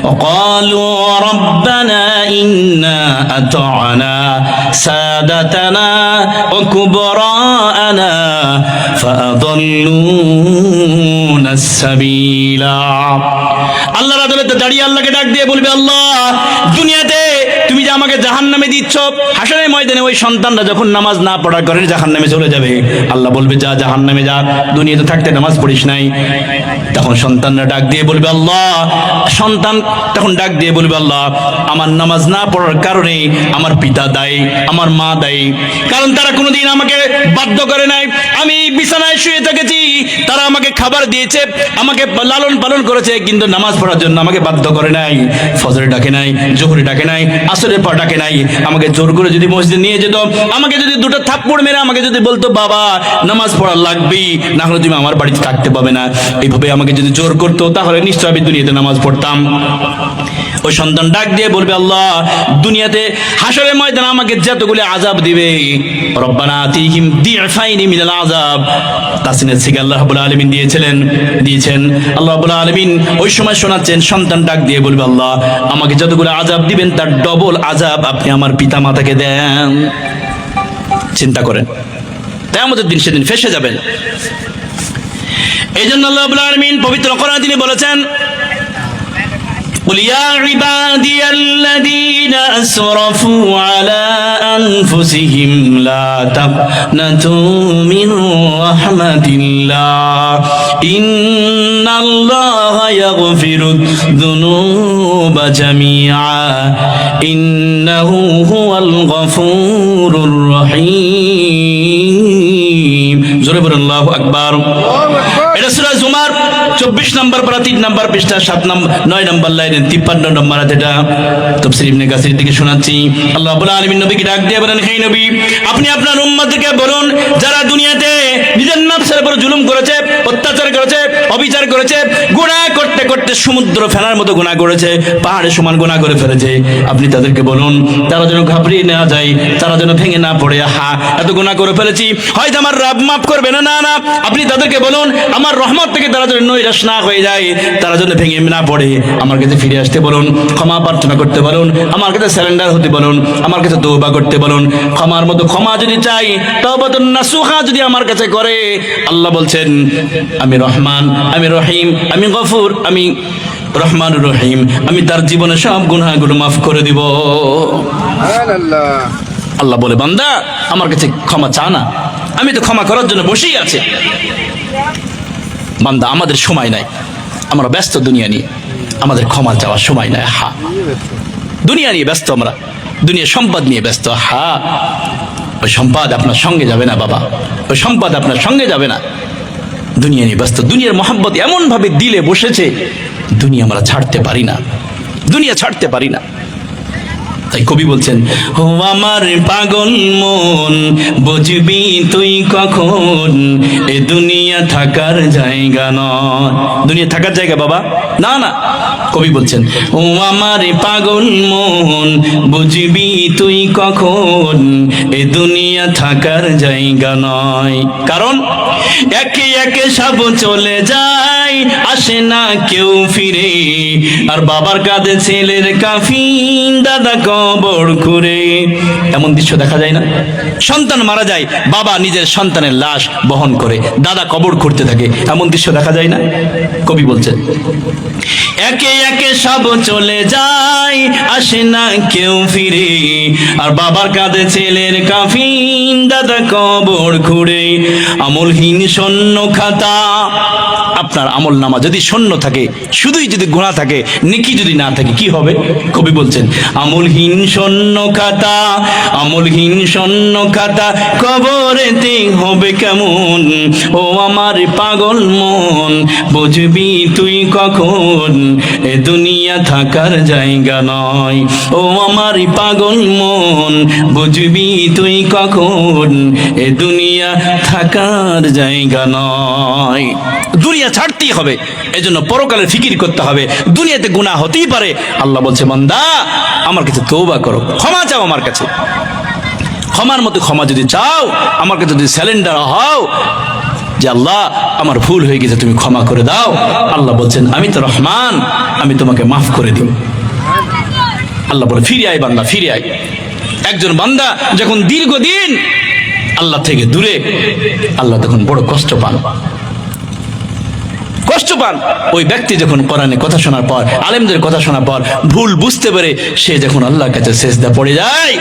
ওয়াকালু রাব্বানা ইন্না আতা'না সাদাতানা ওয়া কুবরা'ানা ফাআদাল্লুনাস সাবিলা। আল্লাহর আদালতে দাঁড়িয়ে আল্লাহকে ডাক দিয়ে বলবে, আল্লাহ দুনিয়াতে তুমি যে আমাকে জাহান্নামে দিচ্ছ, হাসরের ময়দানে ওই সন্তানরা যখন নামাজ না পড়ার কারণে জাহান্নামে চলে যাবে, আল্লাহ বলবে যা জাহান্নামে যা, দুনিয়াতে থাকতে নামাজ পড়িস নাই। তখন সন্তানরা ডাক দিয়ে বলবে, আল্লাহ, সন্তান তখন ডাক দিয়ে বলবে, আল্লাহ আমার নামাজ না পড়ার কারণে আমার পিতা দায়ী, আমার মা দায়ী, কারণ তারা কোনোদিন আমাকে বাধ্য করে নাই। আমি বিছানায় শুয়ে থেকেছি, তারা আমাকে খাবার দিয়েছে, আমাকে লালন পালন করেছে, কিন্তু নামাজ পড়ার জন্য আমাকে বাধ্য করে নাই। ফজরে ডাকে নাই, জোহরে ডাকে নাই, আসরের পর ডাকে নাই। আমাকে জোর করে যদি মসজিদে নিয়ে যেত, আমাকে যদি দুটো থাপ্পড় মেরে আমাকে যদি বলতো বাবা নামাজ পড়া লাগবেই, না হলে তুমি আমার বাড়িতে থাকতে পাবে না, এইভাবে আমাকে যদি জোর করতো, তাহলে নিশ্চয় আমি দুনিয়াতে নামাজ পড়তাম। ওই সন্তান ডাক দিয়ে বলবে, আল্লাহ দুনিয়াতে হাসরের ময়দানে আমাকে যতগুলো আযাব দিবে, রব্বানা আতিহিম দি'ফাইনি মিনাল আযাব, তাসনিয়া থেকে আল্লাহ রাব্বুল আলামিন দিয়েছেন। আল্লাহ রাব্বুল আলামিন ওই সময় শোনাচ্ছেন, সন্তান ডাক দিয়ে বলবে, আল্লাহ আমাকে যতগুলো আযাব দিবেন তার ডবল আযাব আপনি আমার পিতা মাতাকে দেন। চিন্তা করেন, কিয়ামতের দিন সেদিন ফেঁসে যাবেন। এই জন্য আল্লাহ রাব্বুল আলামিন পবিত্র কোরআনে তিনি বলেছেন, قل يا عبادي الذين أسرفوا على أنفسهم لا تقنطوا من رحمة الله إن الله يغفر الذنوب جميعا إنه هو الغفور الرحيم জোরে বলুন আল্লাহু আকবার। এটা সূরা জুমার 24 নম্বর পারা 3 নম্বর পৃষ্ঠা 9 নম্বর লাইনে 53 নম্বর আয়াত। এটা তাফসীর ইবনে কাসির থেকে শোনাচ্ছি। আল্লাহ রাব্বুল আলামিন নবীকে ডাক দিয়ে বলেন, হে নবী আপনি আপনার উম্মতকে বলুন যারা দুনিয়াতে নিজের নফসের উপর জুলুম করেছে, অত্যাচার করেছে, অবিচার করেছে, গুনাহ করতে করতে সমুদ্র ফেনার মতো গুনাহ করেছে, পাহাড়ের সমান গুনাহ করে ফেলেছে, আপনি তাদেরকে বলুন তারা যেন ঘাবড়িয়ে না যায়, তারা যেন ভেঙে না পড়ে, হা এত গুনাহ করে ফেলেছি, হয়তো আমার রব মাফ করবে না। না না, আপনি তাদেরকে বলুন আমার রহমত থেকে তারা যেন নৈরাশ না হয়ে যায়, তারা যেন ভেঙে না পড়ে, আমার কাছে ফিরে আসতে বলুন, ক্ষমা প্রার্থনা করতে বলুন, আমার কাছে সারেন্ডার হতে বলুন, আমার কাছে তওবা করতে বলুন। ক্ষমার মতো ক্ষমা যদি চাই, তওবাতুন নাসুহা যদি আমার কাছে করে, আল্লাহ বলছেন আমি রহমান, আমি রহিম, আমি গফুর, আমি রহমান রহিম, আমি তার জীবনে সব গুনাহগুলো মাফ করে দিব। আল্লাহ বলে বান্দা আমার কাছে ক্ষমা চা না, আমি তো ক্ষমা করার জন্য বসেই আছি। বান্দা আমাদের সময় নাই, আমরা ব্যস্ত দুনিয়া নিয়ে, আমাদের ক্ষমা চাওয়ার সময় নাই। হা দুনিয়া নিয়ে ব্যস্ত, আমরা দুনিয়া সম্পদ নিয়ে ব্যস্ত। হা ওই সম্পদ আপনার সঙ্গে যাবে না বাবা, ওই সম্পদ আপনার সঙ্গে যাবে না। দুনিয়া নিয়ে ব্যস্ত, দুনিয়ার মহব্বত এমন ভাবে দিলে বসেছে, দুনিয়া আমরা ছাড়তে পারি না, দুনিয়া ছাড়তে পারি না। তাই কবি বলছেন ও আমার পাগল মন বুঝবি তুই কখন, এ দুনিয়া থাকার জায়গা নয়। দুনিয়া থাকার জায়গা বাবা না না, কবি বলছেন ও আমার পাগল মন বুঝবি তুই কখন, এ দুনিয়া থাকার জায়গা নয়। কারণ একে একে সব চলে যায়, আসে না কেউ ফিরে, আর বাবার কাঁধে ছেলের কাফিন, দাদা কবর খুঁড়ে। এমন দৃশ্য দেখা যায় না? সন্তান মারা যায়, বাবা নিজের সন্তানের লাশ বহন করে, দাদা কবর খুঁড়তে থাকে, এমন দৃশ্য দেখা যায় না? কবি বলছেন একে একে সব চলে যায়, আসে না কেউ ফিরে, আর বাবার কাঁধে ছেলের কাফিন, দাদা কবর খুঁড়ে। আমলহীন শূন্য খাতা, আপনার আমল নামা যদি শূন্য থাকে, শুধুই যদি গুনাহ থাকে, নেকি যদি না থাকে, কি হবে? কবি বলছেন আমলহীন শূন্য খাতা, আমলহীন শূন্য খাতা, কবরেতে হবে কেমন, ও আমার পাগল মন বুঝবি তুই কখন, এ দুনিয়া থাকার জায়গা নয়। ও আমার পাগল মন বুঝবি তুই কখন, এ দুনিয়া থাকার জায়গা নয়। দুনিয়া ছাড়তেই হবে, এজন্য পরকালের ফিকির করতে হবে। দুনিয়াতে গুনাহ হতেই পারে, আল্লাহ বলছে বান্দা আমার কাছে তওবা করো, ক্ষমা চাও আমার কাছে। ক্ষমার মতো ক্ষমা যদি চাও, আমার কাছে যদি স্যালেন্ডার হও যে আল্লাহ আমার ভুল হয়ে গেছে, তুমি ক্ষমা করে দাও, আল্লাহ বলছেন আমি তো রহমান, আমি তোমাকে মাফ করে দিব। আল্লাহ বলে ফিরে আয় বান্দা, ফিরে আয়। একজন বান্দা যখন দীর্ঘদিন আল্লাহ থেকে দূরে, আল্লাহ তখন বড় কষ্ট পান, কষ্ট পান। ওই ব্যক্তি যখন কোরআনে কথা শোনার পর, আলেমদের কথা শোনার পর ভুল বুঝতে পেরে সে যখন আল্লাহর কাছে সেজদা পড়ে যায়,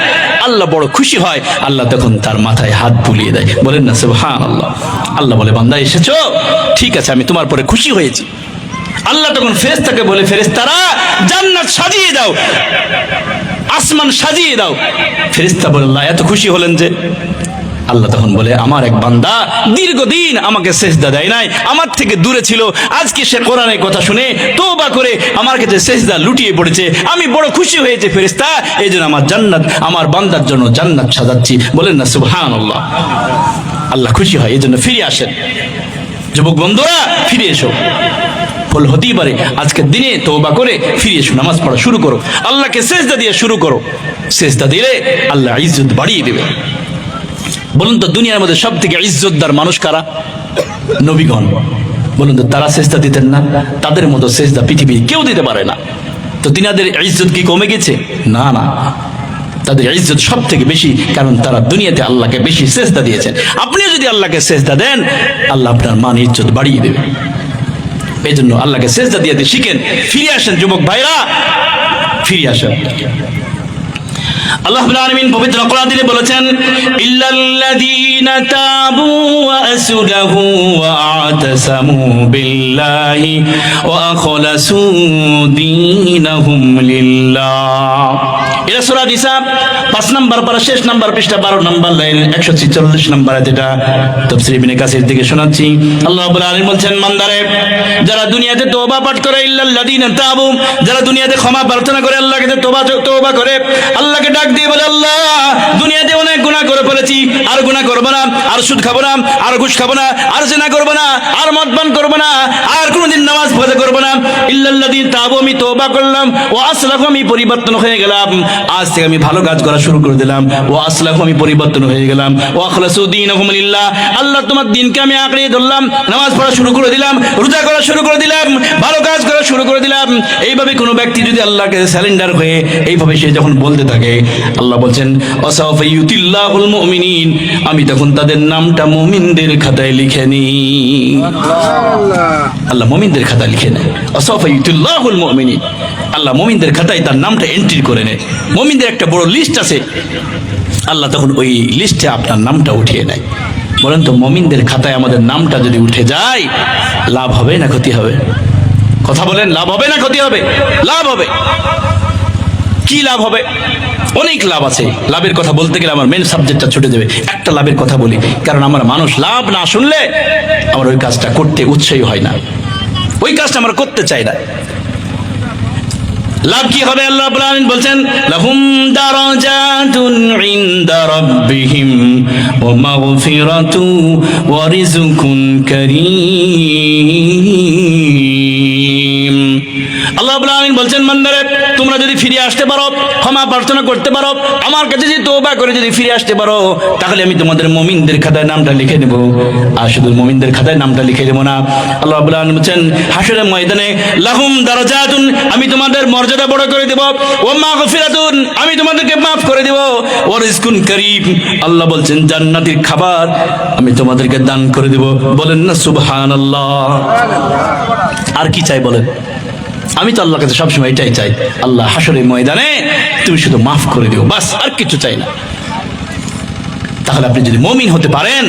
আল্লাহ বড় খুশি হয়, আল্লাহ তখন তার মাথায় হাত বুলিয়ে দেয়। বলেন না সুবহানাল্লাহ। আল্লাহ বলে বান্দা এসেছো, ঠিক আছে আমি তোমার পরে খুশি হয়েছি। আল্লাহ তখন ফেরেশতাকে বলে ফেরেশতারা জান্নাত সাজিয়ে দাও, আসমান সাজিয়ে দাও। ফেরেশতা বলে আল্লাহ এত খুশি হলেন যে? আল্লাহ তখন বলে আমার এক বান্দা দীর্ঘদিন আমাকে সেজদা দেয় নাই, আমার থেকে দূরে ছিল, আজকে সে কোরআনের কথা শুনে তওবা করে আমার কাছে সেজদা লুটিয়ে পড়েছে, আমি বড় খুশি হয়েছে ফেরেশতা, এই জন্য আমার জান্নাত, আমার বান্দার জন্য জান্নাত সাজাচ্ছি। বলেন না সুবহানাল্লাহ। আল্লাহ খুশি হয়, এই জন্য ফিরে আসেন যুবক বন্ধুরা, ফিরে এসো। ফল হতেই পারে আজকের দিনে তওবা করে ফিরে এসো, নামাজ পড়া শুরু করো, আল্লাহকে সেজদা দিয়ে শুরু করো। সেজদা দিলে আল্লাহ ইজ্জত বাড়িয়ে দেবে। বলুন তো দুনিয়ার মধ্যে সব থেকে ইজ্জতদার মানুষ কারা? নবীগণ। বলুন তো তারা সেজদা দিতেন না? তাদের মতো সেজদা পৃথিবীর কেউ দিতে পারে না। তো তিনাদের ইজ্জত কি কমে গেছে? না না, তাদের ইজ্জত সব থেকে বেশি, কারণ তারা দুনিয়াতে আল্লাহকে বেশি সেজদা দিয়েছেন। আপনিও যদি আল্লাহকে সেজদা দেন, আল্লাহ আপনার মান ইজ্জত বাড়িয়ে দেবে। এই জন্য আল্লাহকে সেজদা দিয়ে শিখেন। ফিরে আসেন যুবক ভাইরা, ফিরে আসেন। আল্লাহ রাব্বুল আলামিন পবিত্র কোরআনে বলেছেন ইল্লাল্লাযীনা তাবু ওয়া আসলাহু ওয়া আতাসামু বিল্লাহি ওয়া আখলাসু দীনাহুম লিল্লাহ এটা সূরা নিসা 5 নম্বর পারা শেষ নম্বর পৃষ্ঠা 12 নম্বর লাইন 146 নম্বর আয়াত। এটা তাফসীর ইবনে কাসির থেকে শোনাচ্ছি। আল্লাহ রাব্বুল আলামিন বলছেন, বান্দারে যারা দুনিয়াতে তওবা পাঠ করে, ইল্লাল্লাযীনা তাবু, যারা দুনিয়াতে ক্ষমা প্রার্থনা করে, আল্লাহকে তওবা করে, আল্লাহকে ডাক দিয়ে বলে, আল্লাহ দুনিয়াতে অনেক গুনাহ করে ফেলেছি, আর গুনাহ করব না, আর সুদ খাবো না, আর ঘুষ খাবো না, আর জিনা করব না, আর মদ পান করব না, আর কোনোদিন নামাজ পড়তে করব না। ইল্লাল্লাযীনা তাবু, আমি তওবা করলাম, ও আসলাহু, আমি পরিবর্তন হয়ে গেলাম, আজ থেকে আমি ভালো কাজ করা শুরু করে দিলাম, ও আসলাহু, আমি পরিবর্তন হয়ে গেলাম, ও আখলাসু দীনাহুম লিল্লাহ, আল্লাহ তোমার দিনকে আমি আঁকড়ে ধরলাম, নামাজ পড়া শুরু করে দিলাম, রোজা করা শুরু করে দিলাম, ভালো কাজ করা শুরু করে দিলাম। এইভাবে কোনো ব্যক্তি যদি আল্লাহকে স্যালেন্ডার হয়ে এইভাবে সে যখন বলতে থাকে, আল্লাহ বলছেন, ওয়াসাউফা ইউতিল্লাহুল মুমিনিন, আমি তখন তাদের নামটা মুমিনদের খাতায় লিখে নিই। আল্লাহ মুমিনদের খাতায় লিখে নেয়, ওয়াসাউফা ইউতিল্লাহুল মুমিনিন, আল্লাহ মুমিনদের খাতায় তার নামটা এন্ট্রি করে নেয়। মুমিনদের একটা বড় লিস্ট আছে, আল্লাহ তখন ওই লিস্টে আপনার নামটা উঠিয়ে নেয়। বলেন তো, মুমিনদের খাতায় আমাদের নামটা যদি উঠে যায়, লাভ হবে না ক্ষতি হবে? কথা বলেন, লাভ হবে না ক্ষতি হবে? লাভ হবে। কি লাভ হবে? অনেক লাভ আছে। লাভের কথা বলতে গেলে আমার মেন সাবজেক্টটা ছুটে যাবে। একটা লাভের কথা বলি, কারণ আমার মানুষ লাভ না শুনলে আমার ওই কাজটা করতে উৎসাহী হয় না, ওই কাজটা আমরা করতে চাই না। লাভ কি হবে? আল্লাহ রাব্বুল আলামিন বলছেন, লাহুম দারাজাতুন ইনদা রাব্বিহিম ওয়া মাগফিরাতু ওয়া রিজকুন কারীম। আল্লাহ রাব্বুল আলামিন বলছেন, বান্দারে তোমরা যদি ফিরে আসতে পারো, ক্ষমা প্রার্থনা করতে পারো, আমার কাছে যদি তওবা করে যদি ফিরে আসতে পারো, তাহলে আমি তোমাদের মুমিনদের খাতায় নামটা লিখে নেব। আর শুধু মুমিনদের খাতায় নামটা লিখে দেব না, আল্লাহ রাব্বুল আলামিন বলছেন, হাশরের ময়দানে লাহুম দারাজাতুন, আমি তোমাদের মর্যাদা বড় করে দেব, ওয়া মাগফিরাতুন, আমি তোমাদেরকে মাফ করে দেব, ওয়া রিজকুন কারীম, আল্লাহ বলছেন জান্নাতের খাবার আমি তোমাদেরকে দান করে দেব। বলেন না সুবহানাল্লাহ। আর কি চাই বলেন? আমি তো আল্লাহর কাছে সবসময় এটাই চাই, আল্লাহ হাশরের ময়দানে তুমি শুধু মাফ করে দিও, বাস, আর কিছু চাই না। তাহলে আপনি যদি মুমিন হতে পারেন,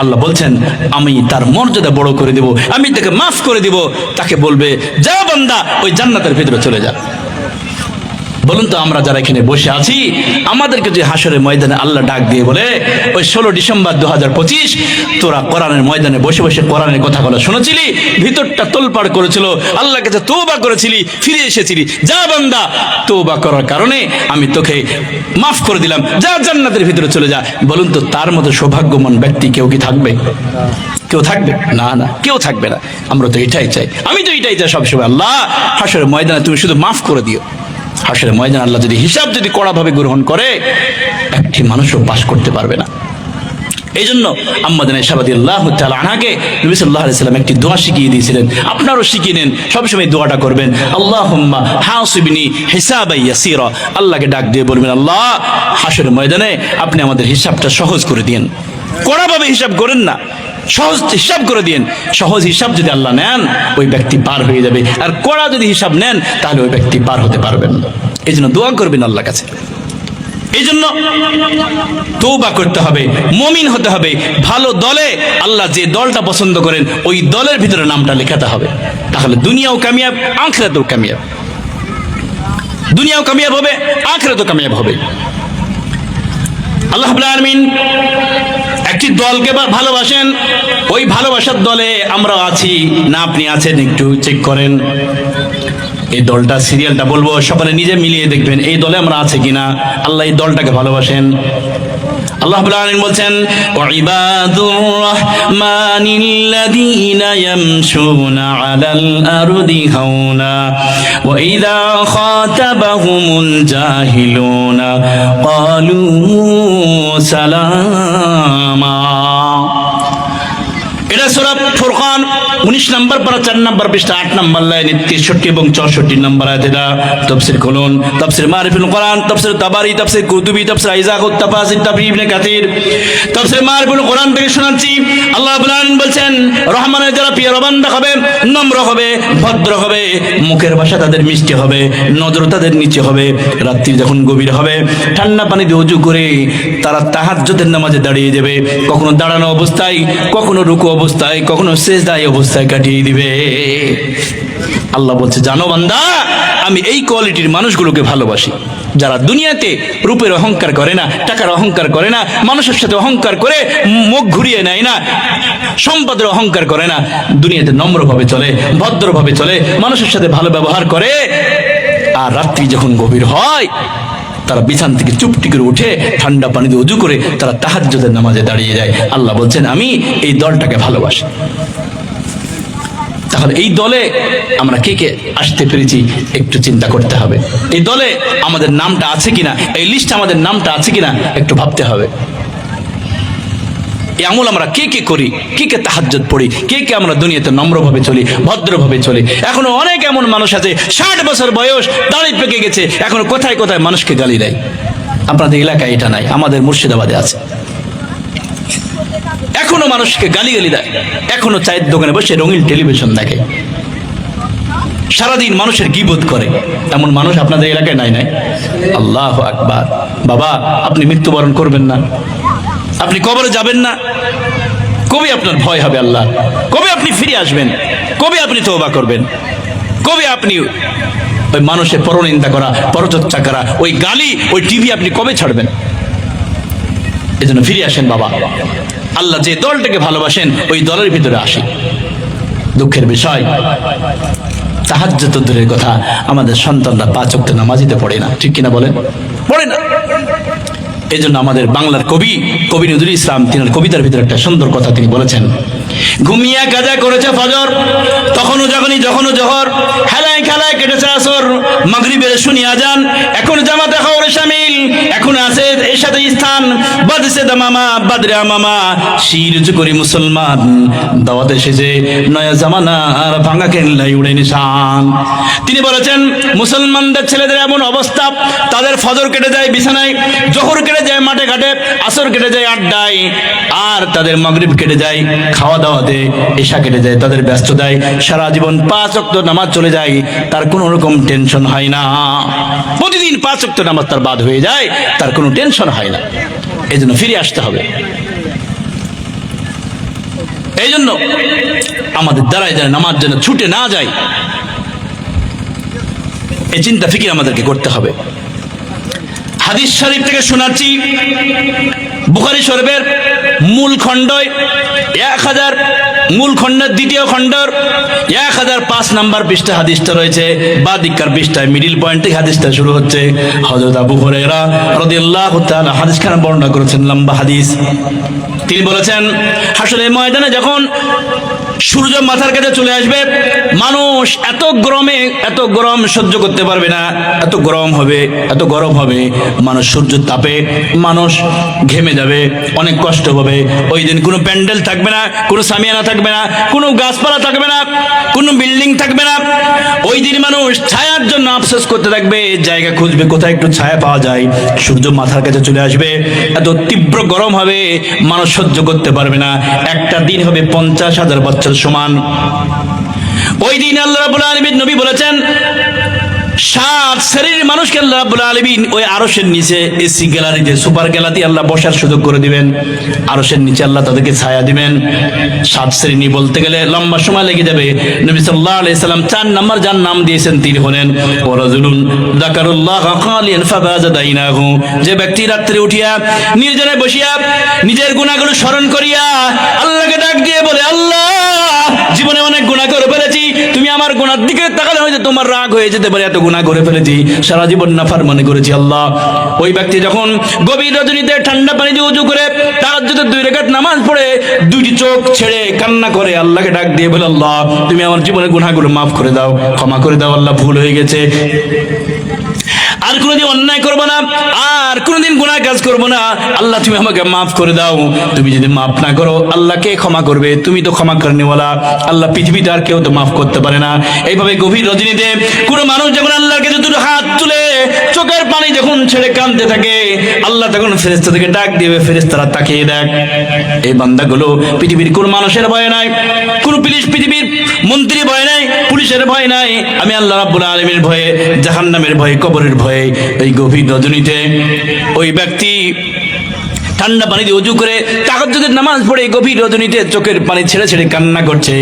আল্লাহ বলছেন আমি তার মর্যাদা বড় করে দেব, আমি তাকে মাফ করে দেব, তাকে বলবে যা বান্দা ওই জান্নাতের ভিতরে চলে যা। বলুন তো, আমরা যারা এখানে বসে আছি, আমাদেরকে যে হাশরের ময়দানে আল্লাহ ডাক দিয়ে বলে, ওই 16 ডিসেম্বর 2025 তোরা কোরআনের ময়দানে বসে বসে কোরআনের কথাগুলো শুনেছিলি, ভিতরটা তোলপাড় করেছিল, আল্লাহর কাছে তওবা করেছিলি, ফিরে এসেছিলি, যা বান্দা তওবা করার কারণে আমি তোকে মাফ করে দিলাম, যা জান্নাতের ভিতরে চলে যা। বলুন তো, তার মতো সৌভাগ্যবান ব্যক্তি কেউ কি থাকবে? কেউ থাকবে না? না, কেউ থাকবে না। আমরা তো এটাই চাই, আমি তো এটাই চাই সবসময়, আল্লাহ হাশরের ময়দানে তুমি শুধু মাফ করে দিও। হাশরের ময়দান আল্লাহ যদি হিসাব যদি কড়াভাবে গ্রহণ করে, একটি মানুষও পাস করতে পারবে না। এই জন্য আম্মাদান আয়েশা রাদিয়াল্লাহু তাআলা আনহাকে নবী সাল্লাল্লাহু আলাইহি ওয়াসাল্লাম একটি দোয়া শিখিয়ে দিয়েছিলেন, আপনারও শিখিয়ে নেন, সবসময় দোয়াটা করবেন, আল্লাহুম্মা হাসিবনি হিসাবান ইয়াসীরা, আল্লাহকে ডাক দিয়ে বলবেন, আল্লাহ হাশরের ময়দানে আপনি আমাদের হিসাবটা সহজ করে দিন। কড়াভাবে হিসাব করেন না, সহজ হিসাব করে দিন। সহজ হিসাব যদি আল্লাহ নেন, ওই ব্যক্তি পার হয়ে যাবে, আর কড়া যদি হিসাব নেন, তাহলে ওই ব্যক্তি পার হতে পারবেন না। এই জন্য দোয়া করবেন আল্লাহর কাছে। এই জন্য তওবা করতে হবে, মুমিন হতে হবে, ভালো দলে, আল্লাহ যে দলটা পছন্দ করেন ওই দলের ভিতরে নামটা লেখাতে হবে, তাহলে দুনিয়াও কামিয়াব, আখিরাতেও কামিয়াব। দুনিয়াও কামিয়াব হবে, আখিরাতেও কামিয়াব হবে। আল্লাহ রাব্বুল আলামিন একটি দলকে ভালোবাসেন, ওই ভালোবাসার দলে আমরা আছি না? আপনি আছেন? একটু চেক করেন। এই দলটা, সিরিয়ালটা বলবো, সকলে নিজে মিলিয়ে দেখবেন এই দলে আমরা আছে কিনা। আল্লাহ এই দলটাকে ভালোবাসেন। আল্লাহ রাব্বুল আলামিন বলছেন, ওয়া ইবাদুর রাহমানিল্লাযীনা ইয়ামশুনা আলাল আরদি হাওনা ওয়া ইযা খাতাবাহুমুল জাহিলুনা ক্বালু সালামা। এটা সূরা ফুরকান 19 নম্বর পারা 4 নম্বর পৃষ্ঠা 8 নম্বর লাইন 63 এবং 64 নম্বর আয়াত। এটা তাফসীর খুলুন, তাফসীর মারিফুল কোরআন, তাফসীর তাবারি, তাফসীর কুতুবী, তাফসীর ইজাকুত তাফাসির, তাফসীর ইবনে কাসির, তাফসীর মারিফুল কোরআন থেকে শোনাচ্ছি। আল্লাহ রাব্বুল আলামিন বলছেন, রহমানের যারা প্রিয় বান্দা হবে, নম্র হবে, ভদ্র হবে, মুখের ভাষা তাদের মিষ্টি হবে, নজর তাদের নিচে হবে, রাত্রি যখন গভীর হবে ঠান্ডা পানি দিয়ে ওযু করে তারা তাহাজ্জুদের নামাজে দাঁড়িয়ে যাবে, কখনো দাঁড়ানো অবস্থায়, কখনো রুকু অবস্থায়, কখনো সিজদায় অবস্থায় কাটিয়ে দিবে। আল্লাহ বলছে, জানো বান্দা আমি এই কোয়ালিটির মানুষগুলোকে ভালোবাসি, যারা দুনিয়াতে রূপের অহংকার করে না, টাকার অহংকার করে না, মানুষের সাথে অহংকার করে মুখ ঘুরিয়ে নেয় না, সম্পদের অহংকার করে না, দুনিয়াতে নম্রভাবে চলে, ভদ্রভাবে চলে, মানুষের সাথে ভালো ব্যবহার করে। আর রাত্রি যখন গভীর হয় তারা বিছান থেকে চুপটি করে উঠে ঠান্ডা পানি দিয়ে ওযু করে তারা তাহাজ্জুদের নামাজে দাঁড়িয়ে যায়। আল্লাহ বলছেন আমি এই দলটাকে ভালোবাসি। তাহলে এই দলে আমরা কে কে আসতে পেরেছি একটু চিন্তা করতে হবে। এই দলে আমাদের নামটা আছে কিনা, এই লিস্টে আমাদের নামটা আছে কিনা একটু ভাবতে হবে। এই আমল আমরা কে কে করি, কে কে তাহাজ্জুদ পড়ি, কে কে আমরা দুনিয়াতে নম্রভাবে চলি, ভদ্রভাবে চলি। এখনো অনেক এমন মানুষ আছে 60 বছর বয়স, দাড়ি পেকে গেছে, এখনো কোথায় কোথায় মানুষকে গালি দেয়। আপনাদের এলাকায় এটা নাই, আমাদের মুর্শিদাবাদে আছে। এখনো মানুষকে গালি দেয়, এখনো চায়ের দোকানে বসে রঙিন টেলিভিশন দেখে, সারাদিন মানুষের গীবত করে। এমন মানুষ আপনাদের এলাকায় নাই? আল্লাহু আকবার। বাবা, আপনি মৃত্যুবরণ করবেন না, আপনি কবরে যাবেন না, কবে আপনার ভয় হবে আল্লাহ? কবে আপনি ফিরে আসবেন? কবে আপনি তওবা করবেন? কবে আপনি ওই মানুষের পরনিন্দা করা, পরচর্চা করা, ওই গালি, ওই টিভি আপনি কবে ছাড়বেন? এজন্য ফিরে আসেন বাবা। আল্লাহ যে দলটাকে ভালোবাসেন ওই দলের ভিতরে আসি। দুঃখের বিষয়, তাহাজ্জুদ দূরের কথা, আমাদের সন্তানরা 5 ওয়াক্ত নামাজিতে পড়ে না, ঠিক কিনা বলেন? পড়ে না। এই জন্য আমাদের বাংলার কবি নজরুল ইসলাম তিনার কবিতার ভিতরে একটা সুন্দর কথা তিনি বলেছেন, ঘুমিয়ে কাজা করেছে ফজর, তখনও জহর, হেলায় খেলায় কেটেছে আসর, মাগরিবের শুনি আজান, এখন জামাতে খাওয়ার শামিল, এখন আছে এর সাথে স্থান, বাদছে দামামা বাদরে আমামা, শির করি মুসলমান, দাওয়াত এসেছে নয়া জামানা আর ভাঙা কেল্লাই উড়ে নিশান। তিনি বলেছেন মুসলমানদের ছেলেদের এমন অবস্থা, তাদের ফজর কেটে যায় বিছানায়, জোহর কেটে যায় মাঠে ঘাটে, আসর কেটে যায় আড্ডায়, আর তাদের মাগরিব কেটে যায় খাওয়া দাওয়াতে, এশা কেটে যায় তাদের ব্যস্ততায়, সারা জীবন 5 ওয়াক্ত নামাজ চলে যায়, তার কোনো রকম টেনশন হয় না। প্রতিদিন 5 ওয়াক্ত নামাজ তার বাদ হয়ে যায়, তার কোনো টেনশন হয় না। এই জন্য ফিরে আসতে হবে। এই জন্য আমাদের দ্বারাই যেন নামাজ যেন ছুটে না যায়, এই চিন্তা ফিকির আমাদেরকে করতে হবে। হাদিস শরীফ থেকে শোনাচ্ছি, বুখারী শরীফের মূল খণ্ড 1000 মূল খণ্ডের 2য় খণ্ডর 1005 নম্বর পৃষ্ঠা হাদিসটা রয়েছে, বা দিককার পৃষ্ঠায় মিডিল পয়েন্ট থেকে হাদিসটা শুরু হচ্ছে। হযরত আবু হুরায়রা রাদিয়াল্লাহু তাআলা হাদিসখানা বর্ণনা করেছেন, লম্বা হাদিস। তিনি বলেছেন হাসরের ময়দানে যখন সূর্য মাথার কাছে চলে আসবে, মানুষ এত গরম সহ্য করতে পারবে না, এত গরম হবে, মানুষ সূর্য তাপে মানুষ ঘেমে যাবে, অনেক কষ্ট হবে। ওই দিন কোনো প্যান্ডেল থাকবে না, কোনো সামিয়ানা থাকবে না, কোনো গাছপালা থাকবে না, কোনো বিল্ডিং থাকবে না। ওই দিন মানুষ ছায়ার জন্য আফসোস করতে থাকবে, জায়গা খুঁজবে কোথায় একটু ছায়া পাওয়া যায়। সূর্য মাথার কাছে চলে আসবে, এত তীব্র গরম হবে, মানুষ সহ্য করতে পারবে না। একটা দিন হবে 50,000 বছর সমান। ওই দিন আল্লাহ রাব্বুল আলামিন, নবী বলেছেন, 7 শ্রেণীর মানুষকে আল্লাহ রাব্বুল আলামিন ওই আরশের নিচে এসি গ্যালারিতে, সুপার গ্যালারিতে আল্লাহ বসার সুযোগ করে দিবেন। আরশের নিচে আল্লাহ তাদেরকে ছায়া দিবেন। 7 শ্রেণী বলতে গেলে লম্বা সময় লেগে যাবে। নবী সাল্লাল্লাহু আলাইহি সাল্লাম 4 নাম্বার যার নাম দিয়েছেন তিনি হলেন ওয়ারাজুলুন যাকারুল্লাহ কালিয়ান ফাবাযাদ আইনাহু, যে ব্যক্তি রাত্রে উঠিয়া নির্জনে বসিয়া নিজের গুনাহগুলো স্মরণ করিয়া আল্লাহকে ডাক দিয়ে বলে, আল্লাহ জীবনে অনেক গুনাহ করে ফেলেছি, তুমি আমার গুনার দিকে তাকালে হয়তো তোমার রাগ হয়ে যেতে পারে, এত গুনাহ করে ফেলেছি, সারা জীবন নাফরমানি করেছি আল্লাহ। ওই ব্যক্তি যখন গভীর রজনীতে ঠান্ডা পানি দিয়ে ওযু করে তাহাজ্জুদের 2 রাকাত নামাজ পড়ে 2টি চোখ ছেড়ে কান্না করে আল্লাহকে ডাক দিয়ে বলে, আল্লাহ তুমি আমার জীবনের গুনাহগুলো মাফ করে দাও, ক্ষমা করে দাও, আল্লাহ ভুল হয়ে গেছে, আর কোনোদিন অন্যায় করবো না, আর কোনোদিন গুনাহ কাজ করবো না, আল্লাহ তুমি আমাকে মাফ করে দাও। তুমি যদি মাফ না করো আল্লাহ কে ক্ষমা করবে? তুমি তো ক্ষমা করনেওয়ালা, আল্লাহ পৃথিবীতে আর কেউ তো মাফ করতে পারে না। এইভাবে গভীর রজনীতে কোনো মানুষ যখন আল্লাহর কাছে 2 হাত তুলে চোখের পানি যখন ছেড়ে কাঁদতে থাকে, আল্লাহ তখন ফেরেশতা থেকে ডাক দিবে, ফেরেশতারা তাকিয়ে দেখ, এই বান্দাগুলো পৃথিবীর কোন মানুষের ভয় নাই, কোন পৃথিবীর মন্ত্রী ভয় নাই, পুলিশের ভয় নাই, আমি আল্লাহ রাব্বুল আলামিনের ভয়ে, জাহান্নামের ভয়ে, কবরের ভয়ে এই গভীর রজনীতে ওই ব্যক্তি ঠান্ডা পানি দিয়ে উজু করে তাহাজ্জুদের নামাজ পড়ে গভীর রজনীতে চোখের পানি ছেড়ে ছেড়ে কান্না করছে।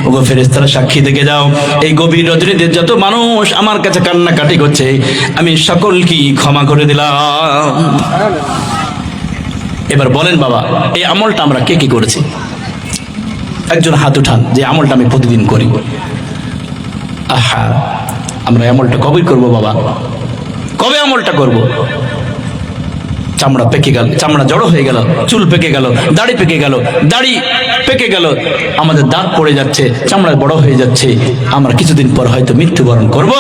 ওগো ফেরেশতারা সাক্ষী থেকে যাও, এই গভীর রজনীতে যত মানুষ আমার কাছে কান্নাকাটি করছে আমি সকলকে ক্ষমা করে দিলাম। এবার বলেন বাবা, এই আমলটা আমরা কে কি করেছি? একজন হাত উঠান যে আমলটা আমি প্রতিদিন করি। আহা, আমরা আমলটা কবে করব বাবা? কবে আমলটা করব? চামড়া পেকে গেল, চামড়া জড়ো হয়ে গেল, চুল পেকে গেল, দাড়ি পেকে গেল, দাড়ি পেকে গেল, আমাদের দাঁত পড়ে যাচ্ছে, চামড়া বড় হয়ে যাচ্ছে, আমরা কিছুদিন পর হয়তো মৃত্যুবরণ করব।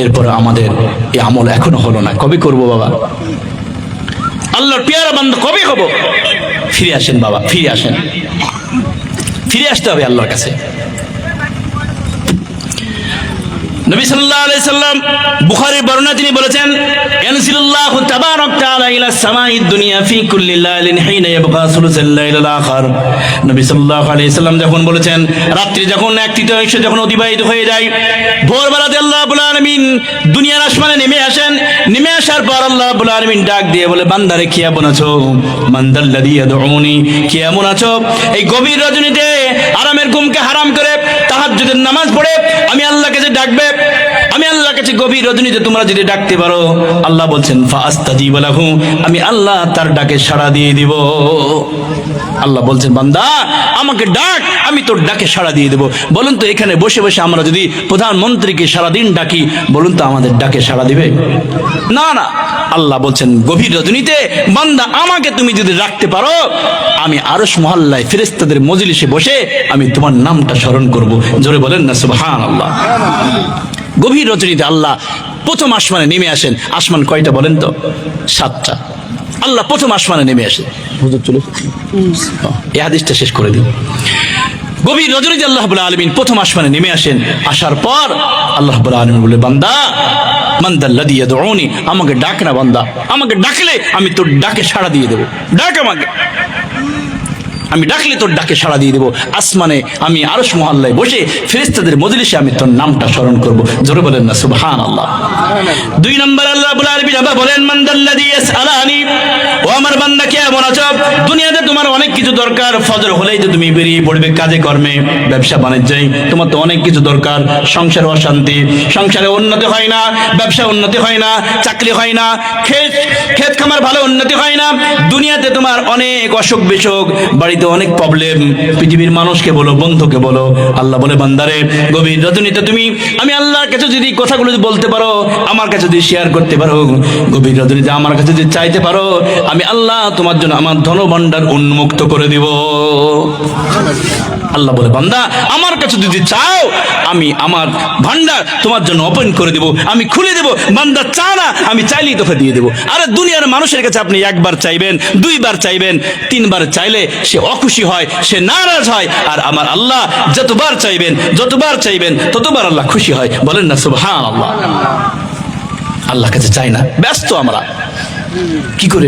এরপর আমাদের এই আমল এখনো হলো না, কবে করব বাবা? আল্লাহর পেয়ারা বান্দা কবে হব? ফিরে আসেন বাবা, ফিরে আসেন, ফিরে আসতে হবে আল্লাহর কাছে। নবী সাল্লাল্লাহু আলাইহি সাল্লাম বুখারীর বর্ণনা তিনি বলেছেন, ইয়ানজিলুল্লাহু তাবারাক তাআলা ইলা সামাঈদ দুনিয়া ফি কুল্লি লাইলিন হিনা ইয়াবকা সুলুসাল লাইলিল আখির। নবী সাল্লাল্লাহু আলাইহি সাল্লাম যখন বলেছেন, রাত্রি যখন 1/3 যখন অতিবাহিত হয়ে যায়, ভোরবেলাতে আল্লাহ রাব্বুল আলামিন দুনিয়ার আসমানে নেমে আসেন। নেমে আসার পর আল্লাহ রাব্বুল আলামিন ডাক দিয়ে বলে, বান্দারে কি এমন আছো? মানদাল্লাযী ইয়াদউনি, কি এমন আছো এই গভীর রজনীতে আরামের ঘুমকে হারাম করে তাহাজ্জুদের নামাজ পড়ে আমি আল্লাহকে যে ডাকবে, আমি আল্লাহর কাছে গভীর রজনীতে তোমরা যদি ডাকতে পারো, আল্লাহ বলছেন ফাআস্তাজিব লাহু, আমি আল্লাহ তার ডাকে সাড়া দিয়ে দিব। আল্লাহ বলছেন, বান্দা আমাকে ডাক, আমি তোর ডাকে সাড়া দিয়ে দেব। বলুন তো এখানে বসে বসে আমরা যদি প্রধানমন্ত্রীকে সারাদিন ডাকি, বলুন তো আমাদের ডাকে সাড়া দিবে? না না। আল্লাহ বলছেন গভীর রজনীতে বান্দা আমাকে তুমি যদি ডাকতে পারো, আমি আরশ মহল্লায় ফেরেশতাদের মজলিসে বসে আমি তোমার নামটা স্মরণ করব। জোরে বলেন না সুবহানাল্লাহ। গভীর রজনীতে আল্লাহ প্রথম আসমানে নেমে আসেন। আসমান কয়টা বলেন তো? 7টা। আল্লাহ প্রথম আসমানে নেমে আসে। হুজুর চলে এই হাদিসটা শেষ করে দিন। গভীর রজনীতে আল্লাহ রাব্বুল আলামিন প্রথম আসমানে নেমে আসেন। আসার পর আল্লাহ রাব্বুল আলামিন বলে, বান্দা মানদাল্লাযী ইয়াদউনি, আমাকে ডাক না বান্দা, আমাকে ডাকলে আমি তোর ডাকে সাড়া দিয়ে দেব। ডাক আমাকে, আমি ডাকলে তোর ডাকে সাড়া দিয়ে দেবো। আসমানে আমি আরশ মহল্লায় বসে ফেরেশতাদের মজলিসে আমি তোর নামটা স্মরণ করব। জোরে বলেন না সুবহানাল্লাহ। 2 নম্বর আল্লাহ রাব্বুল আলামিন আবার বলেন, মানদাল্লাযী ইয়াসআলানি, ও আমার বান্দা কেমন আছো? দুনিয়াতে তোমার অনেক কিছু দরকার, ফজর হলেই তো তুমি বেরিয়ে পড়বে কাজে কর্মে, ব্যবসা বাণিজ্যে, তোমার তো অনেক কিছু দরকার। সংসারে অশান্তি, সংসারে উন্নতি হয় না, ব্যবসা উন্নতি হয় না, চাকরি হয় না, ক্ষেত খামার ভালো উন্নতি হয় না, দুনিয়াতে তোমার অনেক অসুখ বিসুখ, বাড়িতে অনেক প্রবলেম, পৃথিবীর মানুষকে বলো, বন্ধুকে বলো। আল্লাহ বলে, বান্দারে গভীর রজনীতে তুমি আমি আল্লাহর কাছে যদি কথাগুলো বলতে পারো, আমার কাছে যদি শেয়ার করতে পারো, গভীর রজনীতে আমার কাছে যদি চাইতে পারো, আমি আল্লাহ তোমার জন্য আমার ধনভাণ্ডার উন্মুক্ত করে দিব। আল্লাহ বলে, বান্দা আমার কাছে যদি চাও, আমি আমার ভান্ডার তোমার জন্য ওপেন করে দেব, আমি খুলে দেব। বান্দা চা না, আমি চাইলেই তোকে দিয়ে দেবো। আরে দুনিয়ার মানুষের কাছে আপনি একবার চাইবেন, 2 বার চাইবেন, 3 বার চাইলে সে অখুশি হয়, সে নারাজ হয়। আর আমার আল্লাহ যতবার চাইবেন ততবার আল্লাহ খুশি হয়। বলেন না সুবহানাল্লাহ। আল্লাহ কাছে চাই না, ব্যস্ত আমরা। কি করে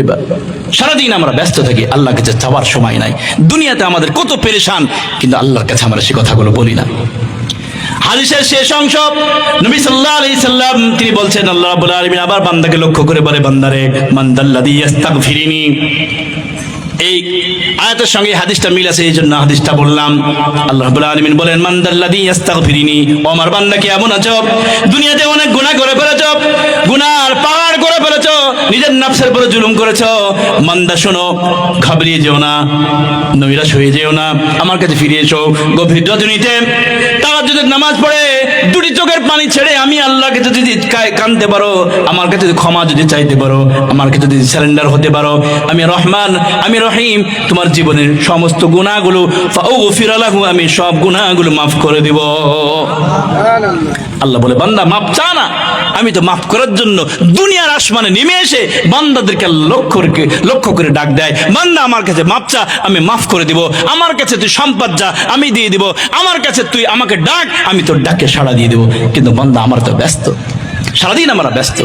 সারাদিন আমরা ব্যস্ত থাকি, আল্লাহর কাছে চাওয়ার সময় নাই। দুনিয়াতে আমাদের কত পেরেশান, কিন্তু আল্লাহর কাছে আমরা সে কথাগুলো বলি না। হাদিসের শেষ অংশ নবী সাল্লাল্লাহু আলাইহি সাল্লাম তিনি বলছেন, আল্লাহ রাব্বুল আলামিন আবার বান্দাকে লক্ষ্য করে বলে, বান্দারে মানদাল্লাযী ইস্তাগফিরিনি। এই আয়াতের সঙ্গে হাদিসটা মিল আছে, এই জন্য হাদিসটা বললাম। আল্লাহ রাব্বুল আলামিন বলেন, মানদাল্লাযী ইস্তাগফিরিনি, ও আমার বান্দা কেমন আছো? দুনিয়াতে অনেক গুনাহ করে ফেলেছো, গুনার পাহাড় করে ফেলেছো, নিজের নফসের উপরে জুলুম করেছো। বান্দা শোনো, ঘাবড়িয়ে যেও না, নৈরাশ হয়ে যেও না, আমার কাছে ফিরে এসো। গভীর রজনীতে তাহাজ্জুদের নামাজ পড়ে 2টি চোখের পানি ছেড়ে আমি আল্লাহকে যদি কাঁদতে পারো, আমার কাছে যদি ক্ষমা যদি চাইতে পারো, আমার কাছে যদি সারেন্ডার হতে পারো, আমি রহমান, আমি রহিম, তোমার জীবনের সমস্ত গুনাহগুলো ফাউগফির লাহু, আমি সব গুনাহগুলো মাফ করে দিব। আল্লাহ বলে, বান্দা মাফ চা না, আমি তো মাফ করার জন্য দুনিয়ার আসমানে নেমে এসে বান্দাদেরকে লক্ষ্য করে ডাক দেয়, বান্দা আমার কাছে মাফ চা, আমি মাফ করে দিব। আমার কাছে তুই সম্পদ যা, আমি দিয়ে দিব। আমার কাছে তুই আমাকে ডাক, আমি তোর ডাকে সাড়া দিয়ে দেব। কিন্তু বান্দা আমার তো ব্যস্ত, সারাদিন আমরা ব্যস্ত।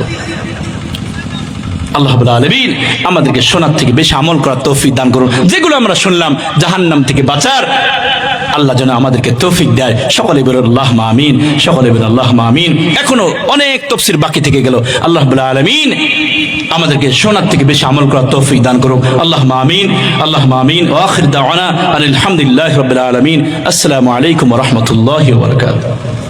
আল্লাহ রাব্বুল আলামিন আমাদেরকে শোনার থেকে বেশি আমল করার তৌফিক দান করুন। যেগুলো আমরা শুনলাম জাহান্নাম থেকে বাঁচার, আল্লাহ যেন আমাদেরকে তৌফিক দেয়। সকলে বলুন আল্লাহুম্মা আমিন, সকলে বলুন আল্লাহুম্মা আমিন। এখনো অনেক তাফসীর বাকি থেকে গেল। আল্লাহ রাব্বুল আলামিন আমাদেরকে শোনার থেকে বেশি আমল করার তৌফিক দান করুন। আল্লাহুম্মা আমিন, আল্লাহুম্মা আমিন। ওয়া আখির দাওয়ানা আলহামদুলিল্লাহি রাব্বিল আলামিন। আসসালামু আলাইকুম ওয়া রাহমাতুল্লাহি ওয়া বারাকাতুহু।